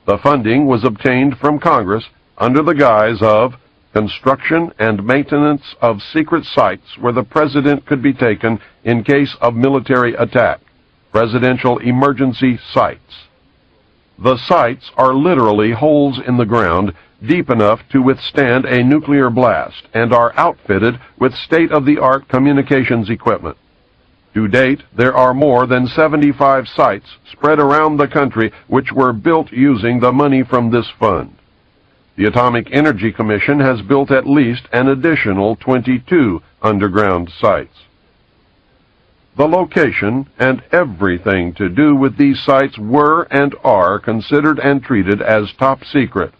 The funding was obtained from Congress under the guise of construction and maintenance of secret sites where the president could be taken in case of military attack, presidential emergency sites. The sites are literally holes in the ground deep enough to withstand a nuclear blast and are outfitted with state-of-the-art communications equipment. To date, there are more than 75 sites spread around the country which were built using the money from this fund. The Atomic Energy Commission has built at least an additional 22 underground sites. The location and everything to do with these sites were and are considered and treated as top secret.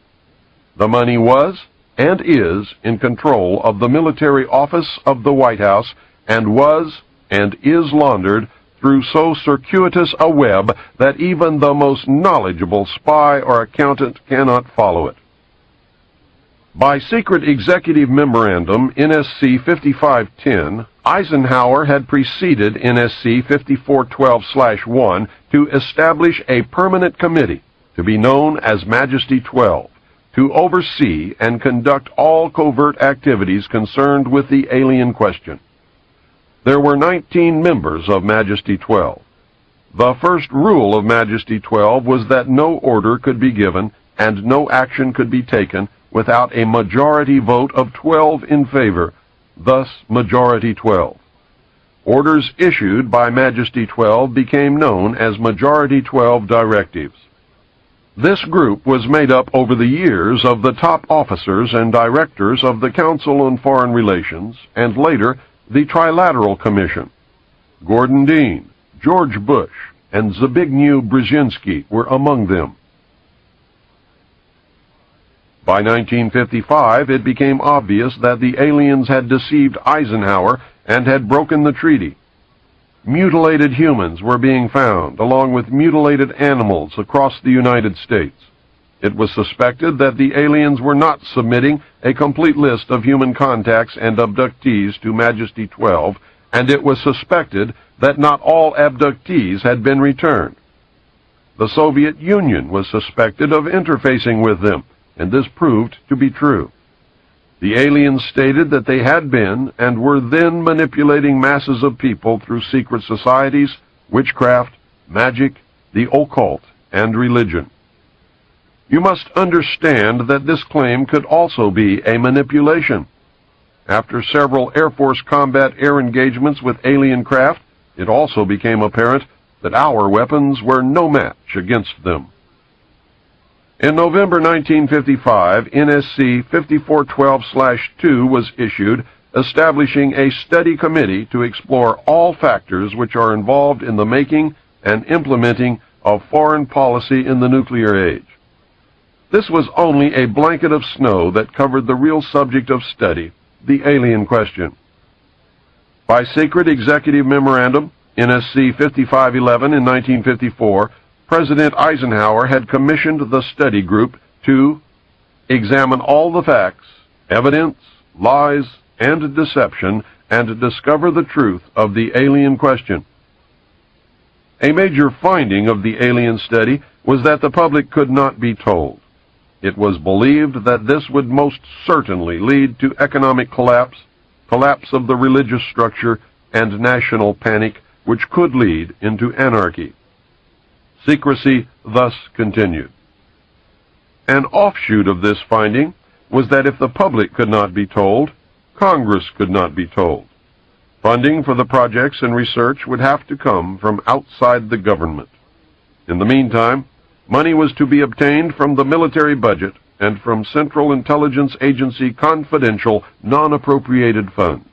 The money was and is in control of the military office of the White House and was and is laundered through so circuitous a web that even the most knowledgeable spy or accountant cannot follow it. By secret executive memorandum NSC 5510, Eisenhower had preceded NSC 5412/1 to establish a permanent committee to be known as Majesty 12 to oversee and conduct all covert activities concerned with the alien question. There were 19 members of Majesty 12. The first rule of Majesty 12 was that no order could be given and no action could be taken without a majority vote of 12 in favor, thus Majority 12. Orders issued by Majesty 12 became known as Majority 12 directives. This group was made up over the years of the top officers and directors of the Council on Foreign Relations and later the Trilateral Commission. Gordon Dean, George Bush, and Zbigniew Brzezinski were among them. By 1955, it became obvious that the aliens had deceived Eisenhower and had broken the treaty. Mutilated humans were being found, along with mutilated animals across the United States. It was suspected that the aliens were not submitting a complete list of human contacts and abductees to Majesty 12, and it was suspected that not all abductees had been returned. The Soviet Union was suspected of interfacing with them, and this proved to be true. The aliens stated that they had been and were then manipulating masses of people through secret societies, witchcraft, magic, the occult, and religion. You must understand that this claim could also be a manipulation. After several Air Force combat air engagements with alien craft, it also became apparent that our weapons were no match against them. In November 1955, NSC 5412/2 was issued, establishing a study committee to explore all factors which are involved in the making and implementing of foreign policy in the nuclear age. This was only a blanket of snow that covered the real subject of study, the alien question. By secret executive memorandum, NSC 5511 in 1954, President Eisenhower had commissioned the study group to examine all the facts, evidence, lies, and deception, and discover the truth of the alien question. A major finding of the alien study was that the public could not be told. It was believed that this would most certainly lead to economic collapse, collapse of the religious structure, and national panic, which could lead into anarchy. Secrecy thus continued. An offshoot of this finding was that if the public could not be told, Congress could not be told. Funding for the projects and research would have to come from outside the government. In the meantime, money was to be obtained from the military budget and from Central Intelligence Agency confidential, non-appropriated funds.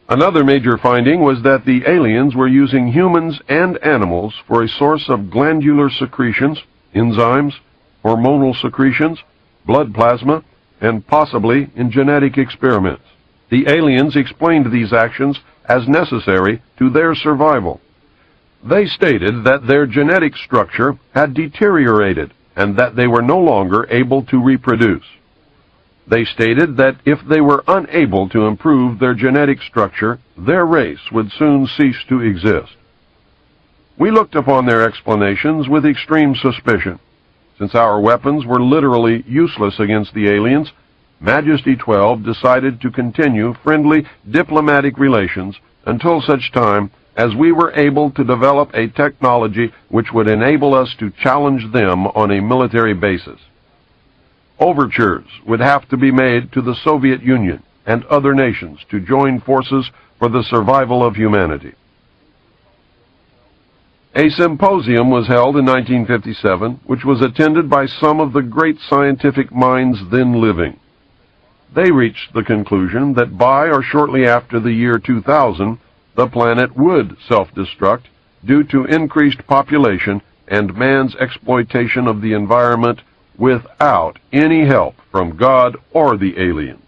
Another major finding was that the aliens were using humans and animals for a source of glandular secretions, enzymes, hormonal secretions, blood plasma, and possibly in genetic experiments. The aliens explained these actions as necessary to their survival. They stated that their genetic structure had deteriorated and that they were no longer able to reproduce. They stated that if they were unable to improve their genetic structure, their race would soon cease to exist. We looked upon their explanations with extreme suspicion. Since our weapons were literally useless against the aliens, Majesty 12 decided to continue friendly diplomatic relations until such time as we were able to develop a technology which would enable us to challenge them on a military basis. Overtures would have to be made to the Soviet Union and other nations to join forces for the survival of humanity. A symposium was held in 1957, which was attended by some of the great scientific minds then living. They reached the conclusion that by or shortly after the year 2000, the planet would self-destruct due to increased population and man's exploitation of the environment without any help from God or the aliens.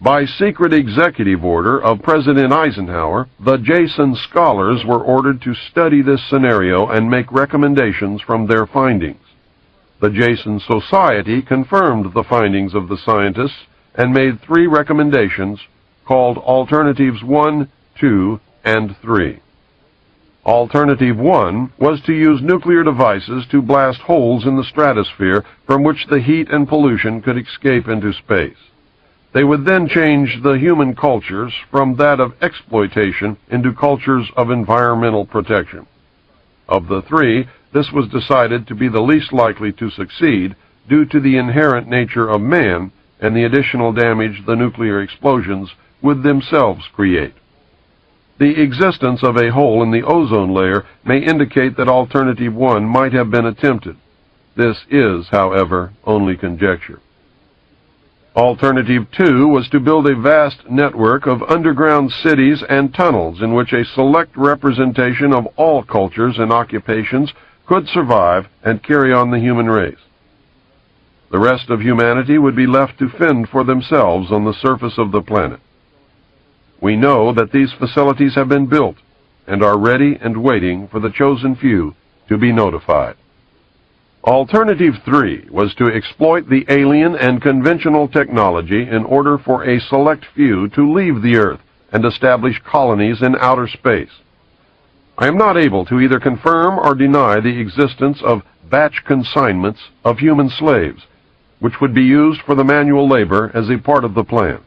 By secret executive order of President Eisenhower, the Jason scholars were ordered to study this scenario and make recommendations from their findings. The Jason Society confirmed the findings of the scientists and made 3 recommendations called Alternatives 1, 2, and 3. Alternative 1 was to use nuclear devices to blast holes in the stratosphere from which the heat and pollution could escape into space. They would then change the human cultures from that of exploitation into cultures of environmental protection. Of the 3, this was decided to be the least likely to succeed due to the inherent nature of man and the additional damage the nuclear explosions would themselves create. The existence of a hole in the ozone layer may indicate that Alternative 1 might have been attempted. This is, however, only conjecture. Alternative 2 was to build a vast network of underground cities and tunnels in which a select representation of all cultures and occupations could survive and carry on the human race. The rest of humanity would be left to fend for themselves on the surface of the planet. We know that these facilities have been built and are ready and waiting for the chosen few to be notified. Alternative 3 was to exploit the alien and conventional technology in order for a select few to leave the Earth and establish colonies in outer space. I am not able to either confirm or deny the existence of batch consignments of human slaves, which would be used for the manual labor as a part of the plan.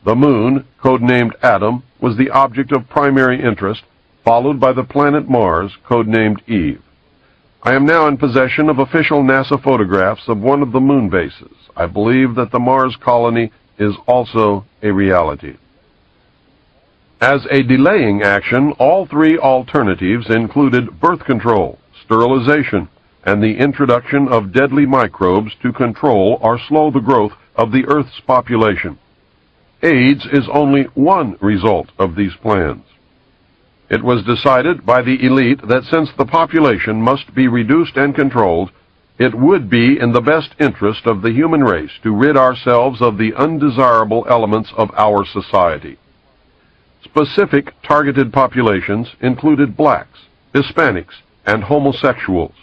The Moon, codenamed Adam, was the object of primary interest, followed by the planet Mars, codenamed Eve. I am now in possession of official NASA photographs of one of the moon bases. I believe that the Mars colony is also a reality. As a delaying action, all 3 alternatives included birth control, sterilization, and the introduction of deadly microbes to control or slow the growth of the Earth's population. AIDS is only one result of these plans. It was decided by the elite that since the population must be reduced and controlled, it would be in the best interest of the human race to rid ourselves of the undesirable elements of our society. Specific targeted populations included blacks, Hispanics, and homosexuals.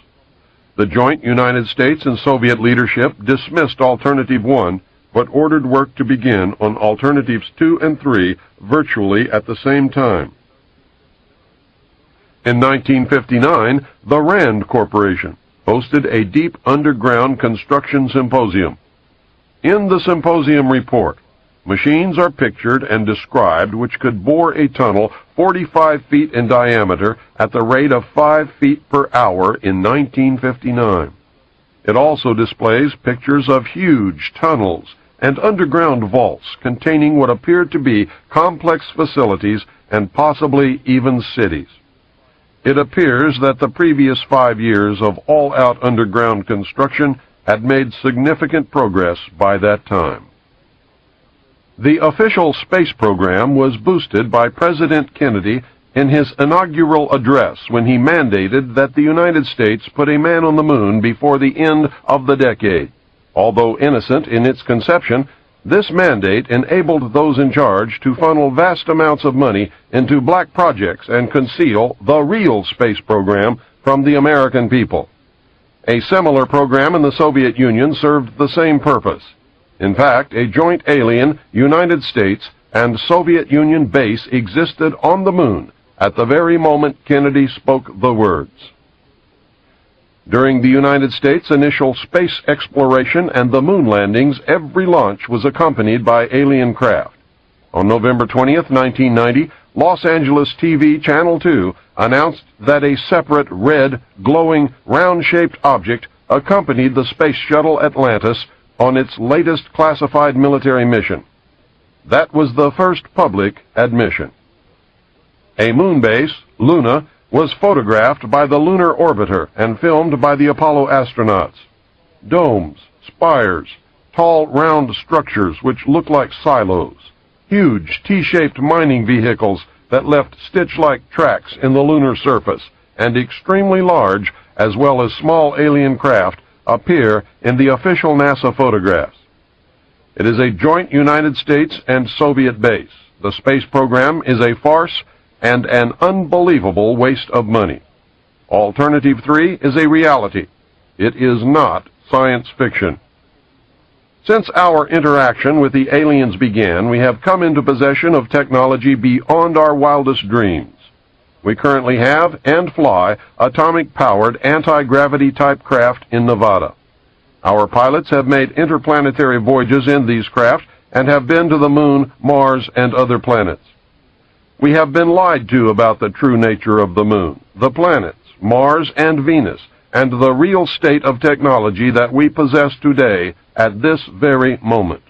The joint United States and Soviet leadership dismissed Alternative 1, but ordered work to begin on Alternatives 2 and 3 virtually at the same time. In 1959, the Rand Corporation hosted a deep underground construction symposium. In the symposium report, machines are pictured and described which could bore a tunnel 45 feet in diameter at the rate of 5 feet per hour in 1959. It also displays pictures of huge tunnels and underground vaults containing what appeared to be complex facilities and possibly even cities. It appears that the previous 5 years of all-out underground construction had made significant progress by that time. The official space program was boosted by President Kennedy in his inaugural address when he mandated that the United States put a man on the moon before the end of the decade. Although innocent in its conception, this mandate enabled those in charge to funnel vast amounts of money into black projects and conceal the real space program from the American people. A similar program in the Soviet Union served the same purpose. In fact, a joint alien United States and Soviet Union base existed on the moon at the very moment Kennedy spoke the words. During the United States' initial space exploration and the moon landings, every launch was accompanied by alien craft. On November 20th, 1990, Los Angeles TV Channel 2 announced that a separate red, glowing, round-shaped object accompanied the space shuttle Atlantis on its latest classified military mission. That was the first public admission. A moon base, Luna, was photographed by the lunar orbiter and filmed by the Apollo astronauts. Domes, spires, tall round structures which look like silos, huge T-shaped mining vehicles that left stitch-like tracks in the lunar surface, and extremely large as well as small alien craft appear in the official NASA photographs. It is a joint United States and Soviet base. The space program is a farce and an unbelievable waste of money. Alternative 3 is a reality. It is not science fiction. Since our interaction with the aliens began, we have come into possession of technology beyond our wildest dreams. We currently have and fly atomic-powered anti-gravity type craft in Nevada. Our pilots have made interplanetary voyages in these craft and have been to the Moon, Mars, and other planets. We have been lied to about the true nature of the Moon, the planets, Mars, and Venus, and the real state of technology that we possess today at this very moment.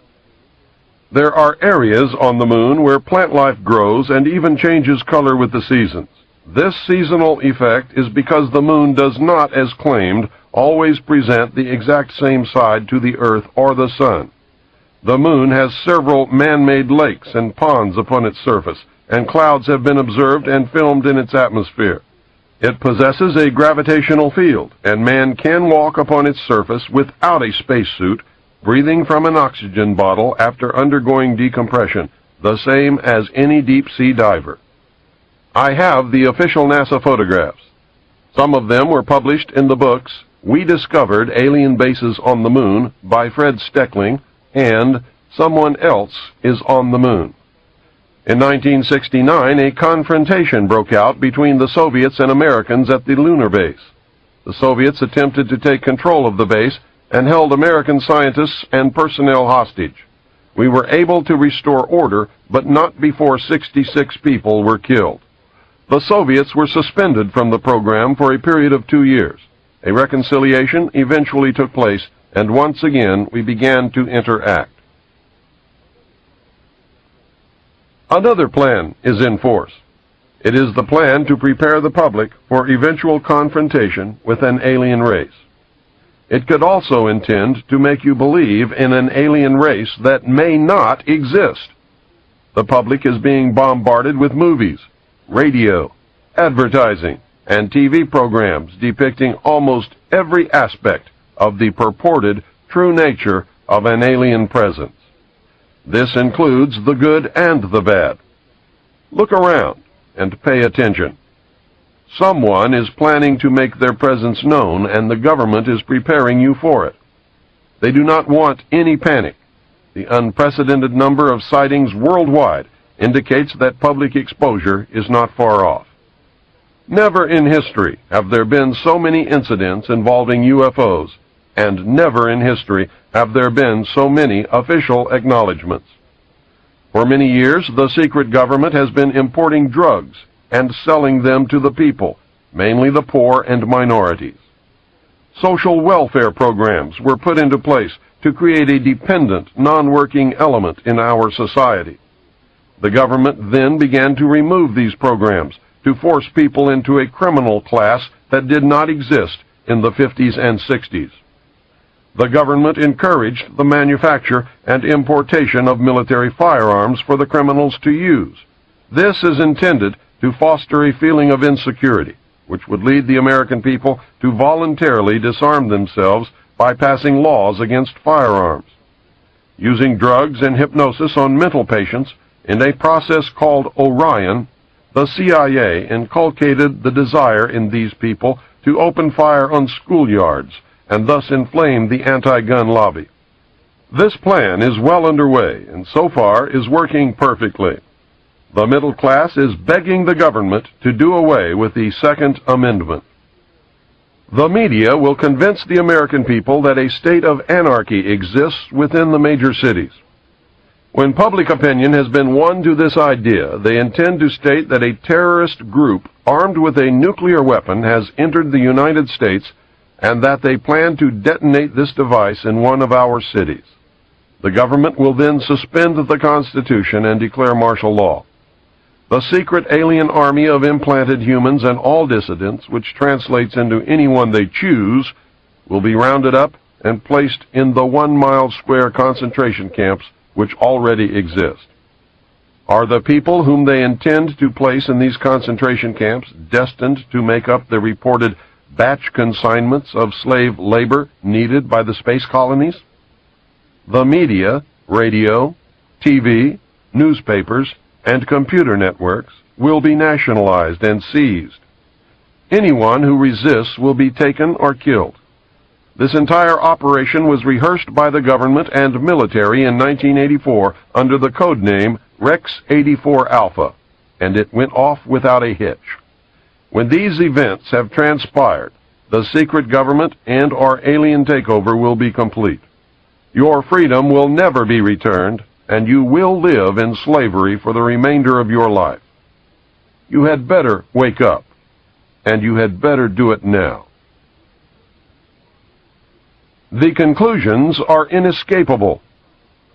There are areas on the Moon where plant life grows and even changes color with the seasons. This seasonal effect is because the Moon does not, as claimed, always present the exact same side to the Earth or the Sun. The Moon has several man-made lakes and ponds upon its surface, and clouds have been observed and filmed in its atmosphere. It possesses a gravitational field, and man can walk upon its surface without a spacesuit, breathing from an oxygen bottle after undergoing decompression, the same as any deep-sea diver. I have the official NASA photographs. Some of them were published in the books We Discovered Alien Bases on the Moon by Fred Steckling and Someone Else is on the Moon. In 1969, a confrontation broke out between the Soviets and Americans at the lunar base. The Soviets attempted to take control of the base and held American scientists and personnel hostage. We were able to restore order, but not before 66 people were killed. The Soviets were suspended from the program for a period of 2 years. A reconciliation eventually took place, and once again we began to interact. Another plan is in force. It is the plan to prepare the public for eventual confrontation with an alien race. It could also intend to make you believe in an alien race that may not exist. The public is being bombarded with movies, radio, advertising, and TV programs depicting almost every aspect of the purported true nature of an alien presence. This includes the good and the bad. Look around and pay attention. Someone is planning to make their presence known, and the government is preparing you for it. They do not want any panic. The unprecedented number of sightings worldwide indicates that public exposure is not far off. Never in history have there been so many incidents involving UFOs, and never in history have there been so many official acknowledgments. For many years, the secret government has been importing drugs and selling them to the people, mainly the poor and minorities. Social welfare programs were put into place to create a dependent, non-working element in our society. The government then began to remove these programs to force people into a criminal class that did not exist in the 50s and 60s. The government encouraged the manufacture and importation of military firearms for the criminals to use. This is intended to foster a feeling of insecurity, which would lead the American people to voluntarily disarm themselves by passing laws against firearms. Using drugs and hypnosis on mental patients in a process called Orion, the CIA inculcated the desire in these people to open fire on schoolyards and thus inflame the anti-gun lobby. This plan is well underway and so far is working perfectly. The middle class is begging the government to do away with the Second Amendment. The media will convince the American people that a state of anarchy exists within the major cities. When public opinion has been won to this idea, they intend to state that a terrorist group armed with a nuclear weapon has entered the United States and that they plan to detonate this device in one of our cities. The government will then suspend the Constitution and declare martial law. The secret alien army of implanted humans and all dissidents, which translates into anyone they choose, will be rounded up and placed in the 1-mile square concentration camps which already exist. Are the people whom they intend to place in these concentration camps destined to make up the reported batch consignments of slave labor needed by the space colonies? The media, radio, TV, newspapers, and computer networks will be nationalized and seized. Anyone who resists will be taken or killed. This entire operation was rehearsed by the government and military in 1984 under the code name Rex 84 Alpha, and it went off without a hitch. When these events have transpired, the secret government and/or alien takeover will be complete. Your freedom will never be returned, and you will live in slavery for the remainder of your life. You had better wake up, and you had better do it now. The conclusions are inescapable.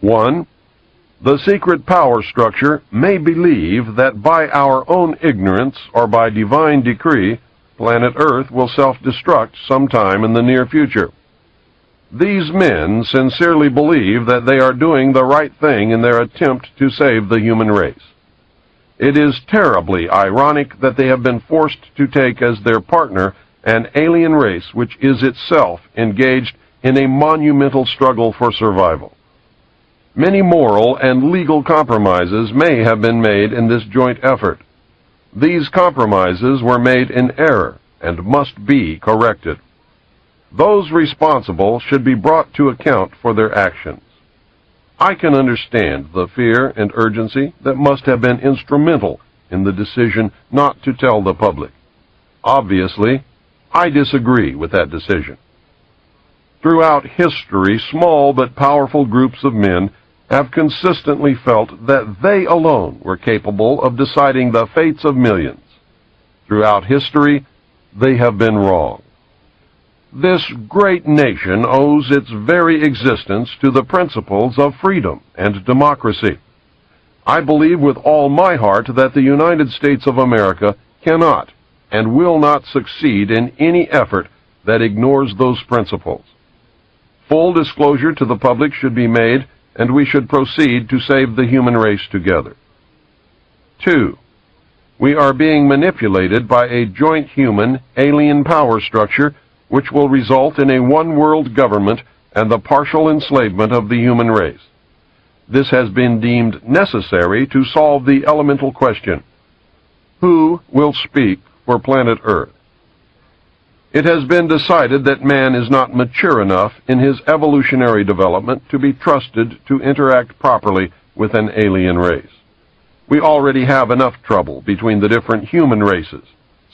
1. The secret power structure may believe that by our own ignorance or by divine decree, planet Earth will self-destruct sometime in the near future. These men sincerely believe that they are doing the right thing in their attempt to save the human race. It is terribly ironic that they have been forced to take as their partner an alien race which is itself engaged in a monumental struggle for survival. Many moral and legal compromises may have been made in this joint effort. These compromises were made in error and must be corrected. Those responsible should be brought to account for their actions. I can understand the fear and urgency that must have been instrumental in the decision not to tell the public. Obviously, I disagree with that decision. Throughout history, small but powerful groups of men have consistently felt that they alone were capable of deciding the fates of millions. Throughout history, they have been wrong. This great nation owes its very existence to the principles of freedom and democracy. I believe with all my heart that the United States of America cannot and will not succeed in any effort that ignores those principles. Full disclosure to the public should be made, and we should proceed to save the human race together. 2. We are being manipulated by a joint human alien power structure which will result in a one-world government and the partial enslavement of the human race. This has been deemed necessary to solve the elemental question: who will speak for planet Earth? It has been decided that man is not mature enough in his evolutionary development to be trusted to interact properly with an alien race. We already have enough trouble between the different human races.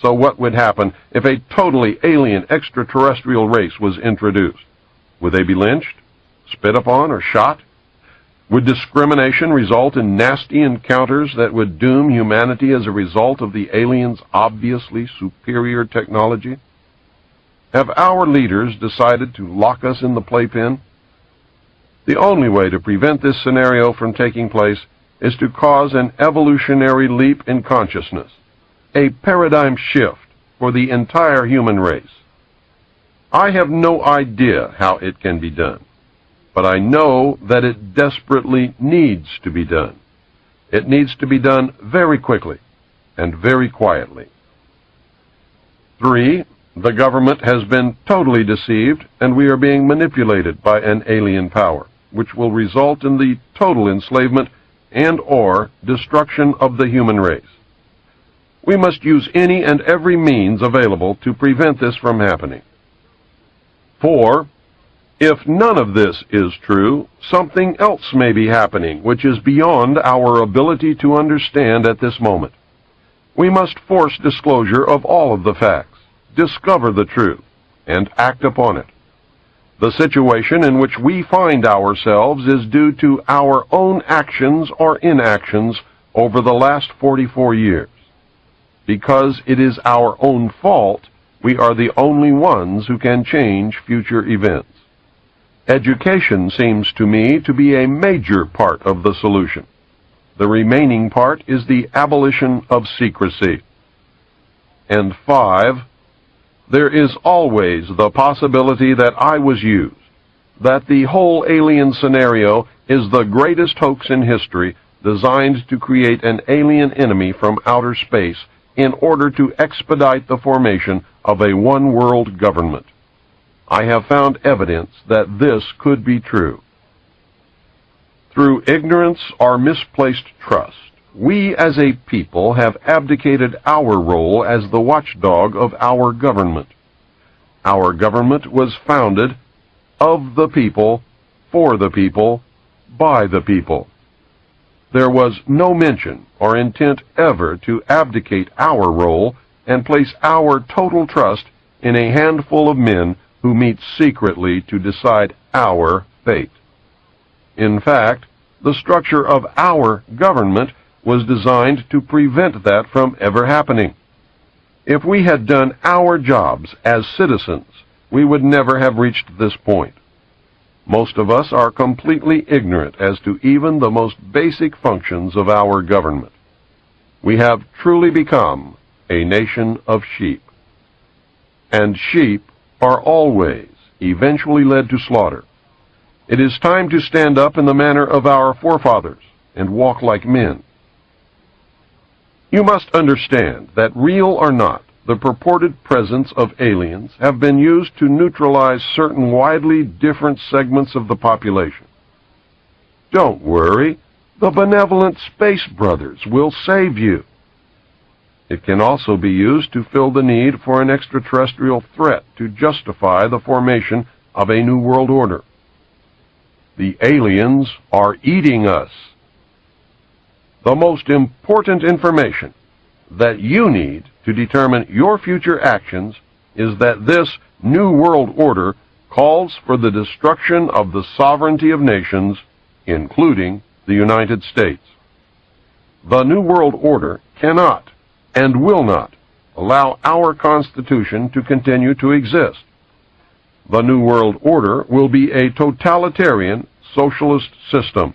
So what would happen if a totally alien extraterrestrial race was introduced? Would they be lynched, spit upon, or shot? Would discrimination result in nasty encounters that would doom humanity as a result of the aliens' obviously superior technology? Have our leaders decided to lock us in the playpen? The only way to prevent this scenario from taking place is to cause an evolutionary leap in consciousness, a paradigm shift for the entire human race. I have no idea how it can be done, but I know that it desperately needs to be done. It needs to be done very quickly and very quietly. 3. The government has been totally deceived, and we are being manipulated by an alien power, which will result in the total enslavement and/or destruction of the human race. We must use any and every means available to prevent this from happening. 4. If none of this is true, something else may be happening which is beyond our ability to understand at this moment. We must force disclosure of all of the facts, discover the truth, and act upon it. The situation in which we find ourselves is due to our own actions or inactions over the last 44 years. Because it is our own fault, we are the only ones who can change future events. Education seems to me to be a major part of the solution. The remaining part is the abolition of secrecy. And 5, there is always the possibility that I was used, that the whole alien scenario is the greatest hoax in history, designed to create an alien enemy from outer space in order to expedite the formation of a one-world government. I have found evidence that this could be true. Through ignorance or misplaced trust, we as a people have abdicated our role as the watchdog of our government. Our government was founded of the people, for the people, by the people. There was no mention or intent ever to abdicate our role and place our total trust in a handful of men who meet secretly to decide our fate. In fact, the structure of our government was designed to prevent that from ever happening. If we had done our jobs as citizens, we would never have reached this point. Most of us are completely ignorant as to even the most basic functions of our government. We have truly become a nation of sheep. And sheep are always eventually led to slaughter. It is time to stand up in the manner of our forefathers and walk like men. You must understand that, real or not, the purported presence of aliens have been used to neutralize certain widely different segments of the population. Don't worry, the benevolent Space Brothers will save you. It can also be used to fill the need for an extraterrestrial threat to justify the formation of a new world order. The aliens are eating us. The most important information that you need to determine your future actions is that this new world order calls for the destruction of the sovereignty of nations, including the United States. The new world order cannot and will not allow our Constitution to continue to exist. The New World Order will be a totalitarian socialist system.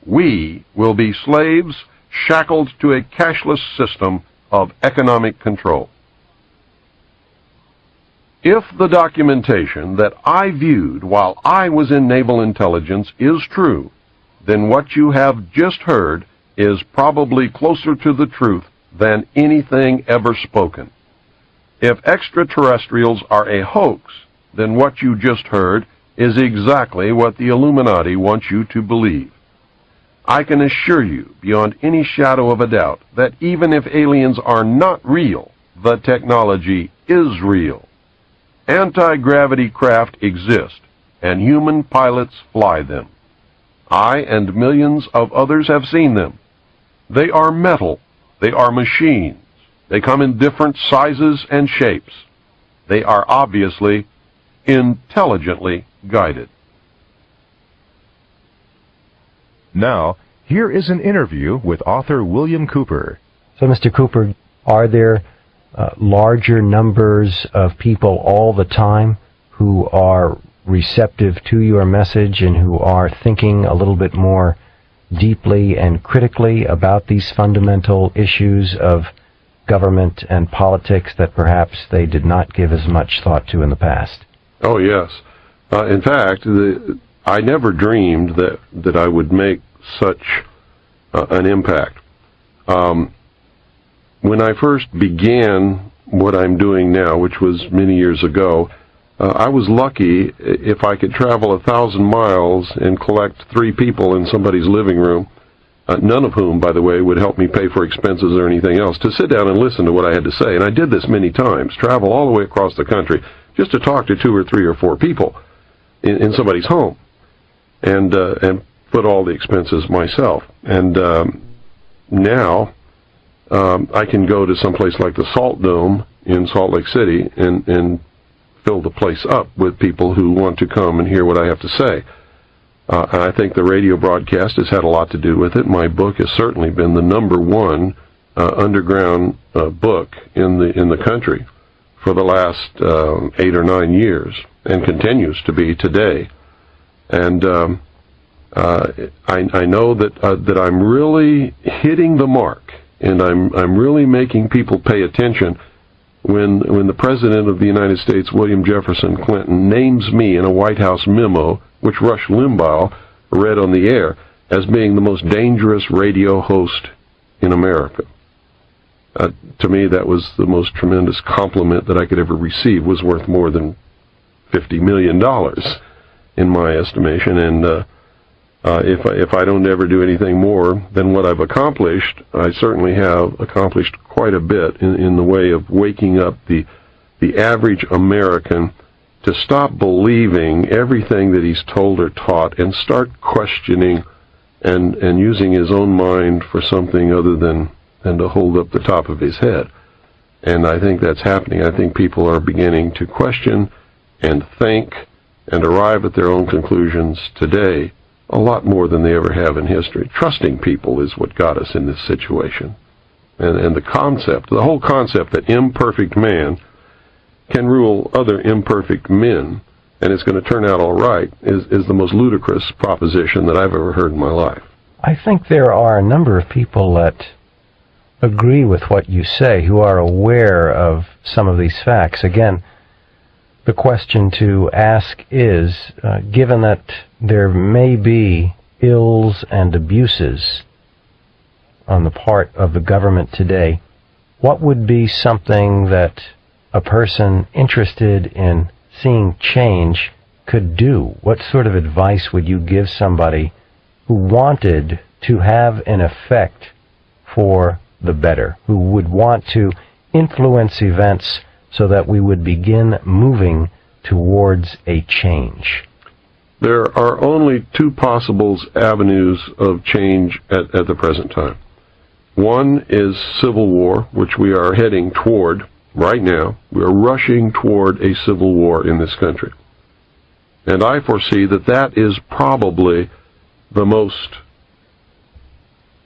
We will be slaves shackled to a cashless system of economic control. If the documentation that I viewed while I was in naval intelligence is true, then what you have just heard is probably closer to the truth than anything ever spoken. If extraterrestrials are a hoax, then what you just heard is exactly what the Illuminati wants you to believe. I can assure you, beyond any shadow of a doubt, that even if aliens are not real, the technology is real. Anti-gravity craft exist, and human pilots fly them. I and millions of others have seen them. They are metal. They are machines. They come in different sizes and shapes. They are obviously, intelligently guided. Now, here is an interview with author William Cooper. So, Mr. Cooper, are there larger numbers of people all the time who are receptive to your message and who are thinking a little bit more deeply and critically about these fundamental issues of government and politics that perhaps they did not give as much thought to in the past? Oh, yes. In fact, I never dreamed that I would make such an impact. When I first began what I'm doing now, which was many years ago, I was lucky if I could travel 1,000 miles and collect 3 people in somebody's living room, none of whom, by the way, would help me pay for expenses or anything else, to sit down and listen to what I had to say. And I did this many times, travel all the way across the country, just to talk to 2 or 3 or 4 people in somebody's home, and put all the expenses myself. And now I can go to someplace like the Salt Dome in Salt Lake City and fill the place up with people who want to come and hear what I have to say. And I think the radio broadcast has had a lot to do with it. My book has certainly been the #1 underground book in the country for the last 8 or 9 years, and continues to be today. And I know that I'm really hitting the mark, and I'm really making people pay attention when the President of the United States, William Jefferson Clinton, names me in a White House memo, which Rush Limbaugh read on the air, as being the most dangerous radio host in America. To me, that was the most tremendous compliment that I could ever receive. Was worth more than $50 million in my estimation. And if I don't ever do anything more than what I've accomplished, I certainly have accomplished quite a bit in the way of waking up the average American to stop believing everything that he's told or taught and start questioning and using his own mind for something other than to hold up the top of his head. And I think that's happening. I think people are beginning to question and think and arrive at their own conclusions today a lot more than they ever have in history. Trusting people is what got us in this situation. And the whole concept that imperfect man can rule other imperfect men, and it's going to turn out all right, is the most ludicrous proposition that I've ever heard in my life. I think there are a number of people that agree with what you say, who are aware of some of these facts. Again, the question to ask is, given that there may be ills and abuses on the part of the government today, what would be something that a person interested in seeing change could do? What sort of advice would you give somebody who wanted to have an effect for the better, who would want to influence events so that we would begin moving towards a change? There are only two possible avenues of change at the present time. One is civil war, which we are heading toward right now. We are rushing toward a civil war in this country. And I foresee that is probably the most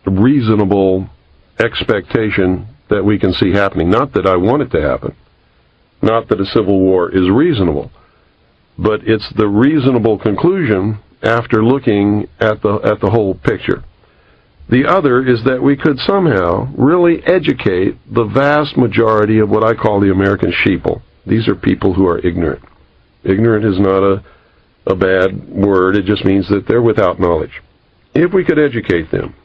reasonable expectation that we can see happening. Not that I want it to happen, not that a civil war is reasonable, but it's the reasonable conclusion after looking at the whole picture. The other is that we could somehow really educate the vast majority of what I call the American sheeple. These are people who are ignorant. Ignorant is not a bad word. It just means that they're without knowledge. If we could educate them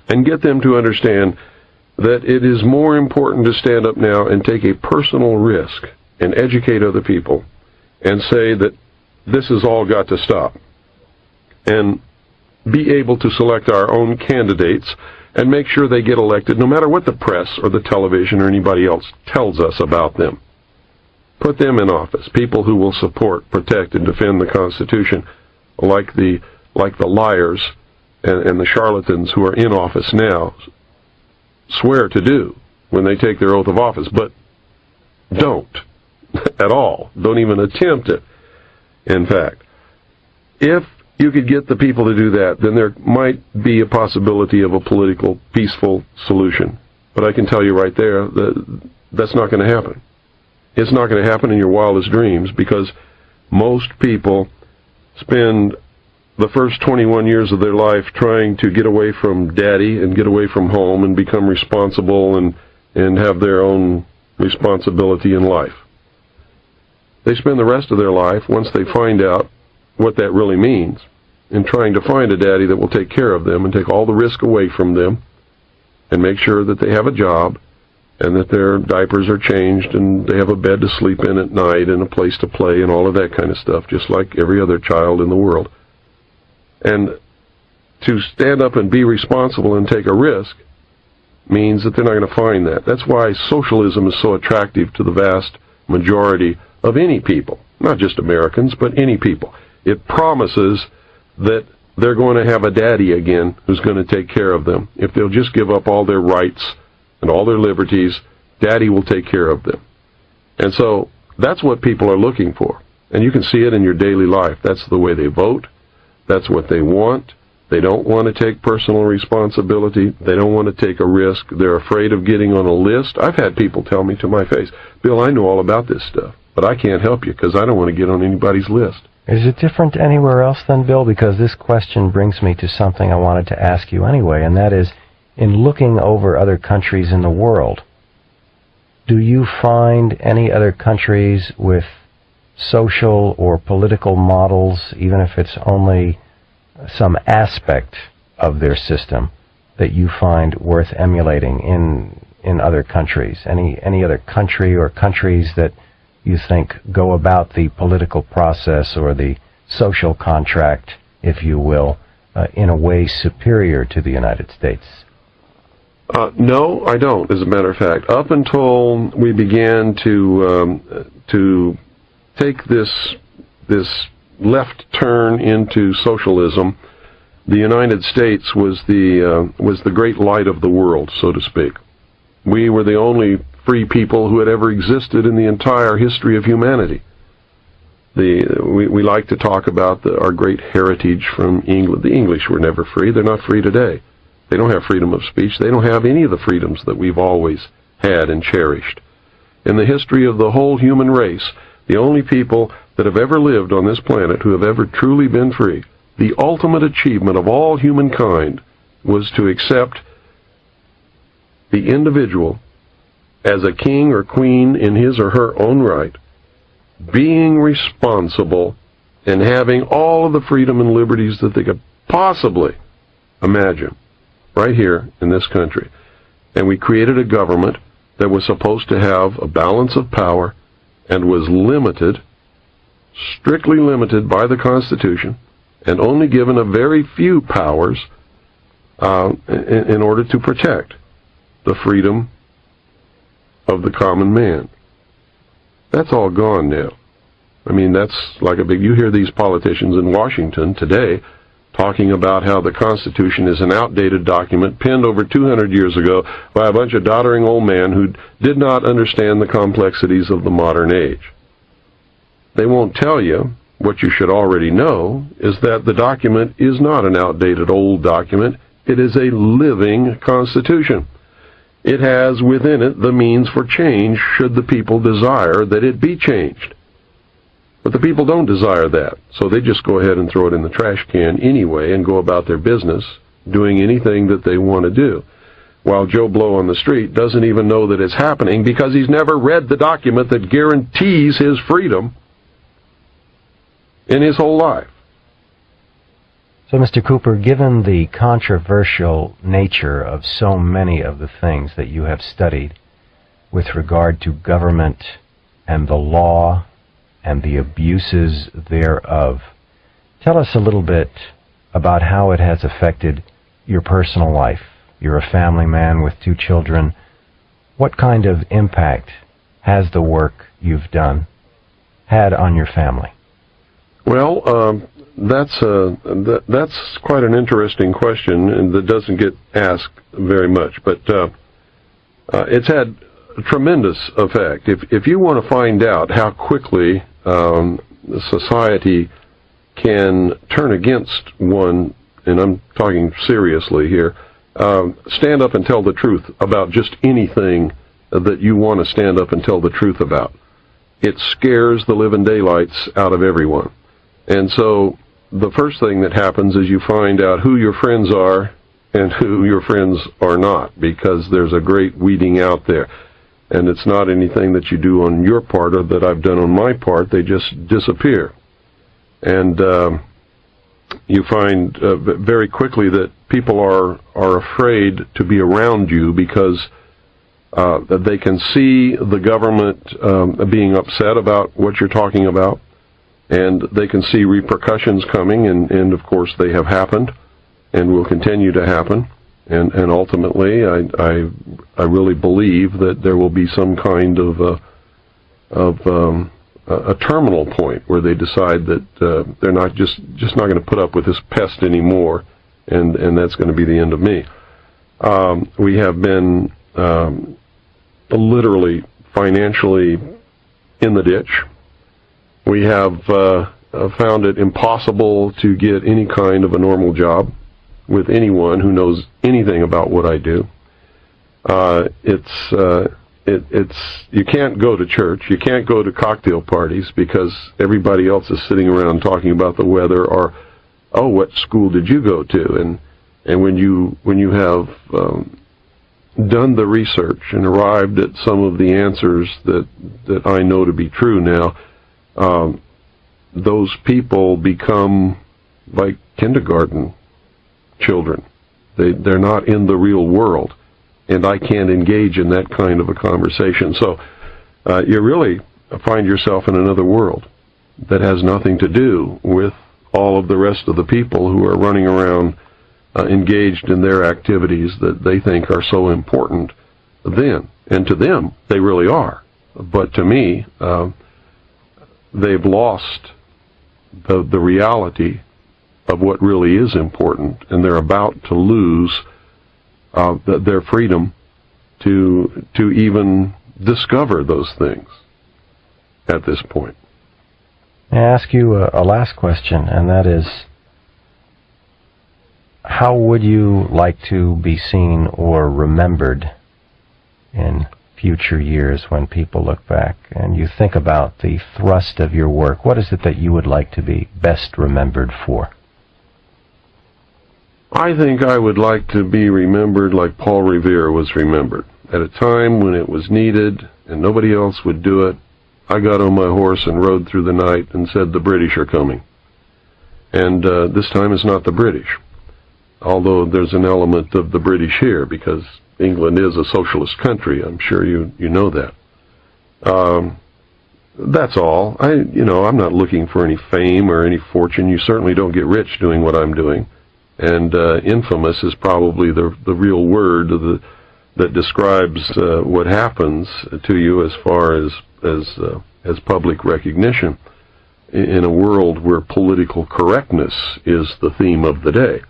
and get them to understand that it is more important to stand up now and take a personal risk and educate other people and say that this has all got to stop, and be able to select our own candidates and make sure they get elected no matter what the press or the television or anybody else tells us about them. Put them in office, people who will support, protect, and defend the Constitution, like the liars and the charlatans who are in office now swear to do when they take their oath of office, but don't at all. Don't even attempt it. In fact, if you could get the people to do that, then there might be a possibility of a political, peaceful solution. But I can tell you right there that that's not going to happen. It's not going to happen in your wildest dreams, because most people spend the first 21 years of their life trying to get away from daddy and get away from home and become responsible and have their own responsibility in life. They spend the rest of their life, once they find out what that really means, in trying to find a daddy that will take care of them and take all the risk away from them and make sure that they have a job and that their diapers are changed and they have a bed to sleep in at night and a place to play and all of that kind of stuff, just like every other child in the world. And to stand up and be responsible and take a risk means that they're not going to find that. That's why socialism is so attractive to the vast majority of any people, not just Americans, but any people. It promises that they're going to have a daddy again who's going to take care of them. If they'll just give up all their rights and all their liberties, daddy will take care of them. And so that's what people are looking for. And you can see it in your daily life. That's the way they vote. That's what they want. They don't want to take personal responsibility. They don't want to take a risk. They're afraid of getting on a list. I've had people tell me to my face, Bill, I know all about this stuff, but I can't help you because I don't want to get on anybody's list. Is it different anywhere else then, Bill? Because this question brings me to something I wanted to ask you anyway, and that is, in looking over other countries in the world, do you find any other countries with social or political models, even if it's only some aspect of their system, that you find worth emulating in other countries? Any other country or countries that you think go about the political process or the social contract, if you will, in a way superior to the United States? No, I don't, as a matter of fact. Up until we began to take this left turn into socialism, the United States was the great light of the world, so to speak. We were the only free people who had ever existed in the entire history of humanity. We like to talk about our great heritage from England. The English were never free. They're not free today. They don't have freedom of speech. They don't have any of the freedoms that we've always had and cherished. In the history of the whole human race, the only people that have ever lived on this planet who have ever truly been free, the ultimate achievement of all humankind was to accept the individual as a king or queen in his or her own right, being responsible and having all of the freedom and liberties that they could possibly imagine right here in this country. And we created a government that was supposed to have a balance of power and was limited, strictly limited by the Constitution, and only given a very few powers in order to protect the freedom of the common man. That's all gone now. I mean, that's like you hear these politicians in Washington today talking about how the Constitution is an outdated document penned over 200 years ago by a bunch of doddering old men who did not understand the complexities of the modern age. They won't tell you what you should already know, is that the document is not an outdated old document. It is a living Constitution. It has within it the means for change should the people desire that it be changed. But the people don't desire that, so they just go ahead and throw it in the trash can anyway and go about their business doing anything that they want to do, while Joe Blow on the street doesn't even know that it's happening because he's never read the document that guarantees his freedom in his whole life. So, Mr. Cooper, given the controversial nature of so many of the things that you have studied with regard to government and the law and the abuses thereof, tell us a little bit about how it has affected your personal life. You're a family man with 2 children. What kind of impact has the work you've done had on your family? Well, that's quite an interesting question, and that doesn't get asked very much. But it's had a tremendous effect. If you want to find out how quickly society can turn against one, and I'm talking seriously here, stand up and tell the truth about just anything that you want to stand up and tell the truth about. It scares the living daylights out of everyone. And so the first thing that happens is you find out who your friends are and who your friends are not, because there's a great weeding out there. And it's not anything that you do on your part or that I've done on my part. They just disappear. And you find very quickly that people are afraid to be around you because they can see the government being upset about what you're talking about, and they can see repercussions coming, and of course they have happened and will continue to happen. And ultimately, I really believe that there will be some kind of a terminal point where they decide that they're not just not going to put up with this pest anymore, and that's going to be the end of me. We have been literally financially in the ditch. We have found it impossible to get any kind of a normal job with anyone who knows anything about what I do. It's you can't go to church, you can't go to cocktail parties because everybody else is sitting around talking about the weather, or, oh, what school did you go to? And when you have done the research and arrived at some of the answers that I know to be true now, those people become like kindergarten children. They're not in the real world, and I can't engage in that kind of a conversation. So you really find yourself in another world that has nothing to do with all of the rest of the people who are running around engaged in their activities that they think are so important then. And to them, they really are. But to me, they've lost the reality of what really is important, and they're about to lose their freedom to even discover those things at this point. May I ask you a last question, and that is, how would you like to be seen or remembered in future years when people look back and you think about the thrust of your work? What is it that you would like to be best remembered for? I think I would like to be remembered like Paul Revere was remembered. At a time when it was needed and nobody else would do it, I got on my horse and rode through the night and said, the British are coming. And this time it's not the British, although there's an element of the British here because England is a socialist country. I'm sure you know that. That's all. I'm not looking for any fame or any fortune. You certainly don't get rich doing what I'm doing. And infamous is probably the real word that describes what happens to you as far as public recognition in a world where political correctness is the theme of the day.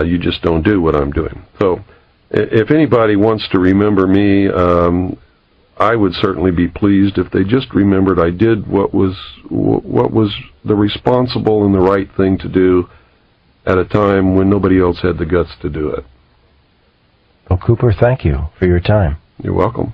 You just don't do what I'm doing. So if anybody wants to remember me, I would certainly be pleased if they just remembered I did what was the responsible and the right thing to do at a time when nobody else had the guts to do it. Well, Cooper, thank you for your time. You're welcome.